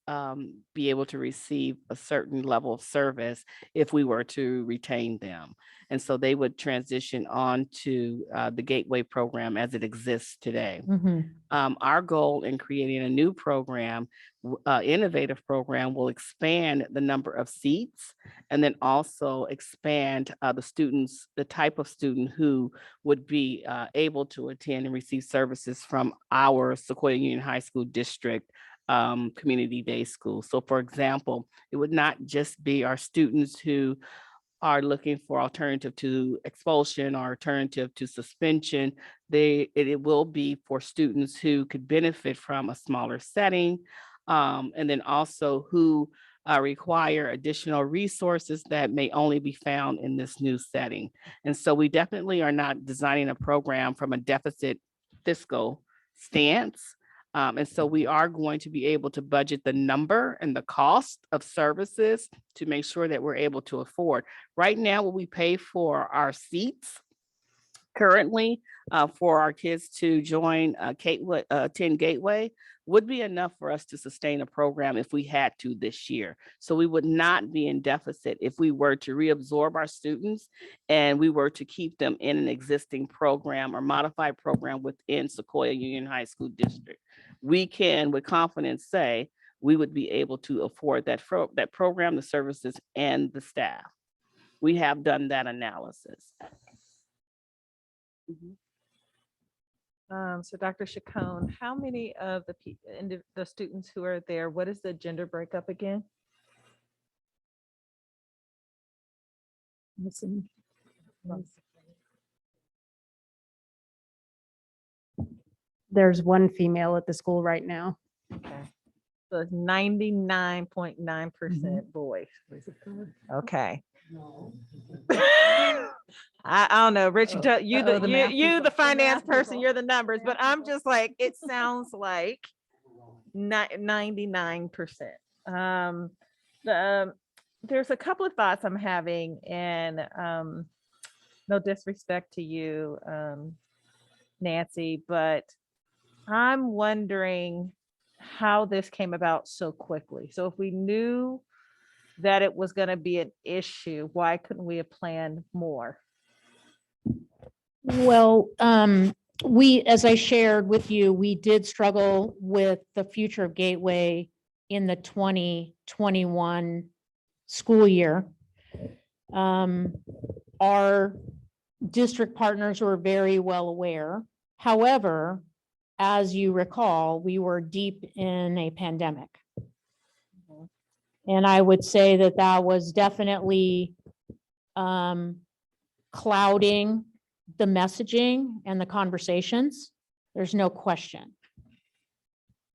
be able to receive a certain level of service if we were to retain them. And so they would transition on to the Gateway program as it exists today. Our goal in creating a new program, innovative program, will expand the number of seats and then also expand the type of student who would be able to attend and receive services from our Sequoia Union High School District community day school. So for example, it would not just be our students who are looking for alternative to expulsion or alternative to suspension. It will be for students who could benefit from a smaller setting, and then also who require additional resources that may only be found in this new setting. And so we definitely are not designing a program from a deficit fiscal stance. And so we are going to be able to budget the number and the cost of services to make sure that we're able to afford. Right now, what we pay for our seats currently for our kids to join attend Gateway would be enough for us to sustain a program if we had to this year. So we would not be in deficit if we were to reabsorb our students and we were to keep them in an existing program or modified program within Sequoia Union High School District. We can with confidence say we would be able to afford that program, the services, and the staff. We have done that analysis. So Dr. Chacon, how many of the students who are there, what is the gender breakup again? There's one female at the school right now. Okay. So it's 99.9% boys. Okay. I don't know, Rich, you the finance person, you're the numbers, but I'm just like, it sounds like 99%. There's a couple of thoughts I'm having, and no disrespect to you, Nancy, but I'm wondering how this came about so quickly. So if we knew that it was going to be an issue, why couldn't we have planned more? Well, as I shared with you, we did struggle with the future of Gateway in the 2021 school year. Our district partners were very well aware. However, as you recall, we were deep in a pandemic. And I would say that that was definitely clouding the messaging and the conversations. There's no question.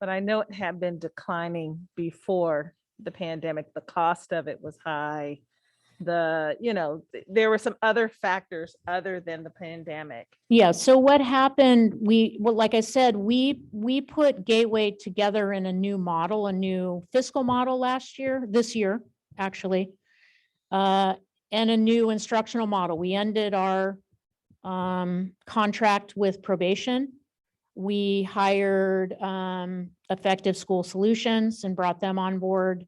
But I know it had been declining before the pandemic. The cost of it was high. There were some other factors other than the pandemic. Yeah. So what happened? Like I said, we put Gateway together in a new model, a new fiscal model this year, actually, and a new instructional model. We ended our contract with probation. We hired Effective School Solutions and brought them on board.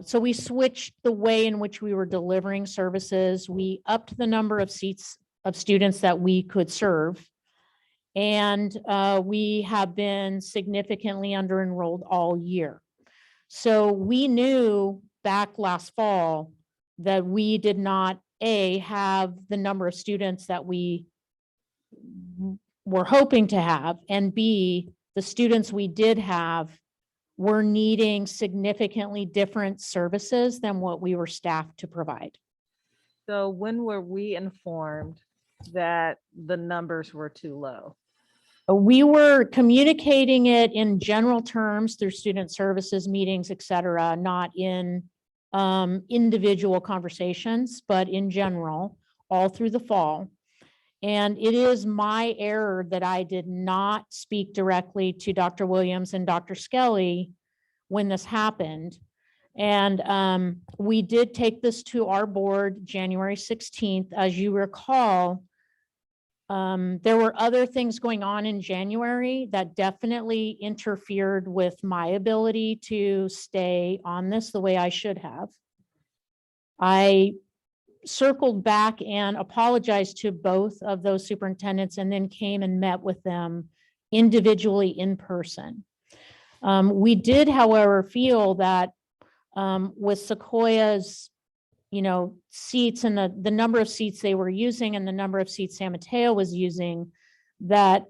So we switched the way in which we were delivering services. We upped the number of seats of students that we could serve. And we have been significantly under-enrolled all year. So we knew back last fall that we did not, A, have the number of students that we were hoping to have, and B, the students we did have were needing significantly different services than what we were staffed to provide. So when were we informed that the numbers were too low? We were communicating it in general terms through student services meetings, et cetera, not in individual conversations, but in general, all through the fall. And it is my error that I did not speak directly to Dr. Williams and Dr. Skelly when this happened. And we did take this to our board January 16th. As you recall, there were other things going on in January that definitely interfered with my ability to stay on this the way I should have. I circled back and apologized to both of those superintendents and then came and met with them individually in person. We did, however, feel that with Sequoia's seats and the number of seats they were using and the number of seats San Mateo was using, that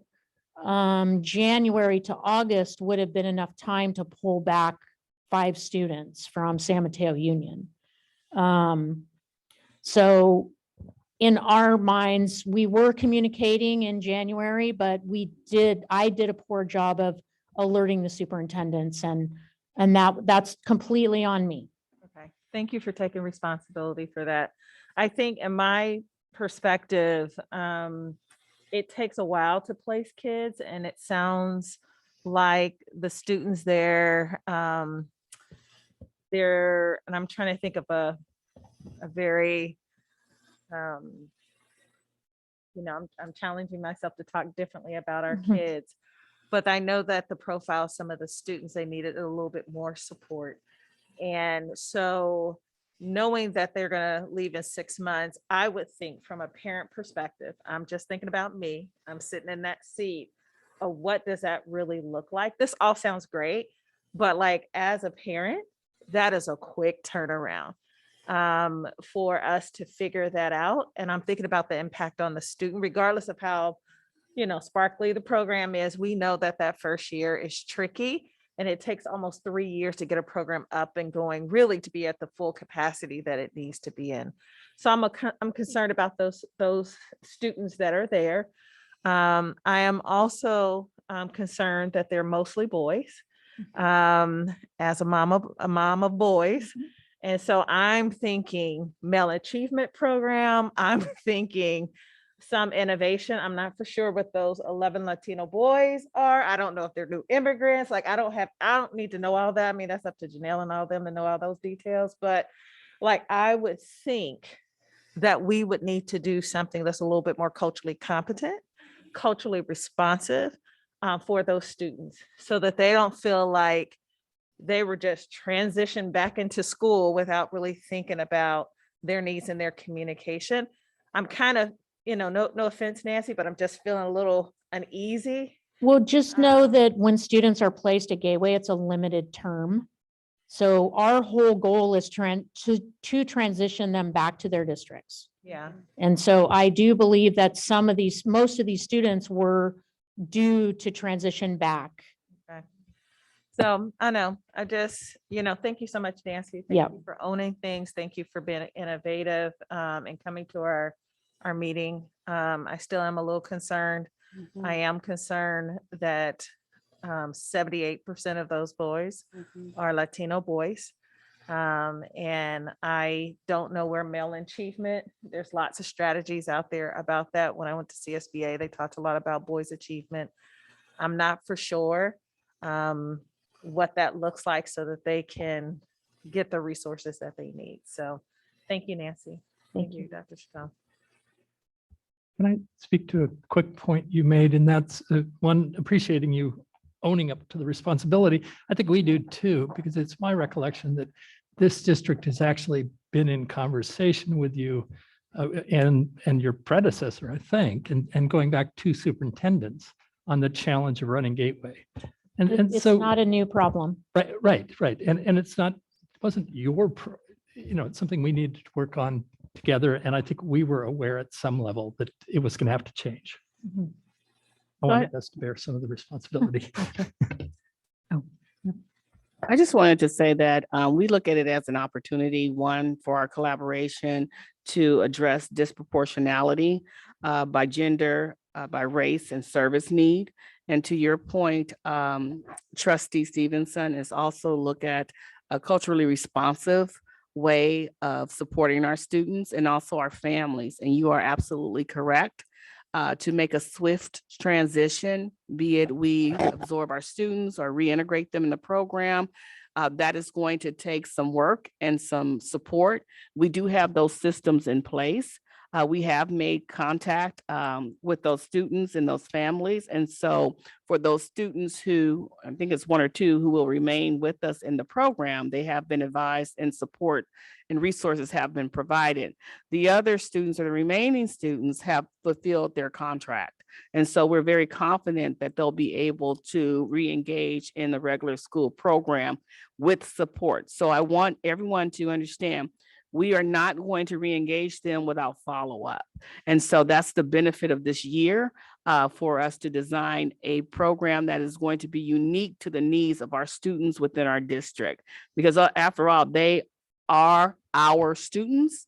January to August would have been enough time to pull back 5 students from San Mateo Union. So in our minds, we were communicating in January, but I did a poor job of alerting the superintendents, and that's completely on me. Okay, thank you for taking responsibility for that. I think in my perspective, it takes a while to place kids, and it sounds like the students there, and I'm trying to think of a very, I'm challenging myself to talk differently about our kids, but I know that the profile of some of the students, they needed a little bit more support. And so knowing that they're going to leave in 6 months, I would think from a parent perspective, I'm just thinking about me, I'm sitting in that seat of what does that really look like? This all sounds great, but like as a parent, that is a quick turnaround for us to figure that out. And I'm thinking about the impact on the student, regardless of how, sparkly the program is. We know that that first year is tricky, and it takes almost 3 years to get a program up and going, really to be at the full capacity that it needs to be in. So I'm concerned about those students that are there. I am also concerned that they're mostly boys. As a mom of boys. And so I'm thinking male achievement program. I'm thinking some innovation. I'm not for sure what those 11 Latino boys are. I don't know if they're new immigrants. Like I don't need to know all that. I mean, that's up to Janelle and all them to know all those details. But like I would think that we would need to do something that's a little bit more culturally competent, culturally responsive for those students, so that they don't feel like they were just transitioned back into school without really thinking about their needs and their communication. I'm kind of, no offense, Nancy, but I'm just feeling a little uneasy. Well, just know that when students are placed at Gateway, it's a limited term. So our whole goal is to transition them back to their districts. Yeah. And so I do believe that most of these students were due to transition back. Okay. So I know, I just, thank you so much, Nancy. Thank you for owning things. Thank you for being innovative and coming to our meeting. I still am a little concerned. I am concerned that 78% of those boys are Latino boys. And I don't know where male achievement, there's lots of strategies out there about that. When I went to CSBA, they talked a lot about boys achievement. I'm not for sure what that looks like so that they can get the resources that they need. So thank you, Nancy. Thank you, Dr. Chappelle. Can I speak to a quick point you made? And that's one, appreciating you owning up to the responsibility. I think we do too, because it's my recollection that this district has actually been in conversation with you and your predecessor, I think, and going back to superintendents on the challenge of running Gateway. And It's so, not a new problem. right. And it's not, it wasn't your, it's something we needed to work on together. And I think we were aware at some level that it was going to have to change. Mhm. I wanted us to bear some of the responsibility. I just wanted to say that we look at it as an opportunity, one, for our collaboration to address disproportionality by gender, by race and service need. And to your point, Trustee Stevenson is also look at a culturally responsive way of supporting our students and also our families. And you are absolutely correct. To make a swift transition, be it we absorb our students or reintegrate them in the program, that is going to take some work and some support. We do have those systems in place. We have made contact with those students and those families. And so for those students who, I think it's one or two who will remain with us in the program, they have been advised and support and resources have been provided. The other students or the remaining students have fulfilled their contract. And so we're very confident that they'll be able to re-engage in the regular school program with support. So I want everyone to understand we are not going to re-engage them without follow-up. And so that's the benefit of this year for us to design a program that is going to be unique to the needs of our students within our district. Because after all, they are our students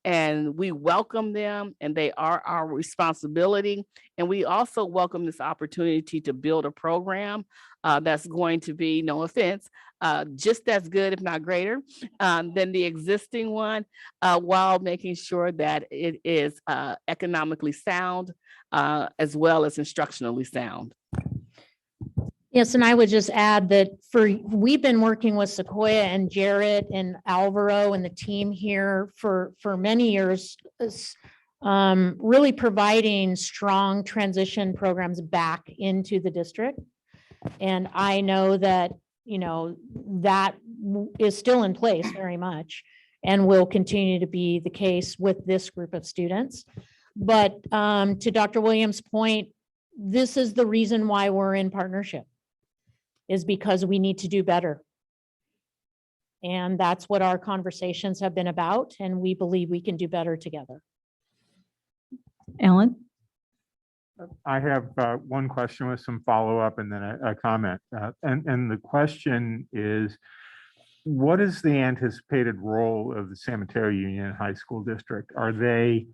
and we welcome them and they are our responsibility. And we also welcome this opportunity to build a program that's going to be, no offense, just as good, if not greater, than the existing one, while making sure that it is economically sound as well as instructionally sound. Yes, and I would just add that we've been working with Sequoia and Jarrett and Alvaro and the team here for many years, really providing strong transition programs back into the district. And I know that, that is still in place very much and will continue to be the case with this group of students. But to Dr. Williams' point, this is the reason why we're in partnership, is because we need to do better. And that's what our conversations have been about. And we believe we can do better together. Ellen? I have one question with some follow-up and then a comment. And the question is, what is the anticipated role of the San Mateo Union High School District? Are they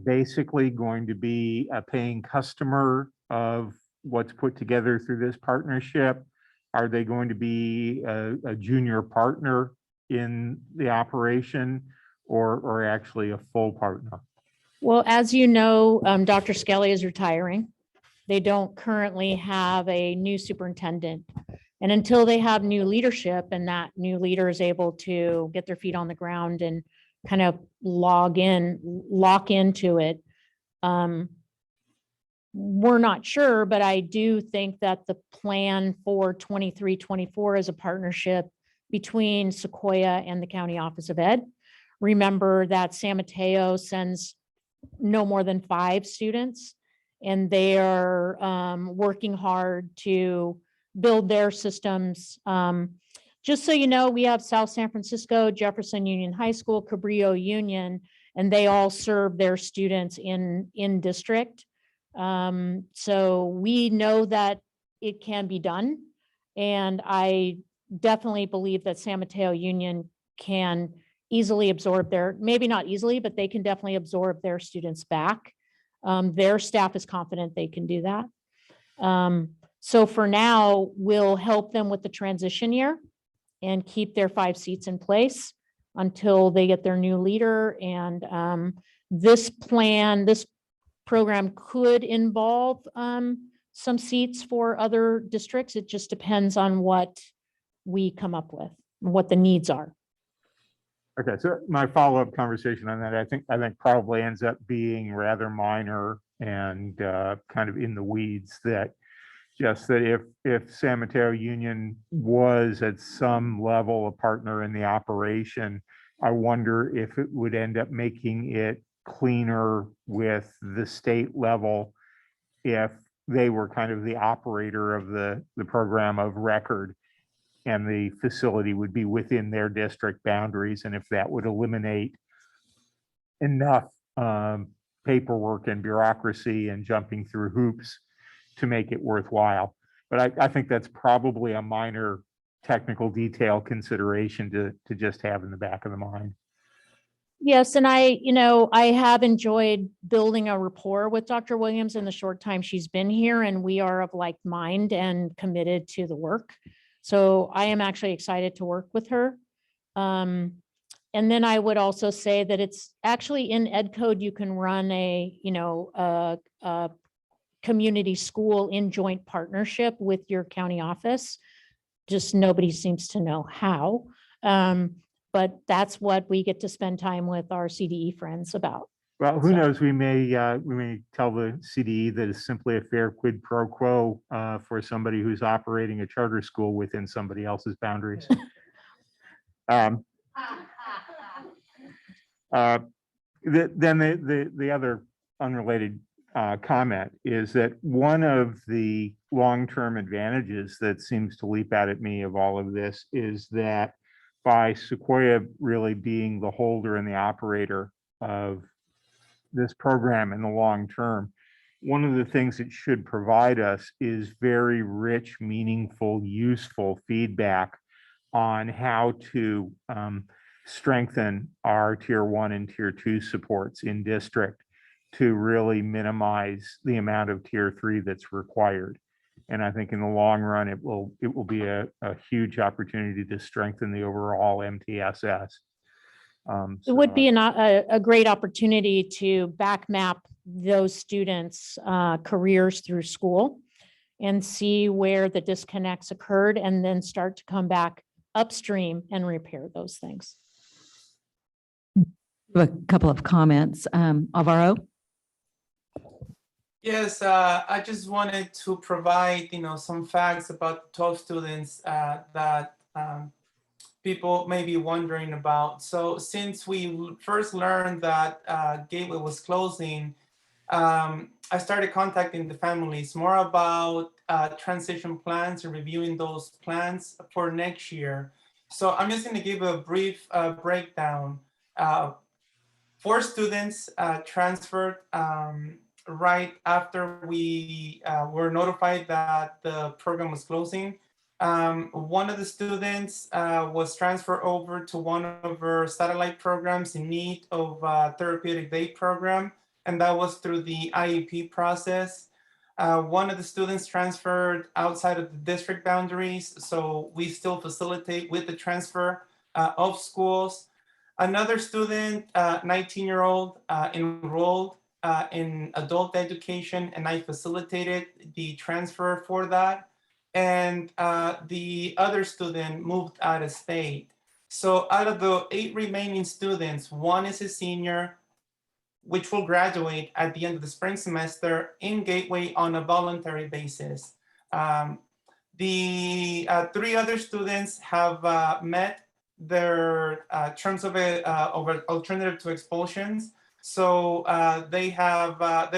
basically going to be a paying customer of what's put together through this partnership? Are they going to be a junior partner in the operation or actually a full partner? Well, as you know, Dr. Skelly is retiring. They don't currently have a new superintendent. And until they have new leadership and that new leader is able to get their feet on the ground and kind of lock into it, we're not sure, but I do think that the plan for 23-24 is a partnership between Sequoia and the County Office of Ed. Remember that San Mateo sends no more than 5 students, and they are working hard to build their systems. Just so you know, we have South San Francisco, Jefferson Union High School, Cabrillo Union, and they all serve their students in district. So we know that it can be done. And I definitely believe that San Mateo Union can easily absorb maybe not easily, but they can definitely absorb their students back. Their staff is confident they can do that. So for now, we'll help them with the transition year and keep their 5 seats in place until they get their new leader. And this program could involve some seats for other districts. It just depends on what we come up with, what the needs are. Okay, so my follow-up conversation on that, I think probably ends up being rather minor and kind of in the weeds. That just that if San Mateo Union was at some level a partner in the operation, I wonder if it would end up making it cleaner with the state level if they were kind of the operator of the program of record, and the facility would be within their district boundaries, and if that would eliminate enough paperwork and bureaucracy and jumping through hoops to make it worthwhile. But I think that's probably a minor technical detail consideration to just have in the back of the mind. Yes, and I have enjoyed building a rapport with Dr. Williams in the short time she's been here, and we are of like mind and committed to the work. So I am actually excited to work with her. And then I would also say that it's actually in Ed Code, you can run a community school in joint partnership with your county office. Just nobody seems to know how. But that's what we get to spend time with our CDE friends about. Well, who knows? We may tell the CDE that it's simply a fair quid pro quo for somebody who's operating a charter school within somebody else's boundaries. Then the other unrelated comment is that one of the long-term advantages that seems to leap out at me of all of this is that by Sequoia really being the holder and the operator of this program in the long term, one of the things it should provide us is very rich, meaningful, useful feedback on how to strengthen our tier 1 and tier 2 supports in district to really minimize the amount of tier 3 that's required. And I think in the long run, it will be a huge opportunity to strengthen the overall MTSS. It would be a great opportunity to back map those students' careers through school and see where the disconnects occurred, and then start to come back upstream and repair those things. A couple of comments. Alvaro? Yes, I just wanted to provide, some facts about the 12 students that people may be wondering about. So since we first learned that Gateway was closing, I started contacting the families more about transition plans and reviewing those plans for next year. So I'm just going to give a brief breakdown. 4 students transferred right after we were notified that the program was closing. One of the students was transferred over to one of our satellite programs in need of a therapeutic day program, and that was through the IEP process. One of the students transferred outside of the district boundaries, so we still facilitate with the transfer of schools. Another student, 19-year-old, enrolled in adult education, and I facilitated the transfer for that. And the other student moved out of state. So out of the 8 remaining students, 1 is a senior, which will graduate at the end of the spring semester in Gateway on a voluntary basis. The 3 other students have met their terms of alternative to expulsions. So they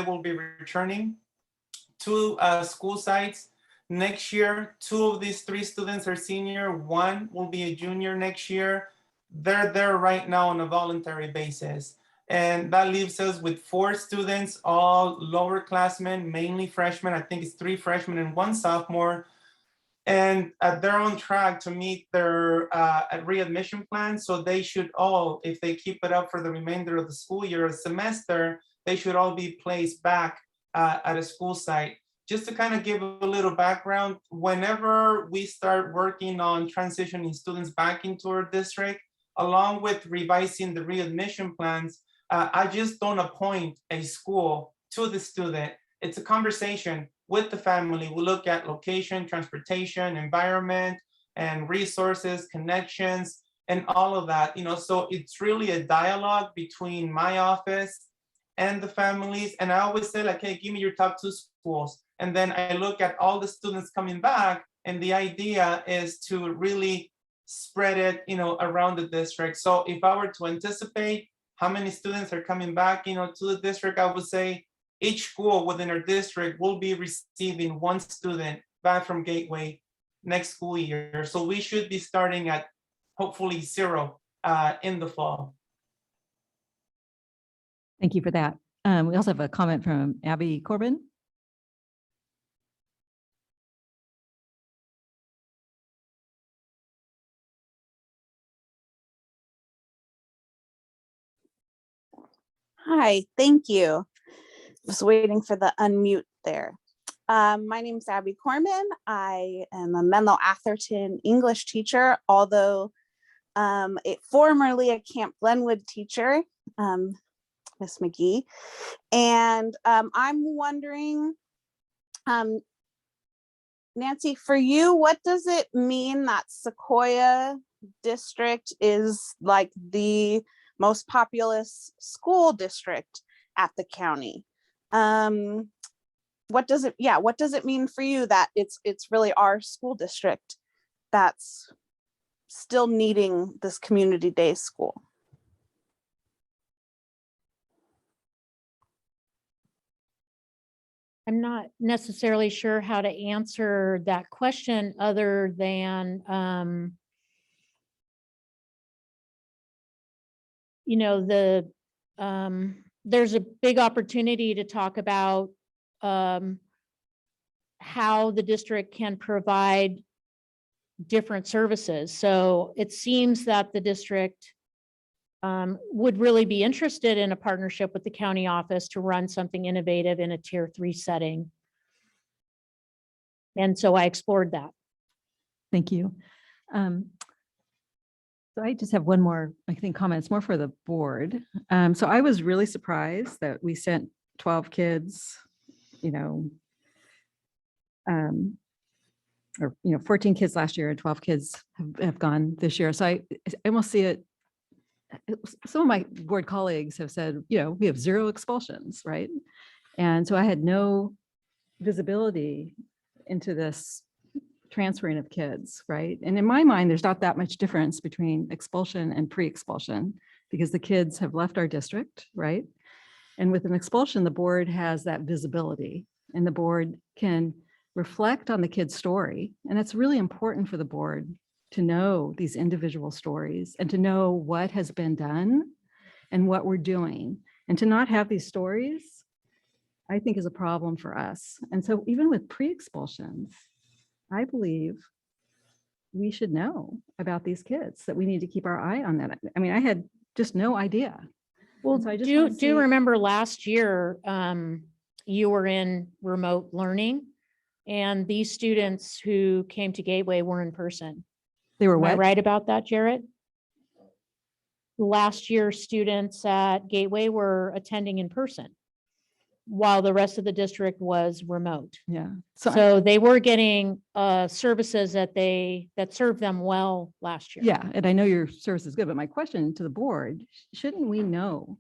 will be returning to school sites next year. 2 of these 3 students are senior, 1 will be a junior next year. They're there right now on a voluntary basis. And that leaves us with 4 students, all lower classmen, mainly freshmen. I think it's 3 freshmen and 1 sophomore. And they're on track to meet their readmission plan. So they should all, if they keep it up for the remainder of the school year or semester, they should all be placed back at a school site. Just to kind of give a little background, whenever we start working on transitioning students back into our district, along with revising the readmission plans, I just don't appoint a school to the student. It's a conversation with the family. We look at location, transportation, environment, and resources, connections, and all of that, so it's really a dialogue between my office and the families. And I always say like, hey, give me your top 2 schools. And then I look at all the students coming back, and the idea is to really spread it, around the district. So if I were to anticipate how many students are coming back, to the district, I would say each school within our district will be receiving 1 student back from Gateway next school year. So we should be starting at hopefully 0 in the fall. Thank you for that. We also have a comment from Abby Corbin. Hi, thank you. Just waiting for the unmute there. My name is Abby Corman. I am a Menlo Atherton English teacher, although formerly a Camp Glenwood teacher, Miss McGee. And I'm wondering, Nancy, for you, what does it mean that Sequoia district is like the most populous school district at the county? What does it mean for you that it's really our school district that's still needing this community day school? I'm not necessarily sure how to answer that question other than, there's a big opportunity to talk about how the district can provide different services. So it seems that the district would really be interested in a partnership with the county office to run something innovative in a tier 3 setting. And so I explored that. Thank you. So I just have one more, I think, comment. It's more for the board. So I was really surprised that we sent 12 kids, or 14 kids last year and 12 kids have gone this year. So I almost see it. Some of my board colleagues have said, we have 0 expulsions, right? And so I had no visibility into this transferring of kids, right? And in my mind, there's not that much difference between expulsion and pre-expulsion because the kids have left our district, right? And with an expulsion, the board has that visibility and the board can reflect on the kid's story. And it's really important for the board to know these individual stories and to know what has been done and what we're doing. And to not have these stories, I think is a problem for us. And so even with pre-expulsions, I believe we should know about these kids, that we need to keep our eye on that. I mean, I had just no idea. Well, so I just do you remember last year, you were in remote learning and these students who came to Gateway were in person? They were Am I what? right about that, Jarrett? Last year, students at Gateway were attending in person while the rest of the district was remote. Yeah. So they were getting services that served them well last year. Yeah, and I know your service is good, but my question to the board, shouldn't we know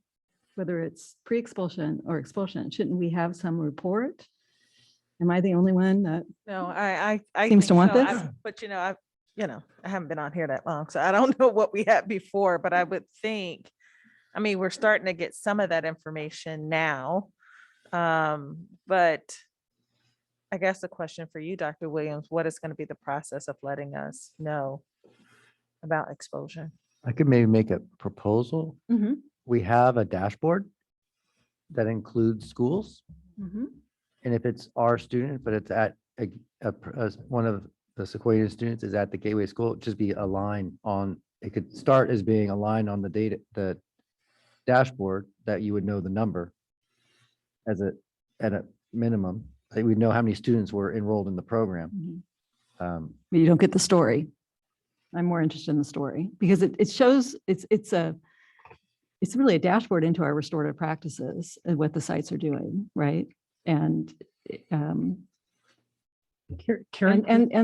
whether it's pre-expulsion or expulsion? Shouldn't we have some report? Am I the only one that No, I seems think to want so. this? But I haven't been on here that long, so I don't know what we had before, but I would think, we're starting to get some of that information now. But I guess the question for you, Dr. Williams, what is going to be the process of letting us know about exposure? I could maybe make a proposal. Mhm. We have a dashboard that includes schools. Mhm. And if it's our student, but it's at one of the Sequoia students is at the Gateway School, just be a line on, it could start as being a line on the dashboard that you would know the number at a minimum. That we'd know how many students were enrolled in the program. But you don't get the story. I'm more interested in the story because it shows it's really a dashboard into our restorative practices and what the sites are doing, right? And and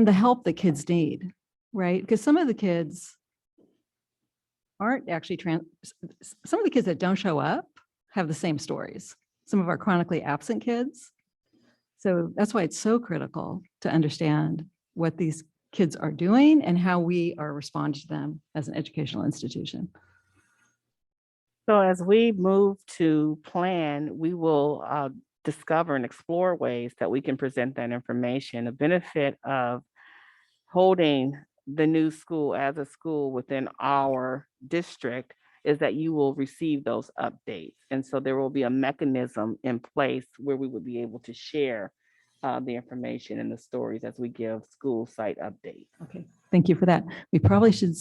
the help that kids need, right? Because some of the kids aren't actually some of the kids that don't show up have the same stories. Some of our chronically absent kids. So that's why it's so critical to understand what these kids are doing and how we are responding to them as an educational institution. So as we move to plan, we will discover and explore ways that we can present that information. The benefit of holding the new school as a school within our district is that you will receive those updates. And so there will be a mechanism in place where we would be able to share the information and the stories as we give school site updates. Okay, thank you for that. We probably should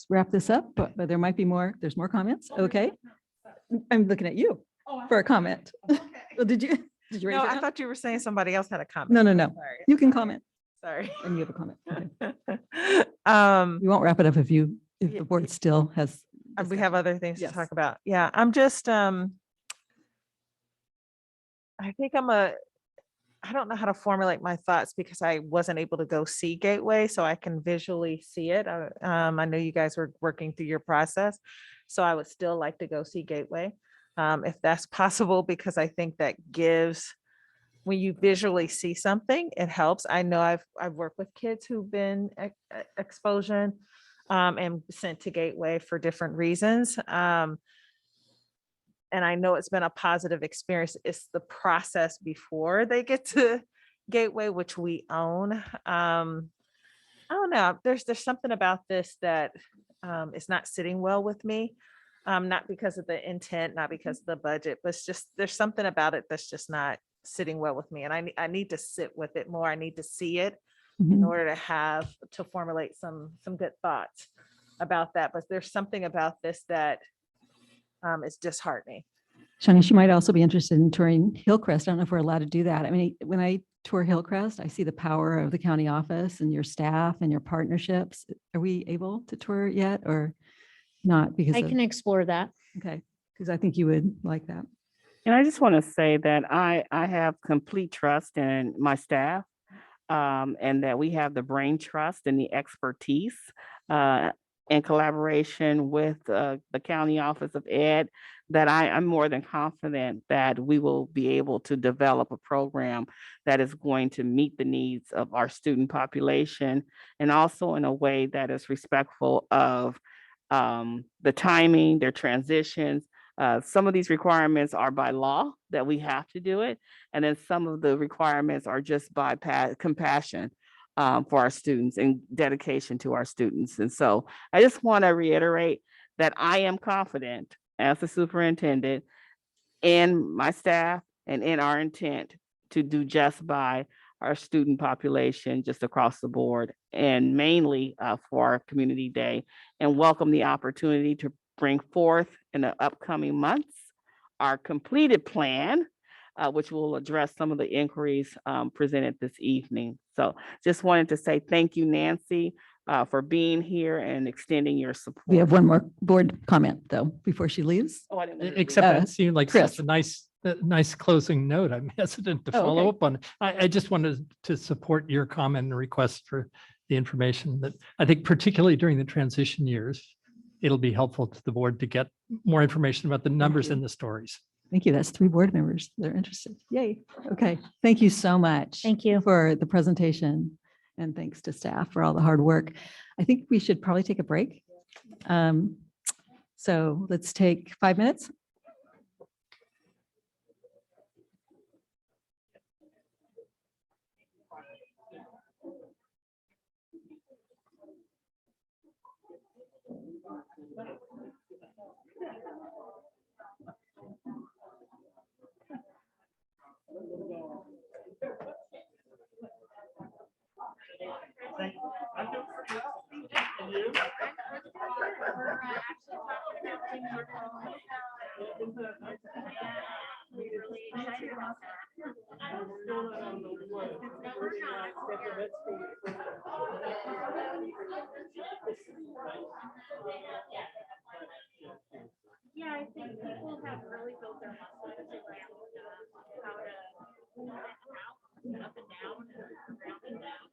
wrap this up, but there might be more. There's more comments. Okay. I'm looking at you for a comment. Well, did you raise No, your I hand? thought you were saying somebody else had a comment. No. Sorry. You can comment. Sorry. And you have a comment. Um, We won't wrap it up if the board still has. we have other things Yes. to talk about. Yeah, I'm just, I think I don't know how to formulate my thoughts because I wasn't able to go see Gateway, so I can visually see it. I know you guys were working through your process, so I would still like to go see Gateway, if that's possible, because I think that gives, when you visually see something, it helps. I know I've worked with kids who've been expulsion and sent to Gateway for different reasons. And I know it's been a positive experience. It's the process before they get to Gateway, which we own. I don't know. There's something about this that is not sitting well with me. Not because of the intent, not because of the budget, but it's just, there's something about it that's just not sitting well with me. And I need to sit with it more. I need to see it in order to formulate some good thoughts about that. But there's something about this that is disheartening. Shani, she might also be interested in touring Hillcrest. I don't know if we're allowed to do that. I mean, when I tour Hillcrest, I see the power of the county office and your staff and your partnerships. Are we able to tour yet or not? Because I can explore that. Okay, because I think you would like that. And I just want to say that I have complete trust in my staff, and that we have the brain trust and the expertise in collaboration with the County Office of Ed, that I'm more than confident that we will be able to develop a program that is going to meet the needs of our student population, and also in a way that is respectful of the timing, their transitions. Some of these requirements are by law that we have to do it. And then some of the requirements are just by compassion for our students and dedication to our students. And so I just want to reiterate that I am confident as the superintendent in my staff and in our intent to do just by our student population just across the board, and mainly for our community day, and welcome the opportunity to bring forth in the upcoming months our completed plan, which will address some of the inquiries presented this evening. So just wanted to say thank you, Nancy, for being here and extending your support. We have one more board comment though, before she leaves. Oh, I didn't know you were Except leaving. that seemed like Chris. such a nice closing note. I'm hesitant to Oh, follow okay. up on. I just wanted to support your comment and request for the information that I think particularly during the transition years, it'll be helpful to the board to get more information about the numbers and the stories. Thank you. That's 3 board members that are interested. Yay. Okay. Thank you so much. Thank you. For the presentation, and thanks to staff for all the hard work. I think we should probably take a break. So let's take 5 minutes. Yeah, I think people have really built their muscles around how to move it out, up and down, and around and down.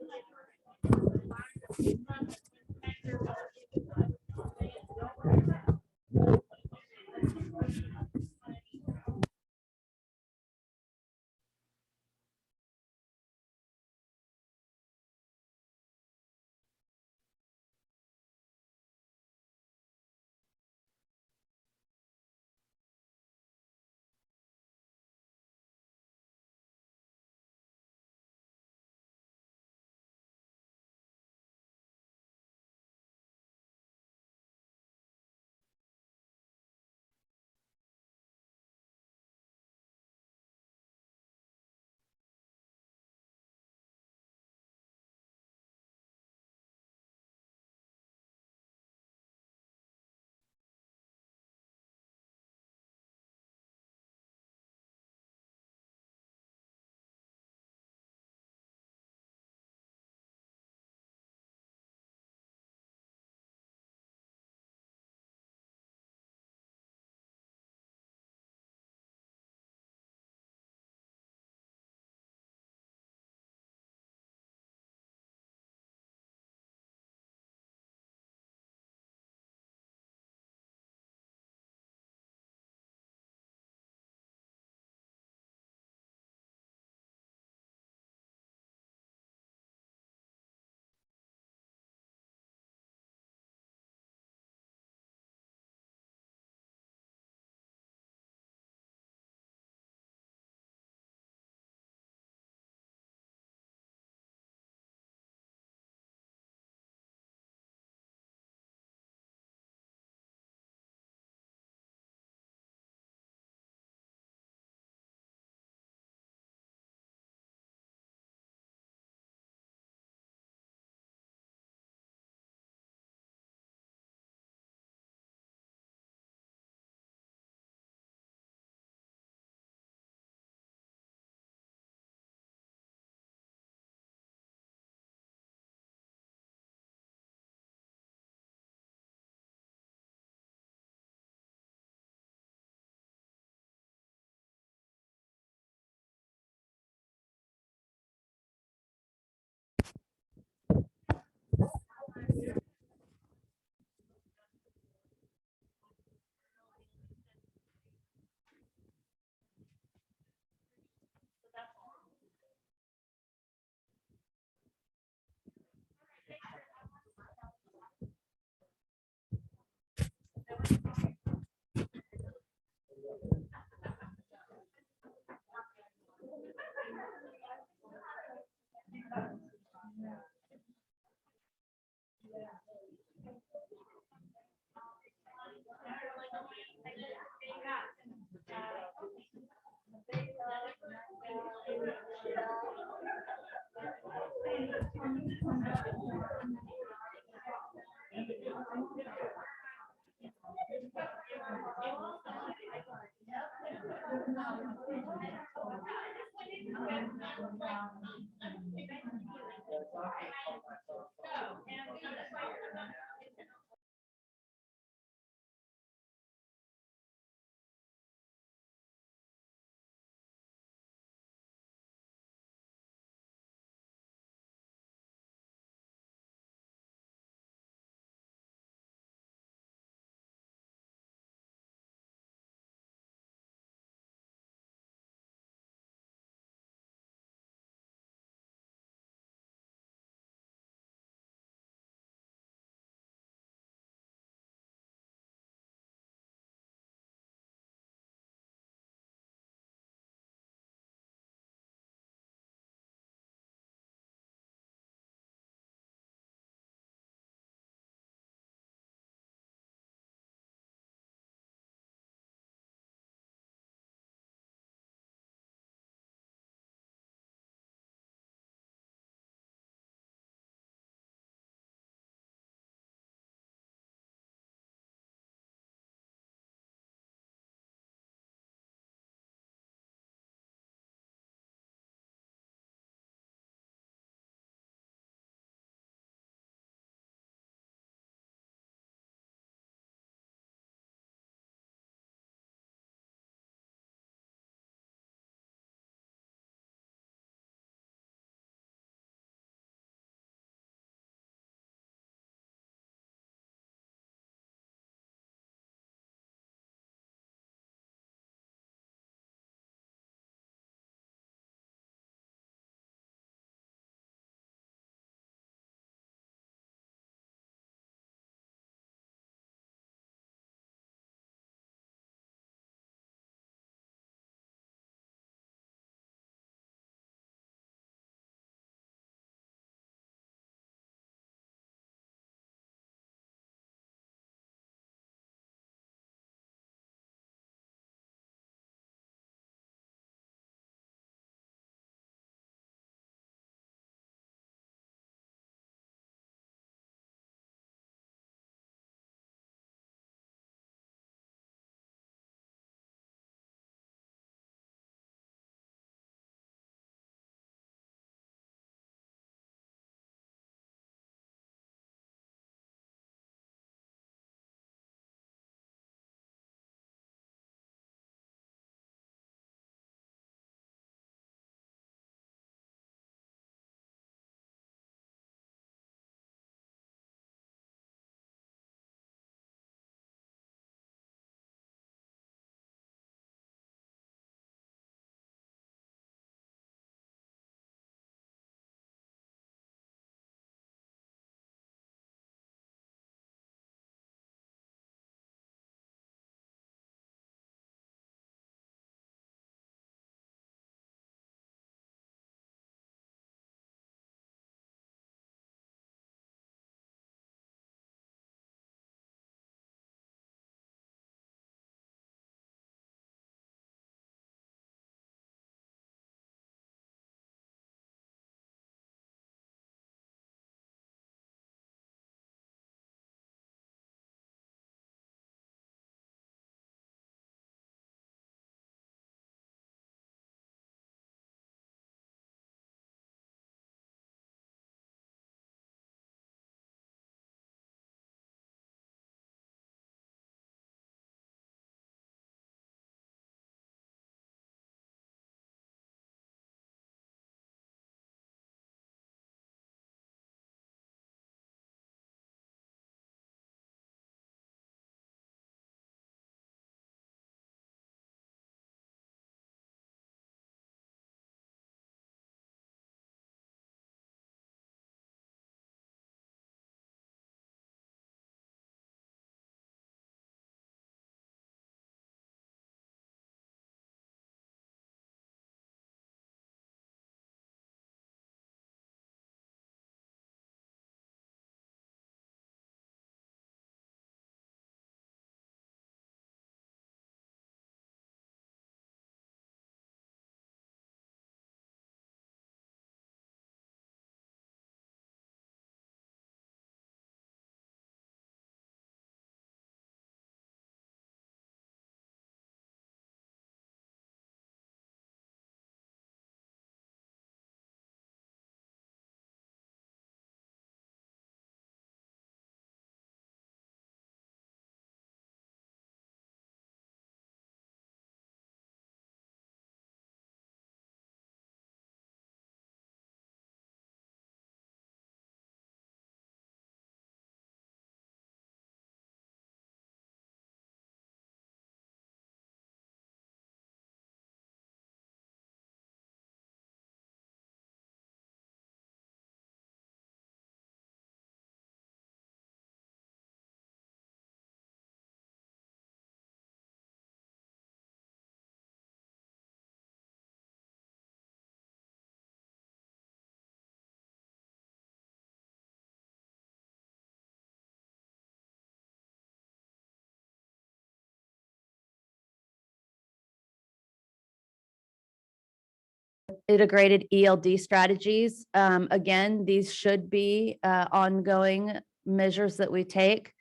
integrated ELD strategies. Again, these should be ongoing measures that we take,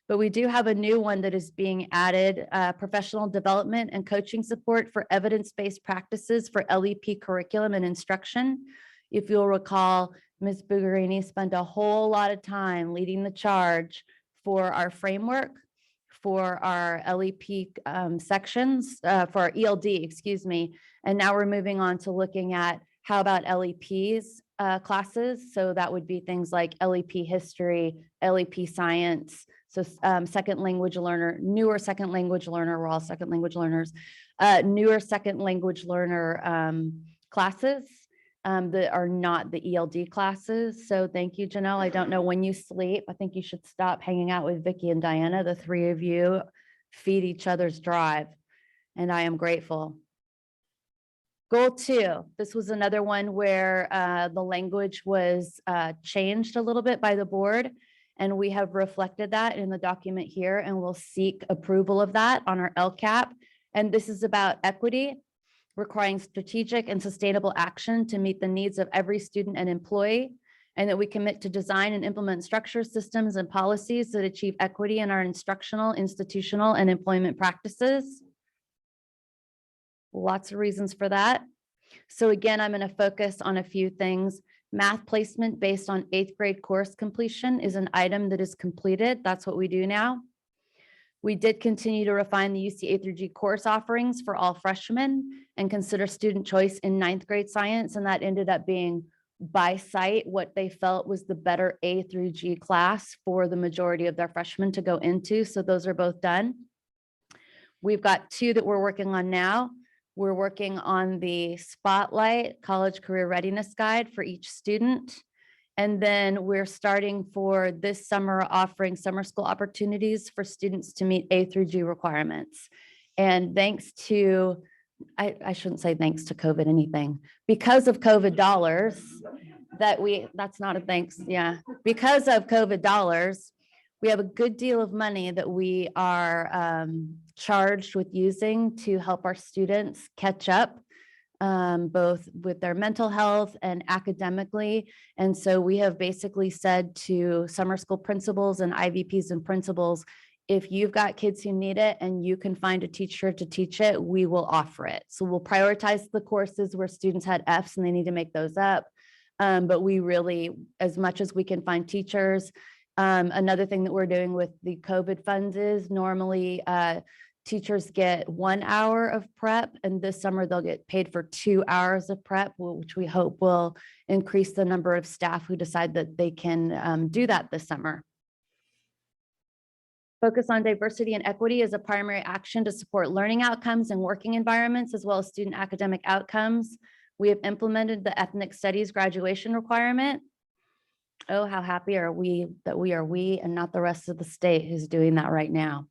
but we do have a new one that is being added, professional development and coaching support for evidence-based practices for LEP curriculum and instruction. If you'll recall, Ms. Bugarini spent a whole lot of time leading the charge for our framework, for our LEP sections, for our ELD, excuse me. And now we're moving on to looking at how about LEPs classes. So that would be things like LEP history, LEP science. So second language learner, newer second language learner, we're all second language learners, newer second language learner classes that are not the ELD classes. So thank you, Janelle. I don't know when you sleep. I think you should stop hanging out with Vicky and Diana. The three of you feed each other's drive, and I am grateful. Goal 2, this was another one where the language was changed a little bit by the board, and we have reflected that in the document here, and we'll seek approval of that on our LCAP. And this is about equity, requiring strategic and sustainable action to meet the needs of every student and employee, and that we commit to design and implement structures, systems, and policies that achieve equity in our instructional, institutional, and employment practices. Lots of reasons for that. So again, I'm going to focus on a few things. Math placement based on 8th grade course completion is an item that is completed. That's what we do now. We did continue to refine the UC A through G course offerings for all freshmen and consider student choice in 9th grade science. And that ended up being by site what they felt was the better A through G class for the majority of their freshmen to go into. So those are both done. We've got 2 that we're working on now. We're working on the Spotlight College Career Readiness Guide for each student. And then we're starting for this summer offering summer school opportunities for students to meet A through G requirements. And thanks to, I shouldn't say thanks to COVID anything, because of COVID dollars that's not a thanks, yeah. Because of COVID dollars, we have a good deal of money that we are charged with using to help our students catch up, both with their mental health and academically. And so we have basically said to summer school principals and IVPs and principals, if you've got kids who need it and you can find a teacher to teach it, we will offer it. So we'll prioritize the courses where students had Fs and they need to make those up. But we really, as much as we can find teachers. Another thing that we're doing with the COVID funds is normally teachers get 1 hour of prep, and this summer they'll get paid for 2 hours of prep, which we hope will increase the number of staff who decide that they can do that this summer. Focus on diversity and equity as a primary action to support learning outcomes and working environments, as well as student academic outcomes. We have implemented the ethnic studies graduation requirement. Oh, how happy are we that we are we and not the rest of the state who's doing that right now.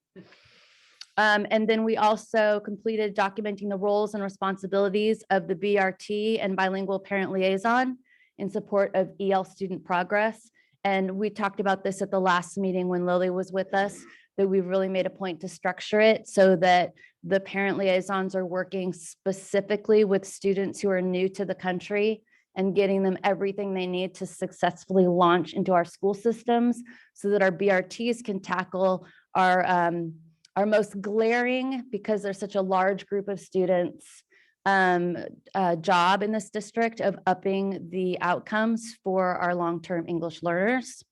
And then we also completed documenting the roles and responsibilities of the BRT and bilingual parent liaison in support of EL student progress. And we talked about this at the last meeting when Lily was with us, that we've really made a point to structure it so that the parent liaisons are working specifically with students who are new to the country and getting them everything they need to successfully launch into our school systems so that our BRTs can tackle our most glaring, because there's such a large group of students, job in this district of upping the outcomes for our long-term English learners.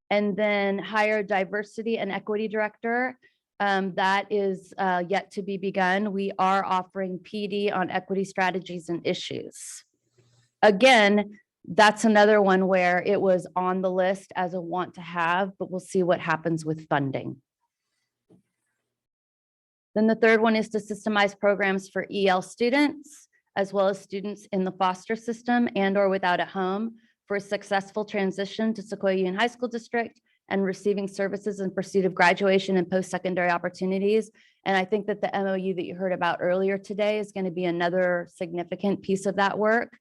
And then hire diversity and equity director. That is yet to be begun. We are offering PD on equity strategies and issues. Again, that's another one where it was on the list as a want to have, but we'll see what happens with funding. Then the third one is to systemize programs for EL students, as well as students in the foster system and or without a home for a successful transition to Sequoia Union High School District and receiving services in pursuit of graduation and post-secondary opportunities. And I think that the MOU that you heard about earlier today is going to be another significant piece of that work.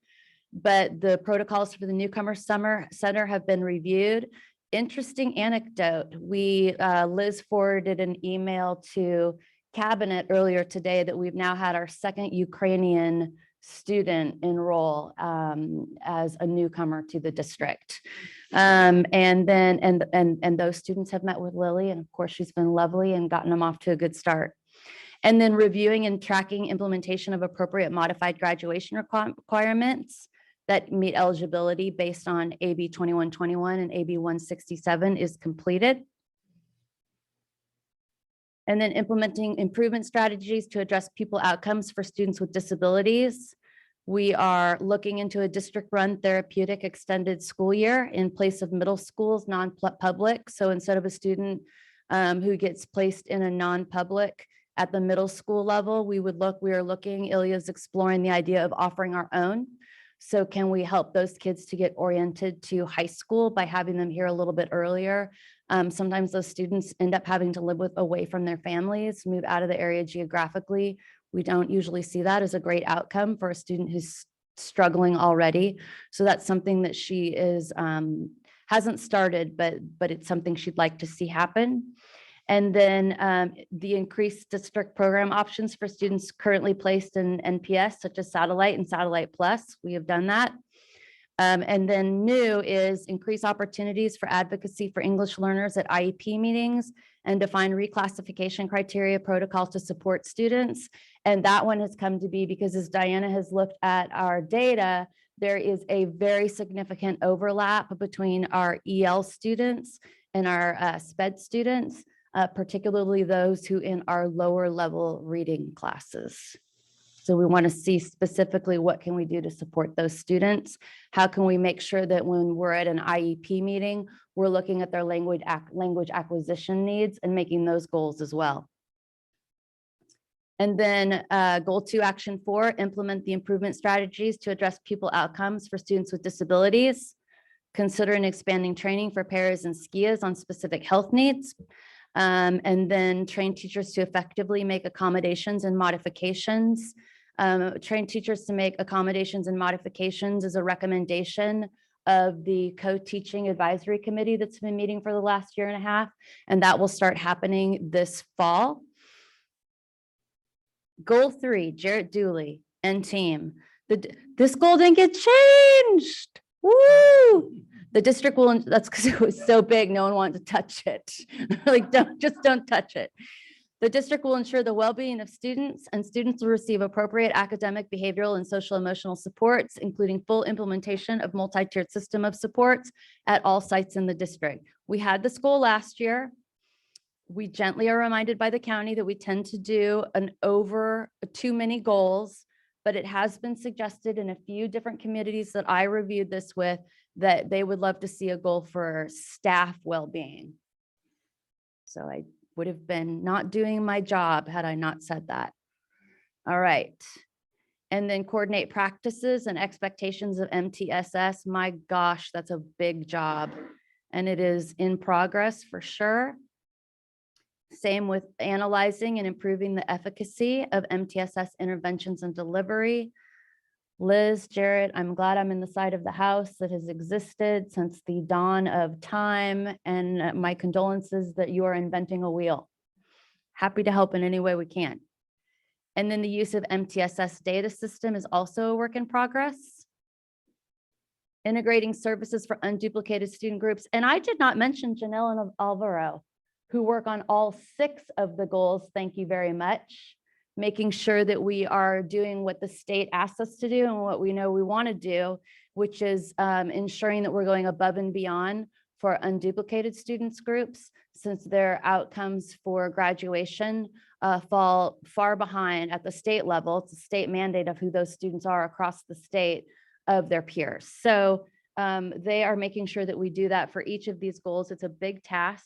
But the protocols for the Newcomer Summer Center have been reviewed. Interesting anecdote. Liz forwarded an email to Cabinet earlier today that we've now had our second Ukrainian student enroll as a newcomer to the district. And those students have met with Lily, and of course she's been lovely and gotten them off to a good start. And then reviewing and tracking implementation of appropriate modified graduation requirements that meet eligibility based on AB 2121 and AB 167 is completed. And then implementing improvement strategies to address pupil outcomes for students with disabilities. We are looking into a district-run therapeutic extended school year in place of middle schools, non-public. So instead of a student who gets placed in a non-public at the middle school level, we are looking, Ilya's exploring the idea of offering our own. So can we help those kids to get oriented to high school by having them here a little bit earlier? Sometimes those students end up having to live away from their families, move out of the area geographically. We don't usually see that as a great outcome for a student who's struggling already. So that's something that she is hasn't started, but it's something she'd like to see happen. And then the increased district program options for students currently placed in NPS, such as Satellite and Satellite Plus. We have done that. And then new is increase opportunities for advocacy for English learners at IEP meetings and define reclassification criteria protocol to support students. And that one has come to be because as Diana has looked at our data, there is a very significant overlap between our EL students and our SPED students, particularly those who in our lower level reading classes. So we want to see specifically what can we do to support those students? How can we make sure that when we're at an IEP meeting, we're looking at their language acquisition needs and making those goals as well. And then goal 2, action 4, implement the improvement strategies to address pupil outcomes for students with disabilities. Consider and expanding training for paras and SKIAs on specific health needs. And then train teachers to effectively make accommodations and modifications. Train teachers to make accommodations and modifications is a recommendation of the co-teaching advisory committee that's been meeting for the last 1.5 years, and that will start happening this fall. Goal 3, Jarrett Dooley and team. This goal didn't get changed. Woo! The district will, that's because it was so big, no one wanted to touch it. Like, don't touch it. The district will ensure the well-being of students, and students will receive appropriate academic, behavioral, and social emotional supports, including full implementation of multi-tiered system of supports at all sites in the district. We had this goal last year. We gently are reminded by the county that we tend to do too many goals, but it has been suggested in a few different communities that I reviewed this with that they would love to see a goal for staff well-being. So I would have been not doing my job had I not said that. All right. And then coordinate practices and expectations of MTSS. My gosh, that's a big job. And it is in progress for sure. Same with analyzing and improving the efficacy of MTSS interventions and delivery. Liz, Jarrett, I'm glad I'm in the side of the house that has existed since the dawn of time, and my condolences that you are inventing a wheel. Happy to help in any way we can. And then the use of MTSS data system is also a work in progress. Integrating services for unduplicated student groups. And I did not mention Janelle and Alvaro, who work on all 6 of the goals. Thank you very much. Making sure that we are doing what the state asks us to do and what we know we want to do, which is ensuring that we're going above and beyond for unduplicated students groups, since their outcomes for graduation fall far behind at the state level. It's a state mandate of who those students are across the state of their peers. So they are making sure that we do that for each of these goals. It's a big task.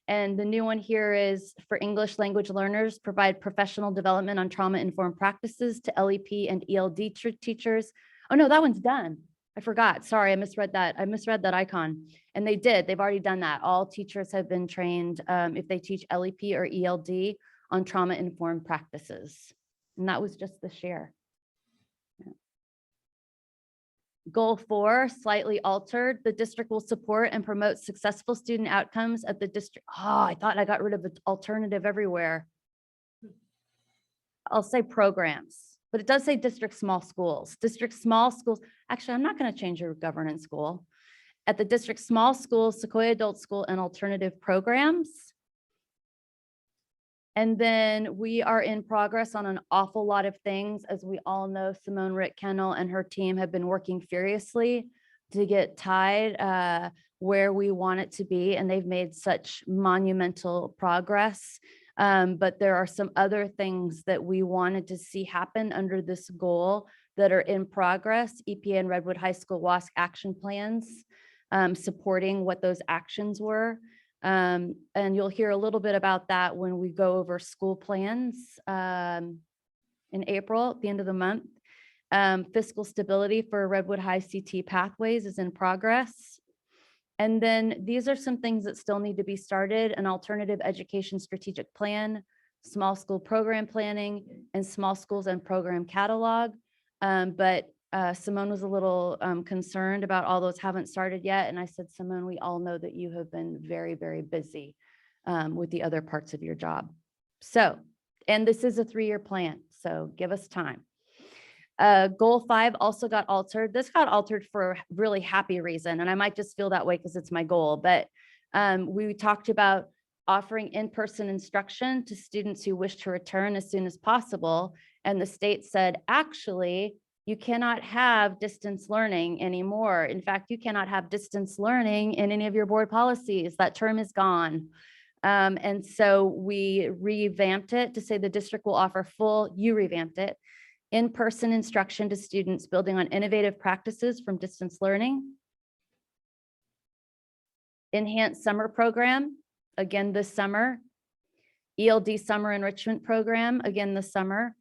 And the new one here is for English language learners, provide professional development on trauma-informed practices to LEP and ELD teachers. Oh no, that one's done. I forgot. Sorry, I misread that. I misread that icon. And they did. They've already done that. All teachers have been trained if they teach LEP or ELD on trauma-informed practices. And that was just this year. Goal 4, slightly altered. The district will support and promote successful student outcomes at the district. Oh, I thought I got rid of the alternative everywhere. I'll say programs. but it does say district small schools. District small schools, actually, I'm not going to change your governance goal. At the district small schools, Sequoia Adult School and alternative programs. And then we are in progress on an awful lot of things. As we all know, Simone Ritt-Kennel and her team have been working furiously to get tied where we want it to be. And they've made such monumental progress. But there are some other things that we wanted to see happen under this goal that are in progress. EPA and Redwood High School WASC action plans, supporting what those actions were. And you'll hear a little bit about that when we go over school plans in April, at the end of the month. Fiscal stability for Redwood High CT pathways is in progress. And then these are some things that still need to be started: an alternative education strategic plan, small school program planning, and small schools and program catalog. But Simone was a little concerned about all those haven't started yet. And I said, Simone, we all know that you have been very, very busy with the other parts of your job. So, and this is a 3-year plan, so give us time. Goal 5 also got altered. This got altered for a really happy reason, and I might just feel that way because it's my goal, but we talked about offering in-person instruction to students who wish to return as soon as possible. And the state said, actually, you cannot have distance learning anymore. In fact, you cannot have distance learning in any of your board policies. That term is gone. And so we revamped it to say the district will offer you revamped it, in-person instruction to students building on innovative practices from distance learning. Enhanced summer program, again this summer. ELD summer enrichment program, again this summer.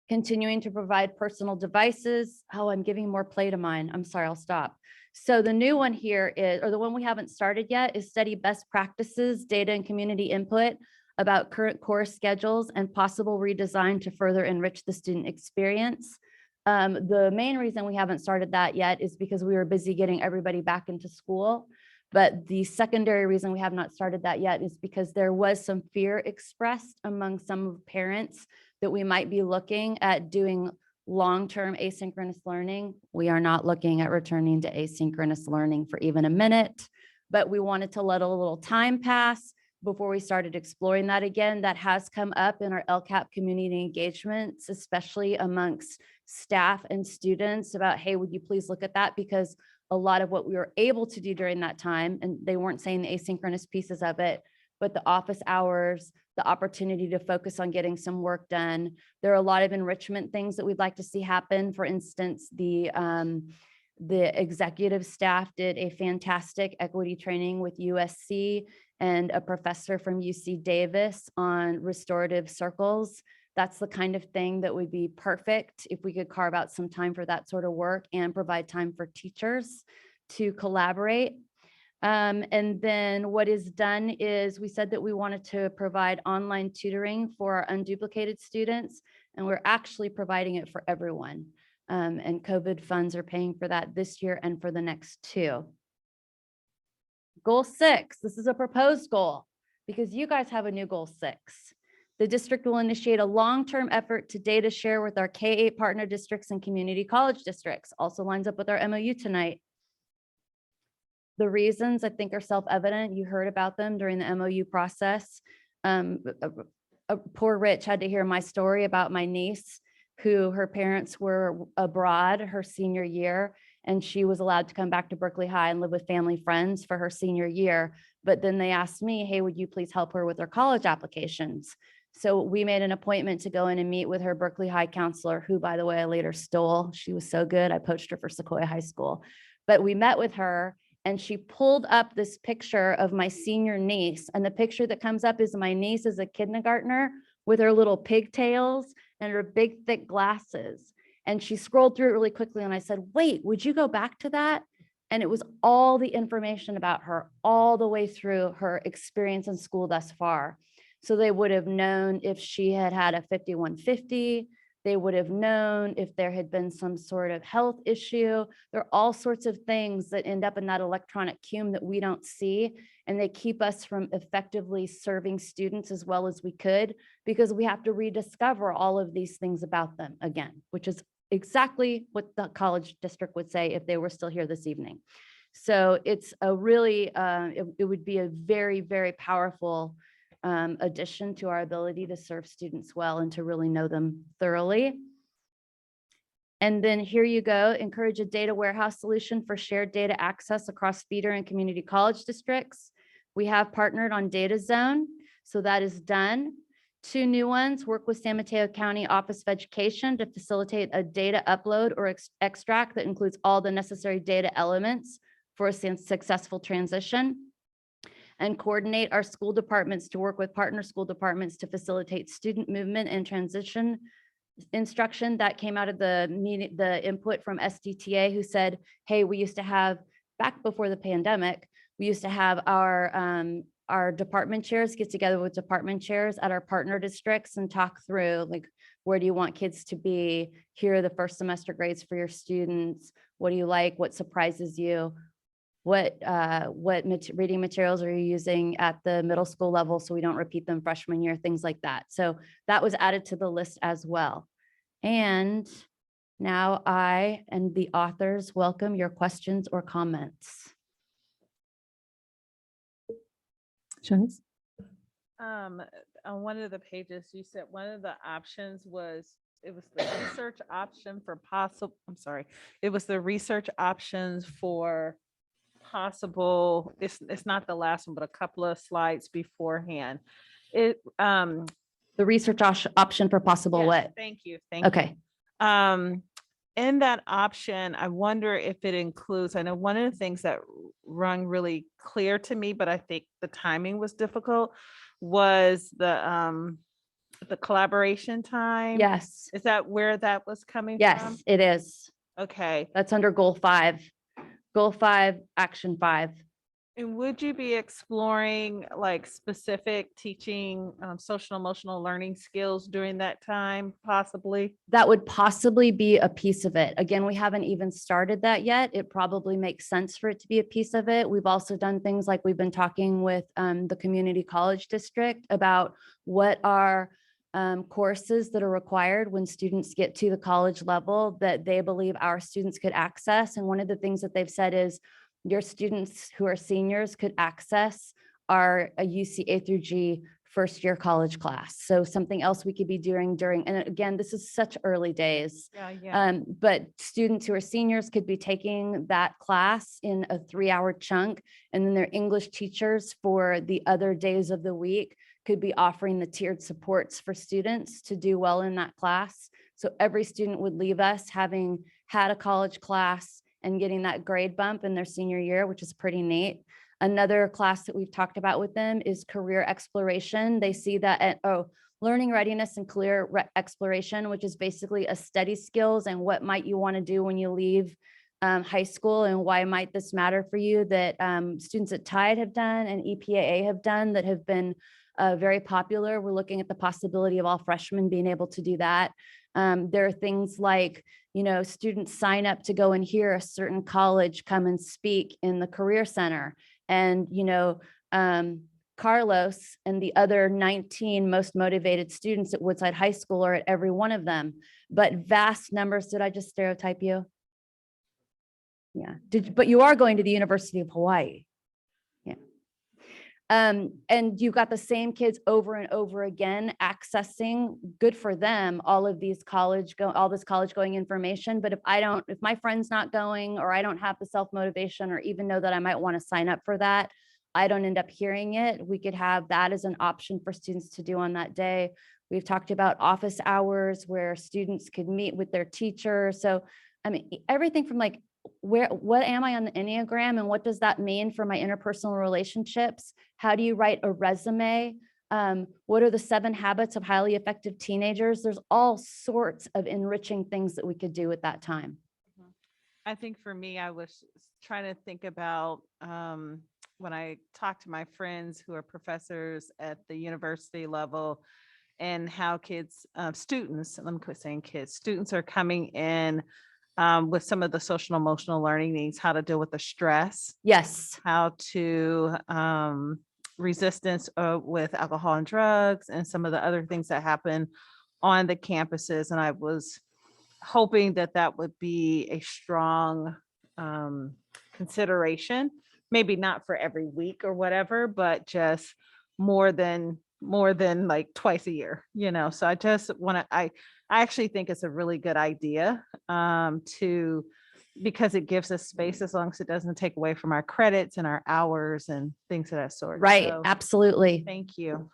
Continuing to provide personal devices. Oh, I'm giving more play to mine. I'm sorry, I'll stop. So the new one here is, or the one we haven't started yet, is study best practices, data and community input about current course schedules and possible redesign to further enrich the student experience. The main reason we haven't started that yet is because we were busy getting everybody back into school. But the secondary reason we have not started that yet is because there was some fear expressed among some parents that we might be looking at doing long-term asynchronous learning. We are not looking at returning to asynchronous learning for even a minute, but we wanted to let a little time pass before we started exploring that again. That has come up in our LCAP community engagements, especially amongst staff and students about, hey, would you please look at that? Because a lot of what we were able to do during that time, and they weren't saying the asynchronous pieces of it, but the office hours, the opportunity to focus on getting some work done. There are a lot of enrichment things that we'd like to see happen. For instance, the executive staff did a fantastic equity training with USC and a professor from UC Davis on restorative circles. That's the kind of thing that would be perfect if we could carve out some time for that sort of work and provide time for teachers to collaborate. And then what is done is we said that we wanted to provide online tutoring for our unduplicated students, and we're actually providing it for everyone. And COVID funds are paying for that this year and for the next 2. Goal 6, this is a proposed goal because you guys have a new goal 6. The district will initiate a long-term effort to data share with our K-8 partner districts and community college districts. Also lines up with our MOU tonight. The reasons I think are self-evident. You heard about them during the MOU process. Poor Rich had to hear my story about my niece who her parents were abroad her senior year, and she was allowed to come back to Berkeley High and live with family friends for her senior year. But then they asked me, hey, would you please help her with her college applications? So we made an appointment to go in and meet with her Berkeley High counselor, who, by the way, I later stole. She was so good. I poached her for Sequoia High School. But we met with her, and she pulled up this picture of my senior niece. And the picture that comes up is my niece as a kindergartner with her little pigtails and her big, thick glasses. And she scrolled through it really quickly. And I said, wait, would you go back to that? And it was all the information about her all the way through her experience in school thus far. So they would have known if she had had a 5150, They would have known if there had been some sort of health issue. There are all sorts of things that end up in that electronic queue that we don't see. And they keep us from effectively serving students as well as we could, because we have to rediscover all of these things about them again, which is exactly what the college district would say if they were still here this evening. So it's a really, it would be a very, very powerful addition to our ability to serve students well and to really know them thoroughly. And then here you go, encourage a data warehouse solution for shared data access across feeder and community college districts. We have partnered on Data Zone, so that is done. 2 new ones, work with San Mateo County Office of Education to facilitate a data upload or extract that includes all the necessary data elements for a successful transition. And coordinate our school departments to work with partner school departments to facilitate student movement and transition instruction. That came out of the meeting, the input from SDTA, who said, hey, we used to have, back before the pandemic, we used to have our department chairs get together with department chairs at our partner districts and talk through, like, where do you want kids to be? Here are the first semester grades for your students. What do you like? What surprises you? What reading materials are you using at the middle school level so we don't repeat them freshman year, things like that. So that was added to the list as well. And now I and the authors welcome your questions or comments. Shanice? On one of the pages, you said one of the options was, it was the research option for possible, I'm sorry, it was the research options for possible, it's not the last one, but a couple of slides beforehand. The research option for possible yes, what? Thank you. Okay. In that option, I wonder if it includes, I know one of the things that rung really clear to me, but I think the timing was difficult, was the collaboration time. Yes. Is that where that was coming from? Yes, it is. Okay. That's under goal 5. Goal 5, action 5. And would you be exploring like specific teaching social emotional learning skills during that time, possibly? That would possibly be a piece of it. Again, we haven't even started that yet. It probably makes sense for it to be a piece of it. We've also done things like we've been talking with the community college district about what are courses that are required when students get to the college level that they believe our students could access. And one of the things that they've said is your students who are seniors could access our UC A through G first year college class. So something else we could be doing during, and again, this is such early days. But students who are seniors could be taking that class in a 3-hour chunk, and then their English teachers for the other days of the week could be offering the tiered supports for students to do well in that class. So every student would leave us having had a college class and getting that grade bump in their senior year, which is pretty neat. Another class that we've talked about with them is career exploration. They see that at learning readiness and career exploration, which is basically a study skills and what might you want to do when you leave high school, and why might this matter for you, that students at Tide have done and EPAA have done that have been very popular. We're looking at the possibility of all freshmen being able to do that. There are things like, students sign up to go and hear a certain college come and speak in the Career Center. And, Carlos and the other 19 most motivated students at Woodside High School are at every one of them. But vast numbers, did I just stereotype you? Yeah, but you are going to the University of Hawaii. Yeah. And you've got the same kids over and over again accessing, good for them, all of these all this college going information. But if my friend's not going, or I don't have the self-motivation, or even know that I might want to sign up for that, I don't end up hearing it. We could have that as an option for students to do on that day. We've talked about office hours where students could meet with their teacher. So, everything from like, what am I on the Enneagram, and what does that mean for my interpersonal relationships? How do you write a resume? What are the 7 habits of highly effective teenagers? There's all sorts of enriching things that we could do at that time. I think for me, I was trying to think about when I talk to my friends who are professors at the university level, and how kids, students, let me quit saying kids, students are coming in with some of the social and emotional learning needs, how to deal with the stress, Yes. how to resistance with alcohol and drugs, and some of the other things that happen on the campuses. And I was hoping that that would be a strong consideration, maybe not for every week or whatever, but just more than like twice a year, you know. So I just want to, I actually think it's a really good idea because it gives us space as long as it doesn't take away from our credits and our hours and things of that sort. Right. So, Absolutely. thank you.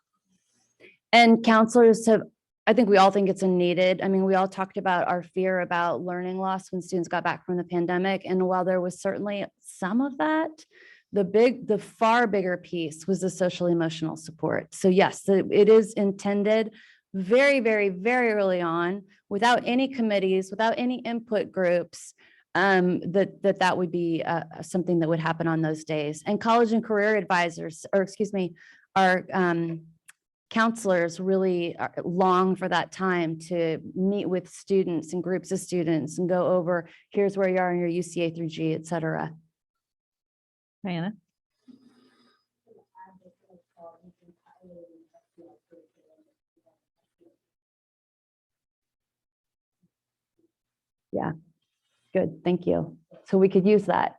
And counselors have, I think we all think it's a needed. I mean, we all talked about our fear about learning loss when students got back from the pandemic. And while there was certainly some of that, the far bigger piece was the social emotional support. So yes, it is intended very, very, very early on, without any committees, without any input groups, that would be something that would happen on those days. And college and career advisors, or excuse me, our counselors really long for that time to meet with students and groups of students and go over, here's where you are in your UCA through G, et cetera. Diana? Yeah, good, thank you. So we could use that.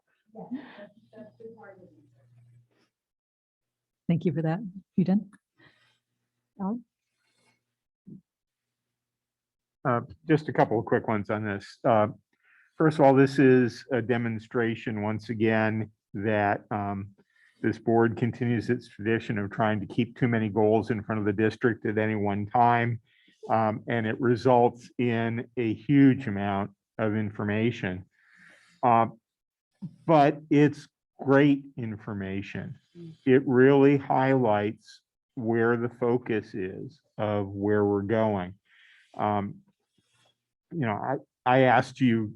Thank you for that. You done? Alan? Just a couple of quick ones on this. First of all, this is a demonstration once again that this board continues its tradition of trying to keep too many goals in front of the district at any one time. And it results in a huge amount of information. But it's great information. It really highlights where the focus is of where we're going. You know, I asked you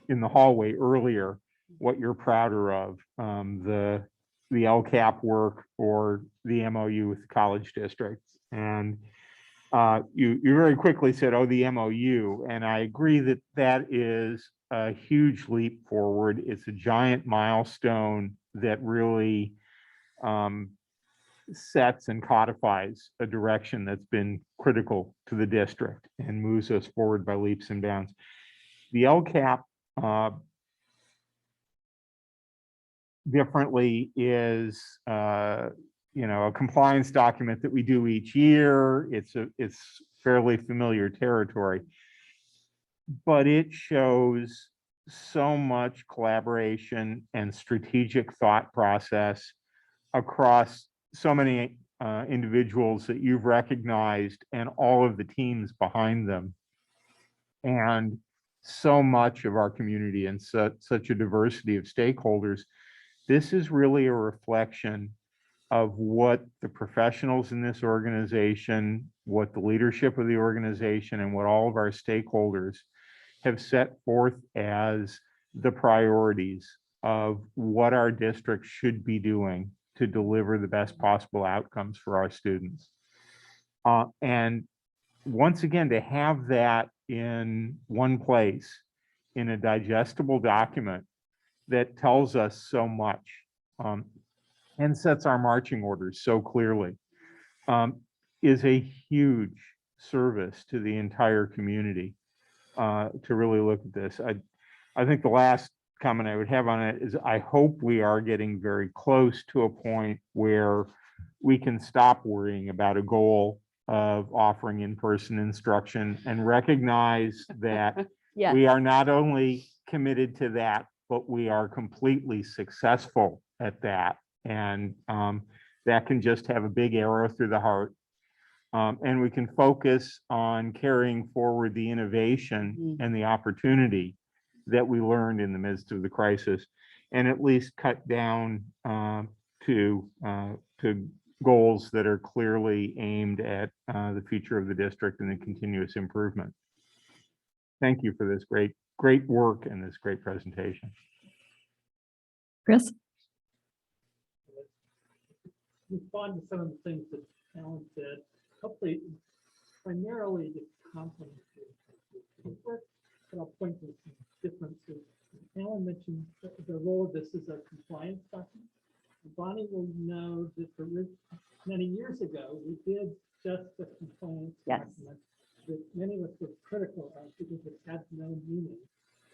in the hallway earlier what you're prouder of, the LCAP work or the MOU with college districts. And you very quickly said, oh, the MOU. And I agree that that is a huge leap forward. It's a giant milestone that really sets and codifies a direction that's been critical to the district and moves us forward by leaps and bounds. The LCAP differently is you know, a compliance document that we do each year. It's fairly familiar territory, but it shows so much collaboration and strategic thought process across so many individuals that you've recognized and all of the teams behind them. And so much of our community and such a diversity of stakeholders. This is really a reflection of what the professionals in this organization, what the leadership of the organization, and what all of our stakeholders have set forth as the priorities of what our district should be doing to deliver the best possible outcomes for our students. And once again, to have that in one place, in a digestible document that tells us so much and sets our marching orders so clearly, is a huge service to the entire community to really look at this. I think the last comment I would have on it is I hope we are getting very close to a point where we can stop worrying about a goal of offering in-person instruction and recognize that Yes. we are not only committed to that, but we are completely successful at that. And that can just have a big arrow through the heart. And we can focus on carrying forward the innovation and the opportunity that we learned in the midst of the crisis, and at least cut down to goals that are clearly aimed at the future of the district and the continuous improvement. Thank you for this great work and this great presentation. Chris? Respond to some of the things that Alan said. Hopefully, primarily to complement the work, but I'll point to some differences. Alan mentioned the role of this as a compliance document. Bonnie will know that many years ago, we did just the compliance document that many of us were critical of because it had no meaning.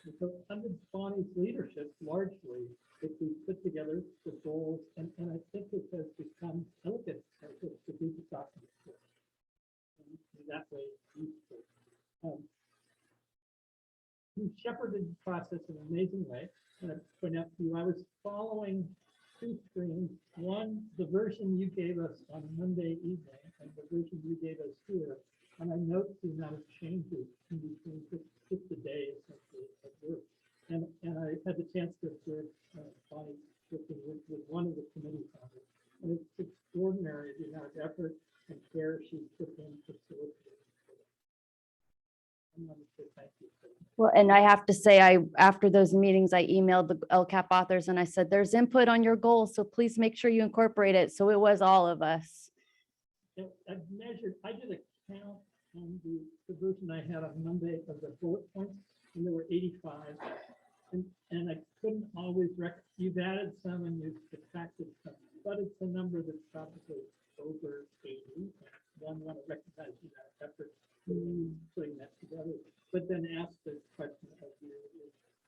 And so under Bonnie's leadership, largely, that we put together the goals, and I think it has become elegant as a strategic document. And that way, useful. You shepherded the process in an amazing way. And I point out to you, I was following two screens. One, the version you gave us on Monday evening, and the version you gave us here. And I note the amount of changes in between just a day essentially of work. And I had the chance to observe Bonnie working with one of the committees on it. And it's extraordinary the amount of effort and care she's put in facilitating. I want to say thank you for that. Well, and I have to say, after those meetings, I emailed the LCAP authors and I said, there's input on your goals, so please make sure you incorporate it. So it was all of us. I've measured, I did a count on the version I had on Monday of the bullet points, and there were 85. And I couldn't always you've added some and you've subtracted some, but it's a number that's probably over 80. One want to recognize that effort putting that together, but then ask the question of you,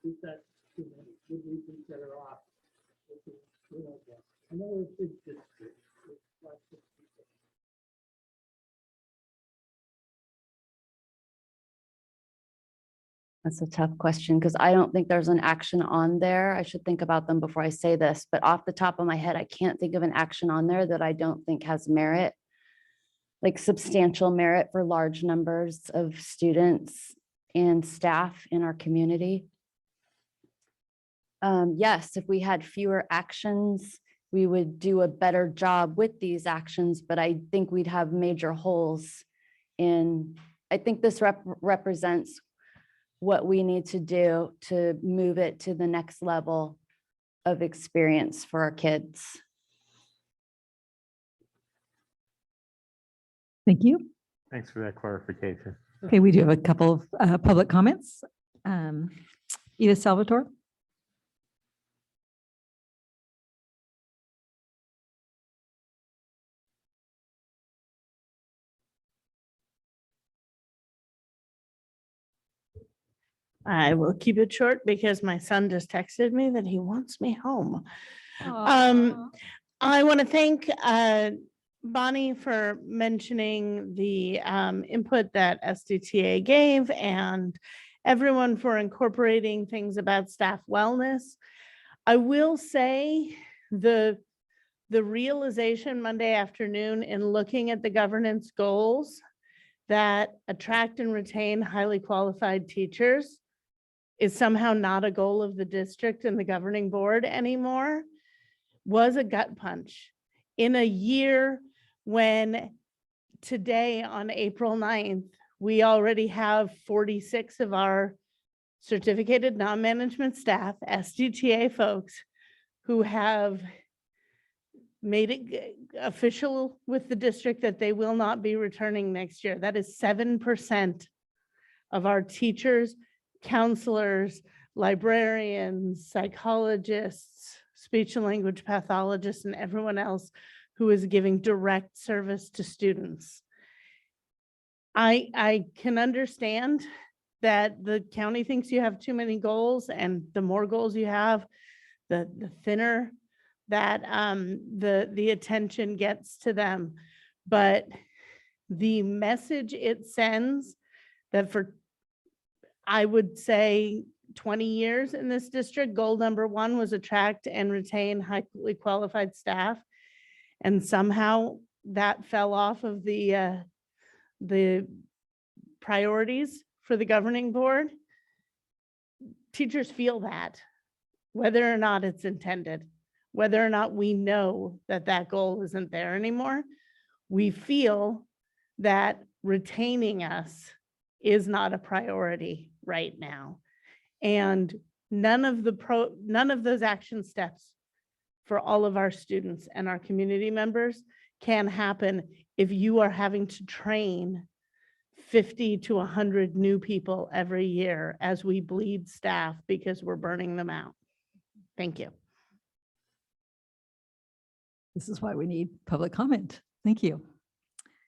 is that too many? Would we be better off? I know we're a big district with lots of people. That's a tough question because I don't think there's an action on there. I should think about them before I say this, but off the top of my head, I can't think of an action on there that I don't think has merit, like substantial merit for large numbers of students and staff in our community. Yes, if we had fewer actions, we would do a better job with these actions, but I think we'd have major holes in, I think this represents what we need to do to move it to the next level of experience for our kids. Thank you. Thanks for that clarification. Okay, we do have a couple of public comments. Edith Salvatore. I will keep it short because my son just texted me that he wants me home. I want to thank Bonnie for mentioning the input that SDTA gave and everyone for incorporating things about staff wellness. I will say the realization Monday afternoon in looking at the governance goals that attract and retain highly qualified teachers is somehow not a goal of the district and the governing board anymore was a gut punch. In a year when today on April 9th, we already have 46 of our certificated non-management staff, SDTA folks, who have made it official with the district that they will not be returning next year. That is 7% of our teachers, counselors, librarians, psychologists, speech and language pathologists, and everyone else who is giving direct service to students. I can understand that the county thinks you have too many goals, and the more goals you have, the thinner that the attention gets to them. But the message it sends that for, I would say, 20 years in this district, goal number one was attract and retain highly qualified staff. And somehow that fell off of the priorities for the governing board. Teachers feel that, whether or not it's intended, whether or not we know that that goal isn't there anymore, we feel that retaining us is not a priority right now. And none of those action steps for all of our students and our community members can happen if you are having to train 50 to 100 new people every year as we bleed staff because we're burning them out. Thank you. This is why we need public comment. Thank you.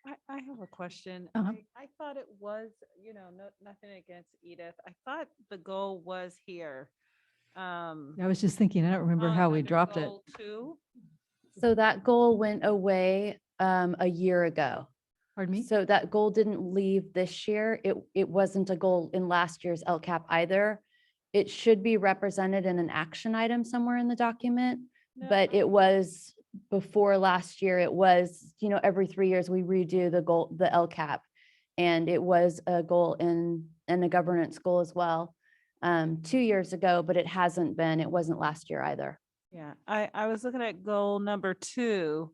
I have a question. Uh-huh. I thought it was, nothing against Edith. I thought the goal was here. I was just thinking, I don't remember how we dropped it. So that goal went away a year ago. Pardon me? So that goal didn't leave this year. It wasn't a goal in last year's LCAP either. It should be represented in an action item somewhere in the document, but it was before last year. It was, every 3 years we redo the goal, the LCAP, and it was a goal in a governance goal as well 2 years ago, but it hasn't been. It wasn't last year either. Yeah, I was looking at goal number 2,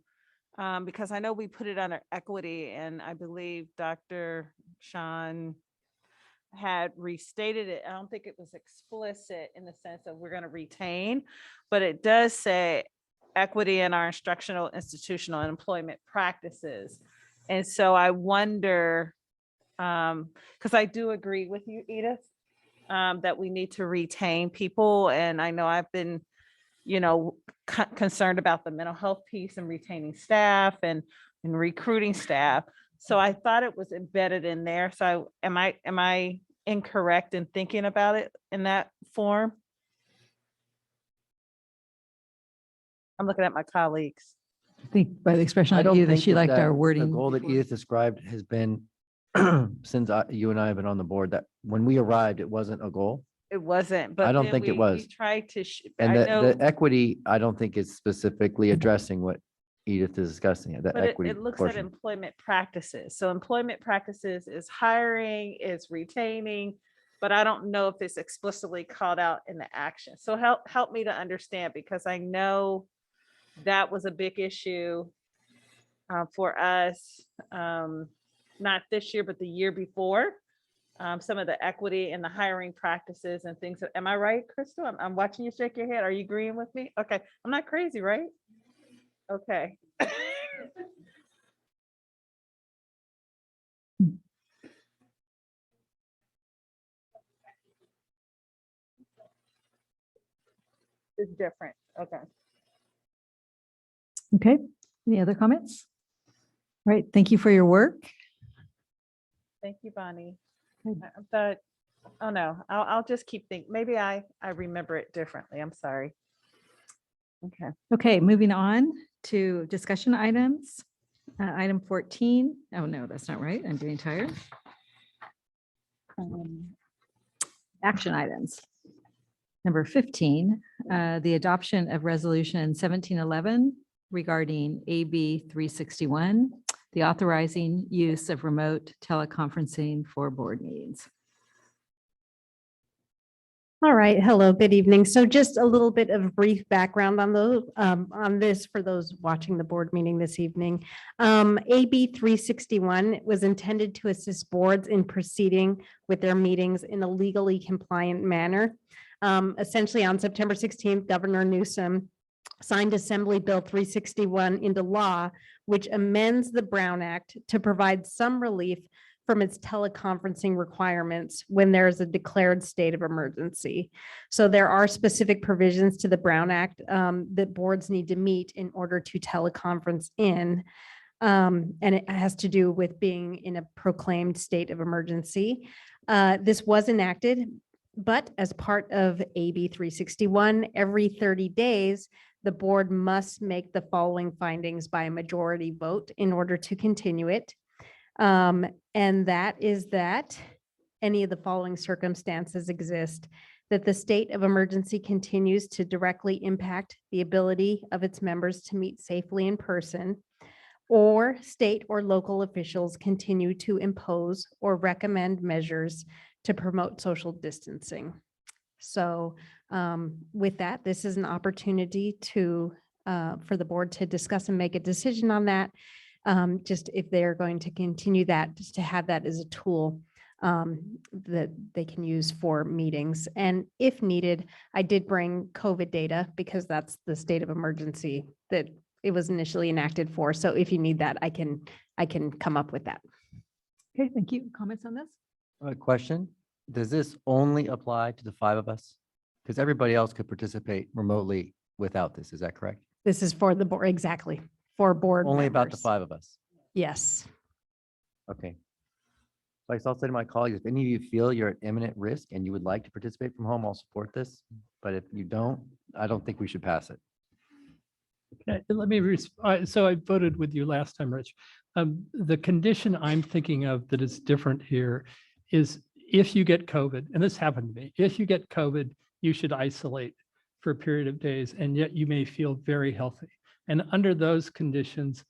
because I know we put it under equity, and I believe Dr. Sean had restated it. I don't think it was explicit in the sense of we're going to retain, but it does say equity in our instructional, institutional, and employment practices. And so I wonder, because I do agree with you, Edith, that we need to retain people. And I know I've been, concerned about the mental health piece and retaining staff and recruiting staff. So I thought it was embedded in there. So am I incorrect in thinking about it in that form? I'm looking at my colleagues. I think by the expression I on don't Edith, think she liked that our the wording. goal that Edith described has been, since you and I have been on the board, that when we arrived, it wasn't a goal. It wasn't, but I don't then think it we was. tried to, And I the know, equity, I don't think is specifically addressing what Edith is discussing, the but equity it looks at portion. employment practices. So employment practices is hiring, is retaining, but I don't know if it's explicitly called out in the action. So help me to understand, because I know that was a big issue for us, not this year, but the year before. Some of the equity and the hiring practices and things. Am I right, Crystal? I'm watching you shake your head. Are you agreeing with me? Okay, I'm not crazy, right? Okay. It's different. Okay. Okay, any other comments? All right, thank you for your work. Thank you, Bonnie. I thought, oh no, I'll just keep thinking. Maybe I remember it differently. I'm sorry. Okay. Okay, moving on to discussion items. Item 14. Oh no, that's not right. I'm getting tired. Action items. Number 15, the adoption of resolution 1711 regarding AB 361, the authorizing use of remote teleconferencing for board meetings. All right. Hello, good evening. So just a little bit of brief background on this for those watching the board meeting this evening. AB 361 was intended to assist boards in proceeding with their meetings in a legally compliant manner. Essentially on September 16th, Governor Newsom signed Assembly Bill 361 into law, which amends the Brown Act to provide some relief from its teleconferencing requirements when there is a declared state of emergency. So there are specific provisions to the Brown Act that boards need to meet in order to teleconference in. And it has to do with being in a proclaimed state of emergency. This was enacted, but as part of AB 361, every 30 days, the board must make the following findings by a majority vote in order to continue it. And that is that any of the following circumstances exist: that the state of emergency continues to directly impact the ability of its members to meet safely in person, or state or local officials continue to impose or recommend measures to promote social distancing. So with that, this is an opportunity to for the board to discuss and make a decision on that. Just if they're going to continue that, just to have that as a tool that they can use for meetings. And if needed, I did bring COVID data because that's the state of emergency that it was initially enacted for. So if you need that, I can come up with that. Okay, thank you. Comments on this? Question, does this only apply to the 5 of us? Because everybody else could participate remotely without this, is that correct? This is for the board, exactly, for board Only about the members. 5 of us? Yes. Okay. Like I'll say to my colleagues, if any of you feel you're at imminent risk and you would like to participate from home, I'll support this. But if you don't, I don't think we should pass it. Okay, let me, so I voted with you last time, Rich. The condition I'm thinking of that is different here is if you get COVID, and this happened to me, if you get COVID, you should isolate for a period of days, and yet you may feel very healthy. And under those conditions,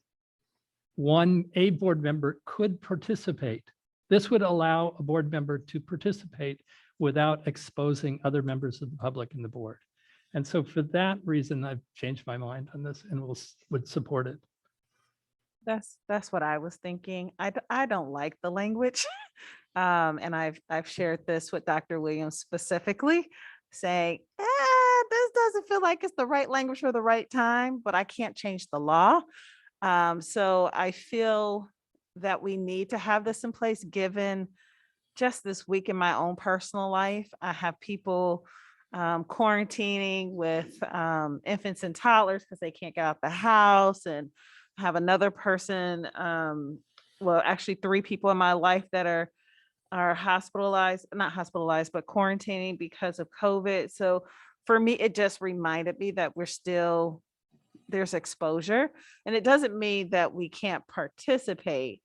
a board member could participate. This would allow a board member to participate without exposing other members of the public and the board. And so for that reason, I've changed my mind on this and would support it. That's what I was thinking. I don't like the language. And I've shared this with Dr. Williams specifically, saying, this doesn't feel like it's the right language for the right time, but I can't change the law. So I feel that we need to have this in place, given just this week in my own personal life. I have people quarantining with infants and toddlers because they can't get out the house, and I have another person, well, actually 3 people in my life that are hospitalized, not hospitalized, but quarantining because of COVID. So for me, it just reminded me that there's exposure, and it doesn't mean that we can't participate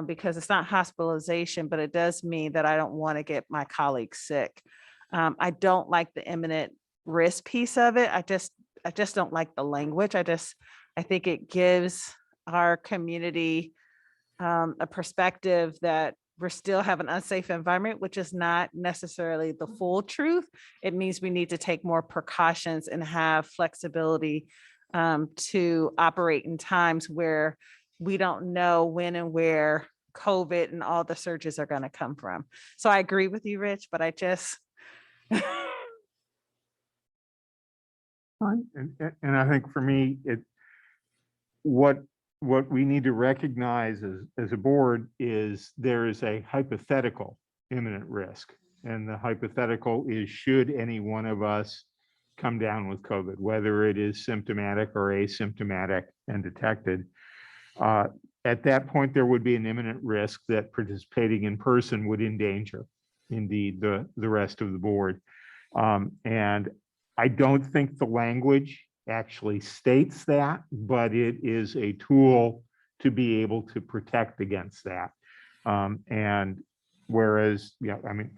because it's not hospitalization, but it does mean that I don't want to get my colleagues sick. I don't like the imminent risk piece of it. I just don't like the language. I think it gives our community a perspective that we're still have an unsafe environment, which is not necessarily the full truth. It means we need to take more precautions and have flexibility to operate in times where we don't know when and where COVID and all the surges are going to come from. So I agree with you, Rich, but I just. And I think for me, what we need to recognize as a board is there is a hypothetical imminent risk. And the hypothetical is, should any one of us come down with COVID, whether it is symptomatic or asymptomatic and detected, at that point, there would be an imminent risk that participating in person would endanger, indeed, the rest of the board. And I don't think the language actually states that, but it is a tool to be able to protect against that. And whereas, yeah, I mean,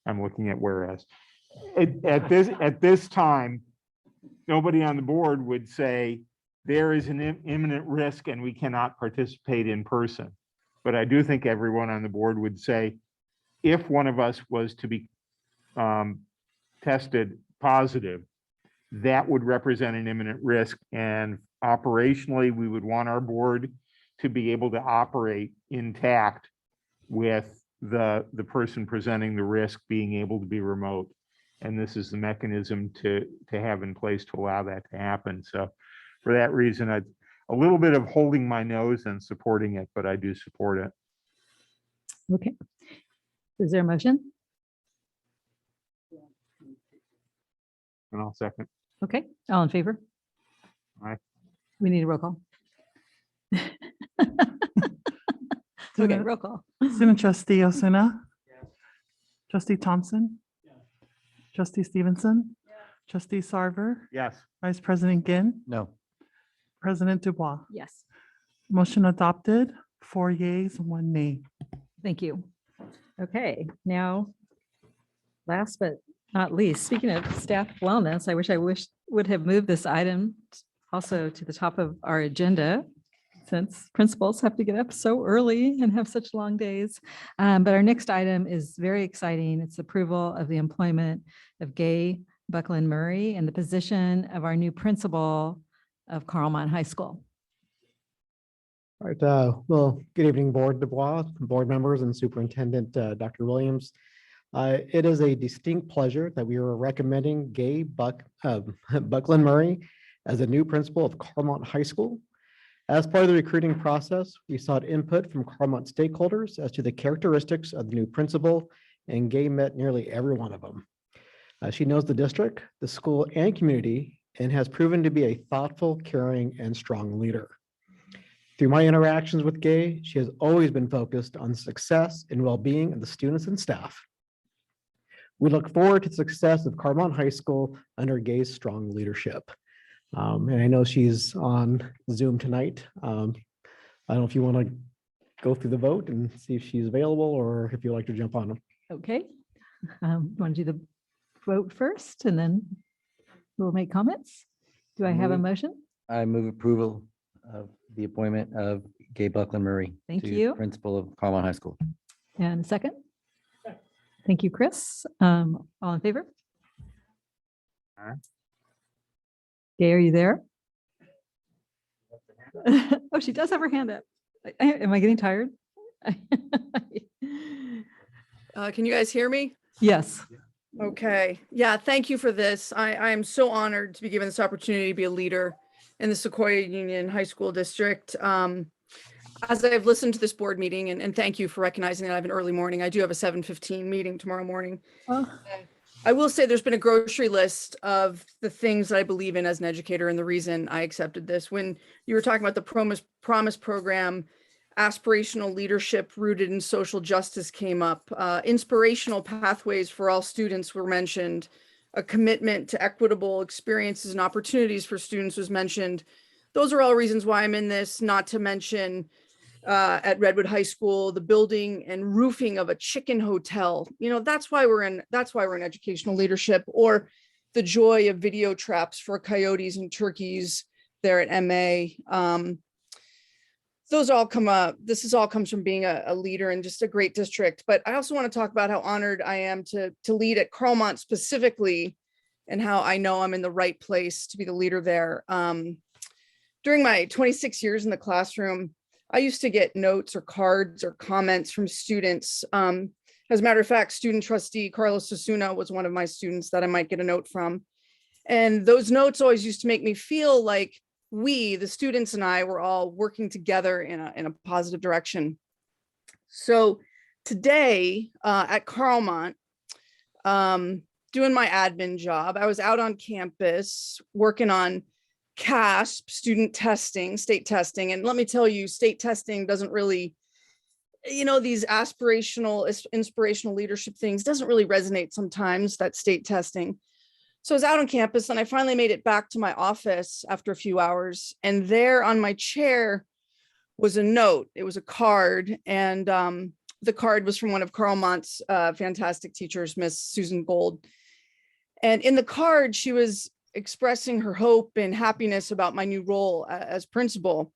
I'm looking at whereas. At this time, nobody on the board would say there is an imminent risk and we cannot participate in person. But I do think everyone on the board would say, if one of us was to be tested positive, that would represent an imminent risk. And operationally, we would want our board to be able to operate intact with the person presenting the risk being able to be remote. And this is the mechanism to have in place to allow that to happen. So for that reason, a little bit of holding my nose and supporting it, but I do support it. Okay. Is there a motion? And I'll second. Okay, all in favor? Aye. We need a roll call. Okay, roll call. Student Trustee Osuna. Trustee Thompson. Trustee Stevenson. Trustee Sarver. Yes. Vice President Ginn. No. President Dubois. Yes. Motion adopted, 4 yeas, 1 nay. Thank you. Okay, now, last but not least, speaking of staff wellness, I wish would have moved this item also to the top of our agenda, since principals have to get up so early and have such long days. But our next item is very exciting. It's approval of the employment of Gay Buckland Murray in the position of our new principal of Carlmont High School. All right, well, good evening, Board Dubois, board members, and Superintendent Dr. Williams. It is a distinct pleasure that we are recommending Gay Buckland Murray as a new principal of Carlmont High School. As part of the recruiting process, we sought input from Carmont stakeholders as to the characteristics of the new principal, and Gay met nearly every one of them. She knows the district, the school, and community, and has proven to be a thoughtful, caring, and strong leader. Through my interactions with Gay, she has always been focused on success and well-being of the students and staff. We look forward to the success of Carmont High School under Gay's strong leadership. And I know she's on Zoom tonight. I don't know if you want to go through the vote and see if she's available, or if you'd like to jump on them. Okay. Want to do the vote first and then we'll make comments? Do I have a motion? I move approval of the appointment of Gay Buckland Murray. Thank to you. Principal of Carmont High School. And a second? Thank you, Chris. All in favor? Gay, are you there? Oh, she does have her hand up. Am I getting tired? Can you guys hear me? Yes. Okay. Yeah, thank you for this. I am so honored to be given this opportunity to be a leader in the Sequoia Union High School District. As I've listened to this board meeting, and thank you for recognizing that I have an early morning. I do have a 7:15 meeting tomorrow morning. I will say there's been a grocery list of the things that I believe in as an educator and the reason I accepted this. When you were talking about the Promise program, aspirational leadership rooted in social justice came up. Inspirational pathways for all students were mentioned. A commitment to equitable experiences and opportunities for students was mentioned. Those are all reasons why I'm in this, not to mention at Redwood High School, the building and roofing of a chicken hotel. You know, that's why we're in educational leadership, or the joy of video traps for coyotes and turkeys there at MA. Those all come up. This all comes from being a leader in just a great district. But I also want to talk about how honored I am to lead at Carmont specifically, and how I know I'm in the right place to be the leader there. During my 26 years in the classroom, I used to get notes or cards or comments from students. As a matter of fact, student trustee Carlos Sasuna was one of my students that I might get a note from. And those notes always used to make me feel like we, the students and I, were all working together in a positive direction. So today at Carmont, doing my admin job, I was out on campus working on CASP, student testing, state testing. And let me tell you, state testing doesn't really, you know, these aspirational, inspirational leadership things doesn't really resonate sometimes, that state testing. So I was out on campus and I finally made it back to my office after a few hours. And there on my chair was a note. It was a card. And the card was from one of Carmont's fantastic teachers, Miss Susan Gold. And in the card, she was expressing her hope and happiness about my new role as principal.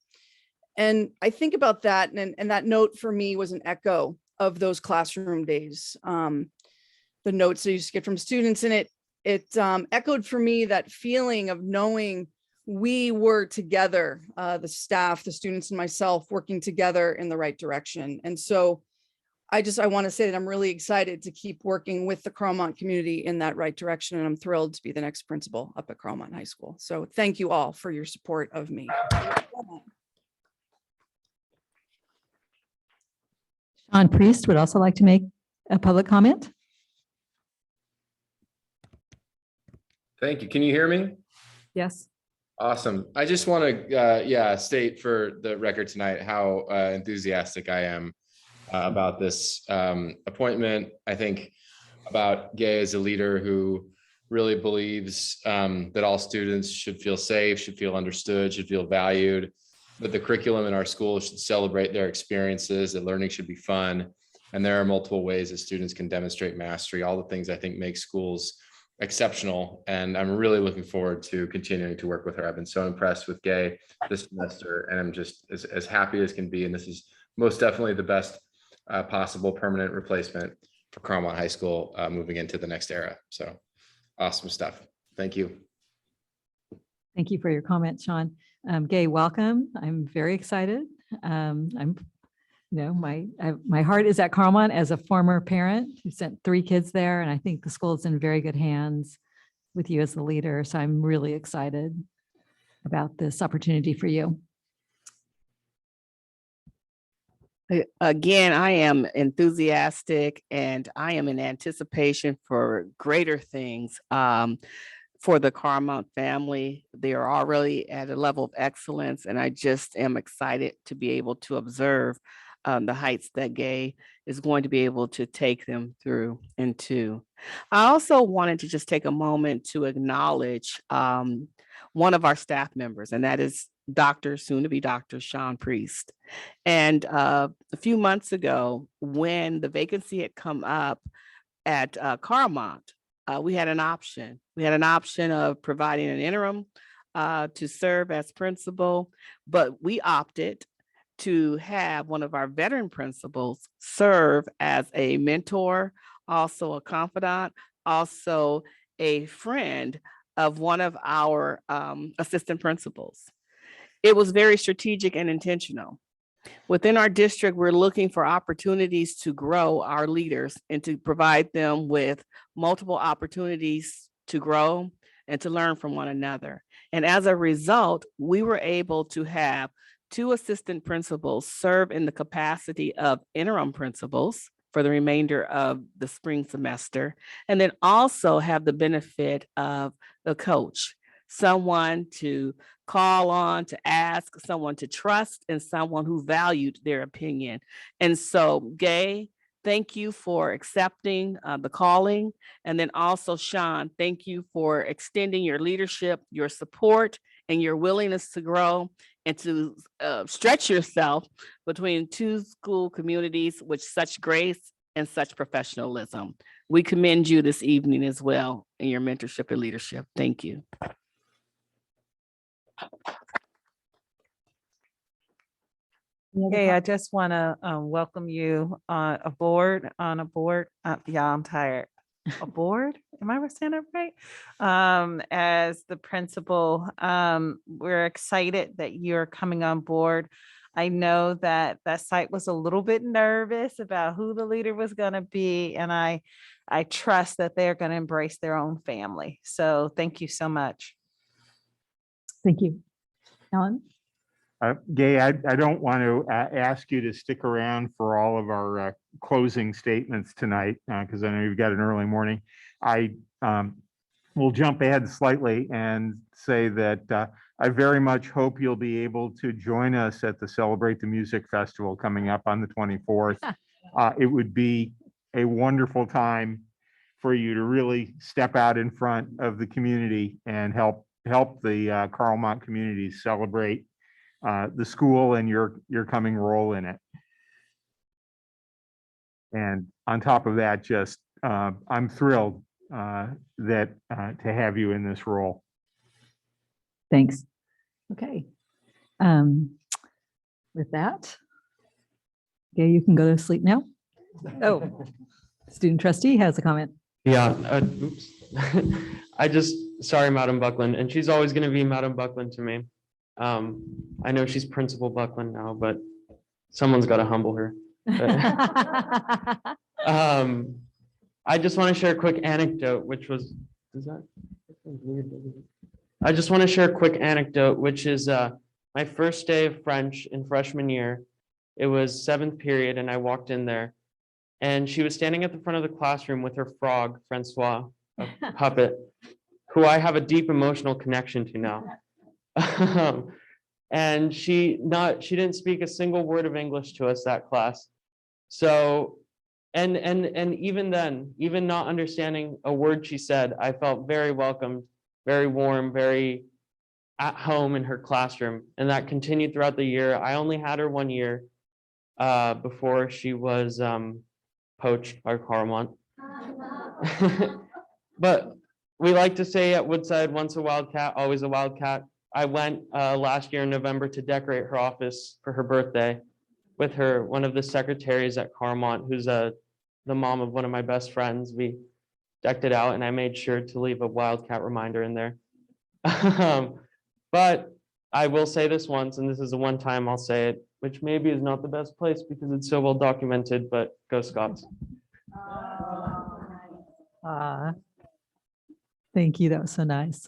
And I think about that, and that note for me was an echo of those classroom days. The notes I used to get from students, and it echoed for me that feeling of knowing we were together, the staff, the students, and myself working together in the right direction. And so I want to say that I'm really excited to keep working with the Carmont community in that right direction. And I'm thrilled to be the next principal up at Carmont High School. So thank you all for your support of me. Sean Priest would also like to make a public comment. Thank you. Can you hear me? Yes. Awesome. I just want to, state for the record tonight how enthusiastic I am about this appointment. I think about Gay as a leader who really believes that all students should feel safe, should feel understood, should feel valued, that the curriculum in our school should celebrate their experiences, that learning should be fun. And there are multiple ways that students can demonstrate mastery, all the things I think make schools exceptional. And I'm really looking forward to continuing to work with her. I've been so impressed with Gay this semester, and I'm just as happy as can be. And this is most definitely the best possible permanent replacement for Carmont High School moving into the next era. So awesome stuff. Thank you. Thank you for your comment, Sean. Gay, welcome. I'm very excited. My heart is at Carmont as a former parent who sent 3 kids there, and I think the school is in very good hands with you as the leader. So I'm really excited about this opportunity for you. Again, I am enthusiastic and I am in anticipation for greater things for the Carmont family. They are already at a level of excellence, and I just am excited to be able to observe the heights that Gay is going to be able to take them through into. I also wanted to just take a moment to acknowledge one of our staff members, and that is soon to be Dr. Sean Priest. And a few months ago, when the vacancy had come up at Carmont, we had an option. We had an option of providing an interim to serve as principal, but we opted to have one of our veteran principals serve as a mentor, also a confidant, also a friend of one of our assistant principals. It was very strategic and intentional. Within our district, we're looking for opportunities to grow our leaders and to provide them with multiple opportunities to grow and to learn from one another. And as a result, we were able to have 2 assistant principals serve in the capacity of interim principals for the remainder of the spring semester, and then also have the benefit of the coach, someone to call on, to ask, someone to trust, and someone who valued their opinion. And so, Gay, thank you for accepting the calling. And then also, Sean, thank you for extending your leadership, your support, and your willingness to grow and to stretch yourself between 2 school communities with such grace and such professionalism. We commend you this evening as well in your mentorship and leadership. Thank you. Hey, I just want to welcome you aboard. Yeah, I'm tired. Aboard? Am I saying that right? As the principal, we're excited that you're coming on board. I know that that site was a little bit nervous about who the leader was going to be, and I trust that they're going to embrace their own family. So thank you so much. Thank you. Ellen? Gay, I don't want to ask you to stick around for all of our closing statements tonight because I know you've got an early morning. I will jump ahead slightly and say that I very much hope you'll be able to join us at the Celebrate the Music Festival coming up on the 24th. It would be a wonderful time for you to really step out in front of the community and help the Carmont community celebrate the school and your coming role in it. And on top of that, just I'm thrilled that to have you in this role. Thanks. Okay. With that, okay, you can go to sleep now. Oh, student trustee has a comment. Yeah, oops. Sorry, Madam Buckland, and she's always going to be Madam Buckland to me. I know she's Principal Buckland now, but someone's got to humble her. I just want to share a quick anecdote, which was, I just want to share a quick anecdote, which is my first day of French in freshman year. It was 7th period, and I walked in there, and she was standing at the front of the classroom with her frog, Francois, a puppet, who I have a deep emotional connection to now. And she didn't speak a single word of English to us that class. So, and even then, even not understanding a word she said, I felt very welcomed, very warm, very at home in her classroom. And that continued throughout the year. I only had her 1 year before she was poached by Carmont. But we like to say at Woodside, once a wildcat, always a wildcat. I went last year in November to decorate her office for her birthday with one of the secretaries at Carmont, who's the mom of one of my best friends. We decked it out, and I made sure to leave a wildcat reminder in there. But I will say this once, and this is the one time I'll say it, which maybe is not the best place because it's so well documented, but go Scots. Thank you. That was so nice.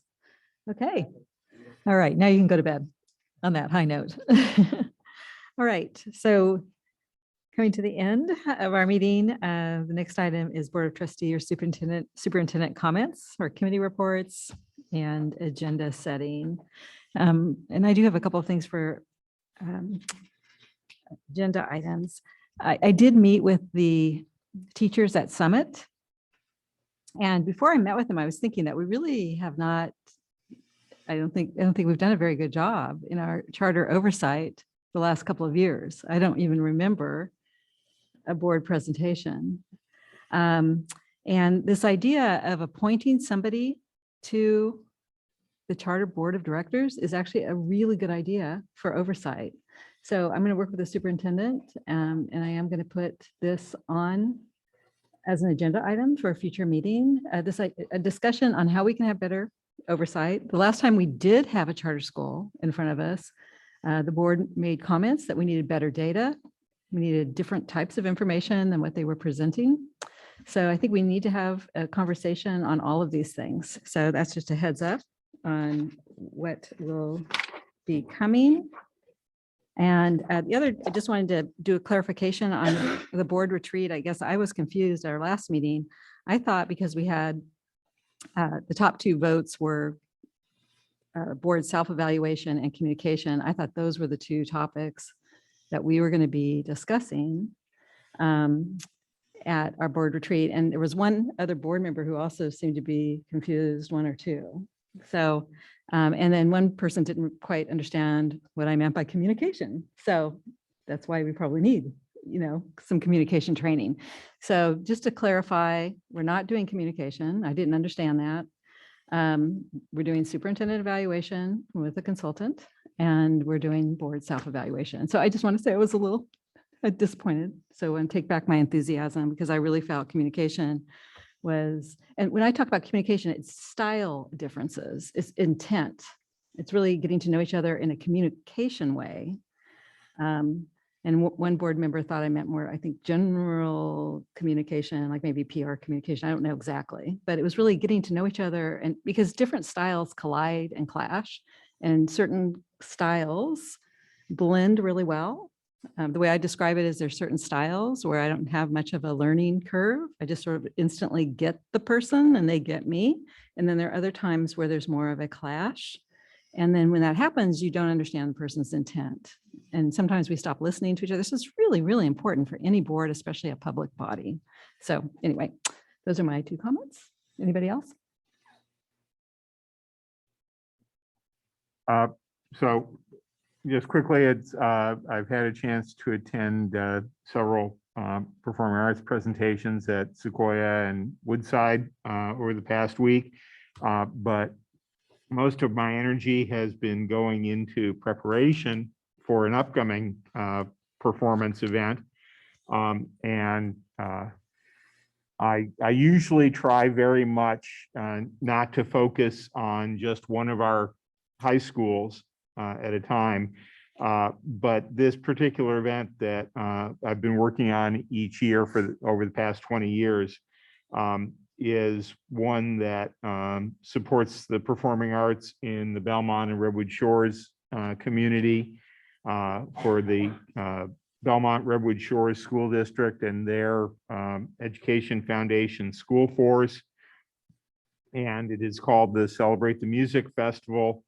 Okay. All right. Now you can go to bed on that high note. All right. So Coming to the end of our meeting, the next item is Board of Trustee or Superintendent comments or committee reports and agenda setting. And I do have a couple of things for agenda items. I did meet with the teachers at Summit. And before I met with them, I was thinking that we really have not, I don't think we've done a very good job in our charter oversight the last couple of years. I don't even remember a board presentation. And this idea of appointing somebody to the charter board of directors is actually a really good idea for oversight. So I'm going to work with the superintendent and I am going to put this on as an agenda item for a future meeting, a discussion on how we can have better oversight. The last time we did have a charter school in front of us, the board made comments that we needed better data. We needed different types of information than what they were presenting. So I think we need to have a conversation on all of these things. So that's just a heads up on what will be coming. And the other, I just wanted to do a clarification on the board retreat. I guess I was confused at our last meeting. I thought because we had the top two votes were board self-evaluation and communication. I thought those were the two topics that we were going to be discussing at our board retreat. And there was one other board member who also seemed to be confused, one or two. So, and then one person didn't quite understand what I meant by communication. So that's why we probably need, some communication training. So just to clarify, we're not doing communication. I didn't understand that. We're doing superintendent evaluation with a consultant and we're doing board self-evaluation. So I just want to say I was a little disappointed. So I want to take back my enthusiasm because I really felt communication was, and when I talk about communication, it's style differences, it's intent. It's really getting to know each other in a communication way. And one board member thought I meant more, I think, general communication, like maybe PR communication. I don't know exactly, but it was really getting to know each other. And because different styles collide and clash, and certain styles blend really well. The way I describe it is there's certain styles where I don't have much of a learning curve. I just sort of instantly get the person and they get me. And then there are other times where there's more of a clash. And then when that happens, you don't understand the person's intent. And sometimes we stop listening to each other. This is really, really important for any board, especially a public body. So anyway, those are my two comments. Anybody else? So just quickly, I've had a chance to attend several performing arts presentations at Sequoia and Woodside over the past week, but most of my energy has been going into preparation for an upcoming performance event. I usually try very much not to focus on just one of our high schools at a time. But this particular event that I've been working on each year for over the past 20 years is one that supports the performing arts in the Belmont and Redwood Shores community for the Belmont Redwood Shores School District and their Education Foundation School Force. And it is called the Celebrate the Music Festival,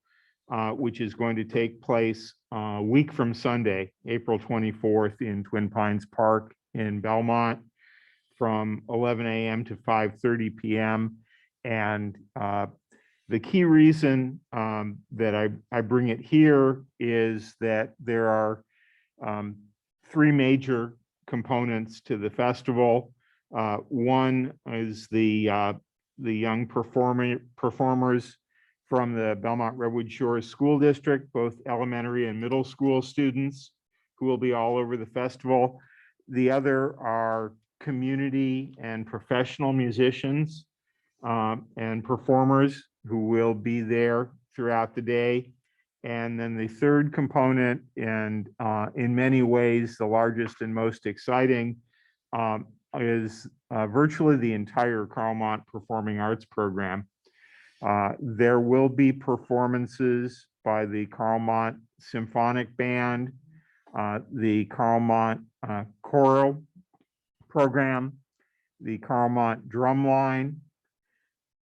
which is going to take place a week from Sunday, April 24th in Twin Pines Park in Belmont from 11 a.m. to 5:30 p.m. And the key reason that I bring it here is that there are three major components to the festival. One is the young performers from the Belmont Redwood Shores School District, both elementary and middle school students who will be all over the festival. The other are community and professional musicians and performers who will be there throughout the day. And then the third component, and in many ways the largest and most exciting, is virtually the entire Carlmont Performing Arts program. There will be performances by the Carlmont Symphonic Band, the Carlmont choral program, the Carlmont Drumline,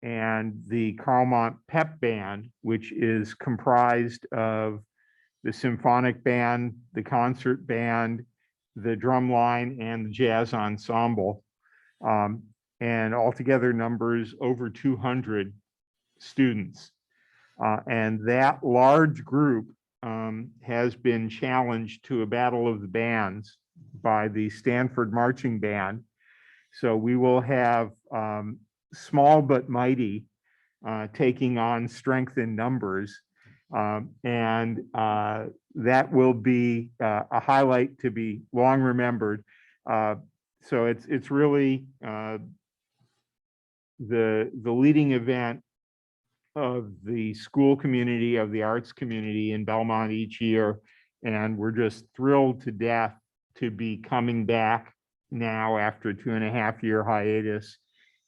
and the Carlmont Pep Band, which is comprised of the symphonic band, the concert band, the drumline, and the jazz ensemble. And altogether numbers over 200 students. And that large group has been challenged to a battle of the bands by the Stanford Marching Band. So we will have small but mighty taking on strength in numbers. And that will be a highlight to be long remembered. So it's really the leading event of the school community, of the arts community in Belmont each year. And we're just thrilled to death to be coming back now after a 2.5-year hiatus,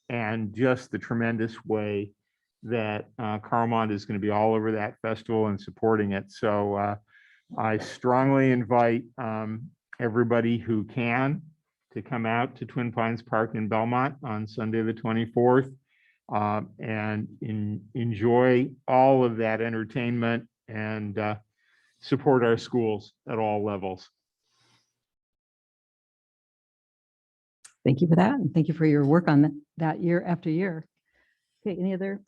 and just the tremendous way that Carlmont is going to be all over that festival and supporting it. So I strongly invite everybody who can to come out to Twin Pines Park in Belmont on Sunday, the 24th, and enjoy all of that entertainment and support our schools at all levels. Thank you for that. And thank you for your work on that year after year. Okay, any other?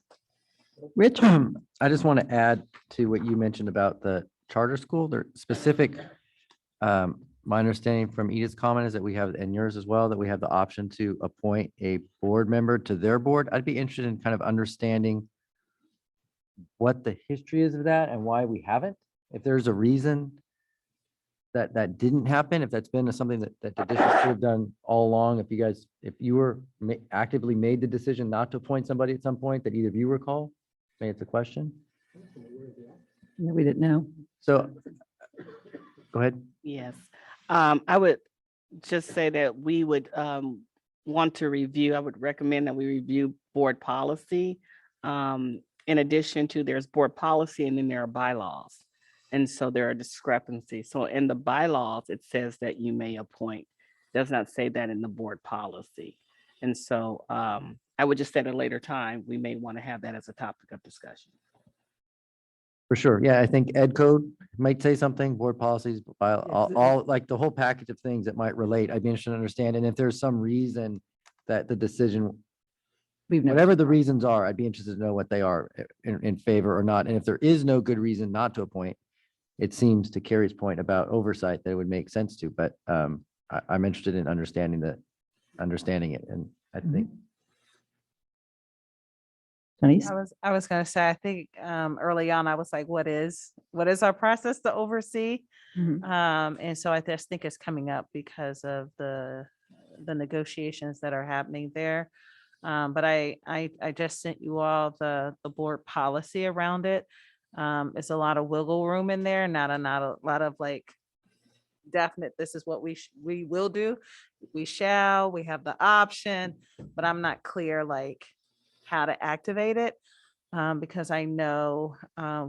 Rich? I just want to add to what you mentioned about the charter school. They're specific. My understanding from Edith's comment is that we have, and yours as well, that we have the option to appoint a board member to their board. I'd be interested in kind of understanding what the history is of that and why we haven't. If there's a reason that didn't happen, if that's been something that the district should have done all along, if you were actively made the decision not to appoint somebody at some point that either of you recall, maybe it's a question. Yeah, we didn't know. So go ahead. Yes, I would just say that we would want to review, I would recommend that we review board policy. In addition to, there's board policy and then there are bylaws. And so there are discrepancies. So in the bylaws, it says that you may appoint, does not say that in the board policy. And so I would just say at a later time, we may want to have that as a topic of discussion. For sure. Yeah, I think ed code might say something, board policies, all like the whole package of things that might relate. I'd be interested to understand. And if there's some reason that the decision, whatever the reasons are, I'd be interested to know what they are in favor or not. And if there is no good reason not to appoint, it seems to Carrie's point about oversight that it would make sense to, but I'm interested in understanding it. And I think. I was gonna say, I think early on, I was like, what is our process to oversee? And so I just think it's coming up because of the negotiations that are happening there. But I just sent you all the board policy around it. It's a lot of wiggle room in there, not a lot of like definite, this is what we will do. We have the option, but I'm not clear like how to activate it, because I know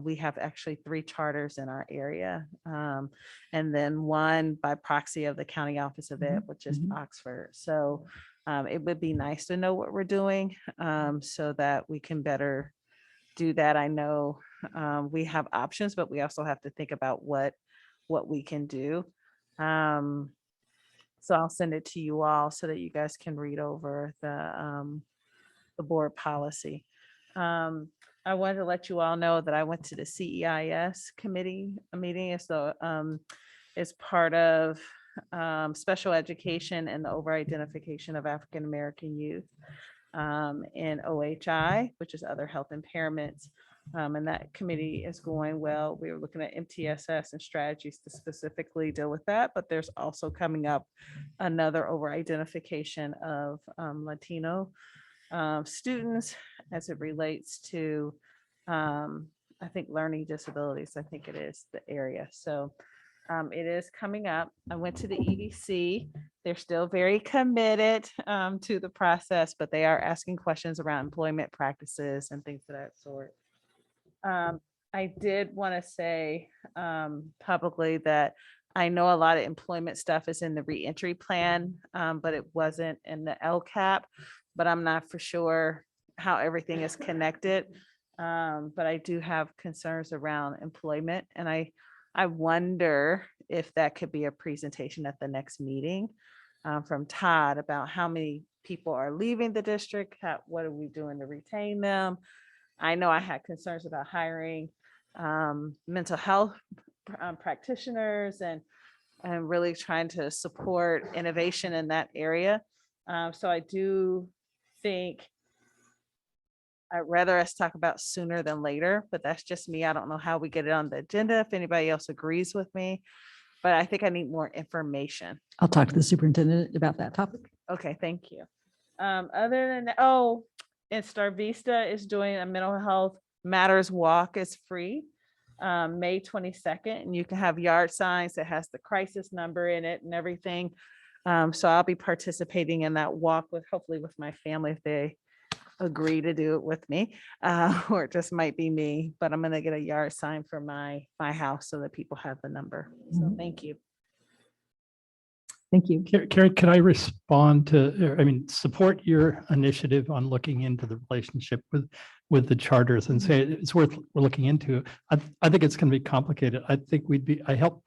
we have actually 3 charters in our area, and then 1 by proxy of the county office of ed, which is Oxford. So it would be nice to know what we're doing, so that we can better do that. I know we have options, but we also have to think about what we can do. So I'll send it to you all so that you guys can read over the board policy. I wanted to let you all know that I went to the CEIS committee meeting. So it's part of special education and the over-identification of African-American youth in OHI, which is other health impairments. And that committee is going well. We were looking at MTSS and strategies to specifically deal with that, but there's also coming up another over-identification of Latino students as it relates to, I think, learning disabilities. I think it is the area. So it is coming up. I went to the EDC. They're still very committed to the process, but they are asking questions around employment practices and things of that sort. I did want to say publicly that I know a lot of employment stuff is in the reentry plan, but it wasn't in the LCAP, but I'm not for sure how everything is connected. But I do have concerns around employment, and I wonder if that could be a presentation at the next meeting from Todd about how many people are leaving the district, what are we doing to retain them? I know I had concerns about hiring mental health practitioners and really trying to support innovation in that area. So I do think I'd rather us talk about sooner than later, but that's just me. I don't know how we get it on the agenda, if anybody else agrees with me, but I think I need more information. I'll talk to the superintendent about that topic. Okay, thank you. Other than that, oh, and Star Vista is doing a mental health matters walk. Is free, May 22nd, and you can have yard signs that has the crisis number in it and everything. So I'll be participating in that walk with, hopefully with my family if they agree to do it with me, or it just might be me, but I'm gonna get a yard sign for my house so that people have the number. So thank you. Thank you. Carrie, could I respond to, support your initiative on looking into the relationship with the charters and say it's worth looking into. I think it's going to be complicated. I think I hope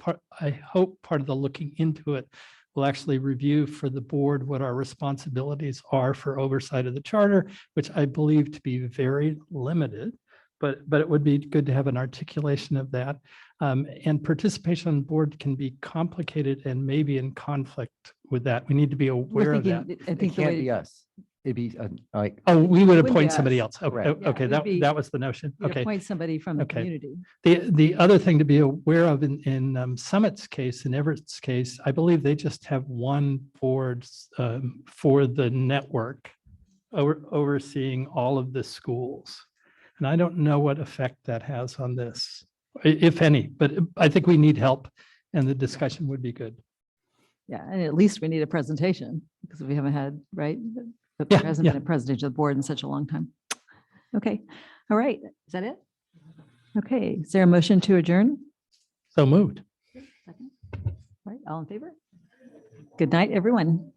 part of the looking into it will actually review for the board what our responsibilities are for oversight of the charter, which I believe to be very limited. But it would be good to have an articulation of that. And participation on board can be complicated and maybe in conflict with that. We need to be aware of that. I think It can't be us. It'd be like. Oh, we would wouldn't be appoint somebody us. else. Okay, Correct. Yeah, okay, it would be- that was the notion. We'd Okay. appoint somebody from the Okay. community. The other thing to be aware of in Summit's case, in Everett's case, I believe they just have one board for the network overseeing all of the schools. And I don't know what effect that has on this, if any, but I think we need help and the discussion would be good. Yeah, and at least we need a presentation because we haven't had, right? But Yeah, there hasn't yeah. been a president of the board in such a long time. Okay, all right. Is that it? Okay, is there a motion to adjourn? So moved. All right, all in favor? Good night, everyone.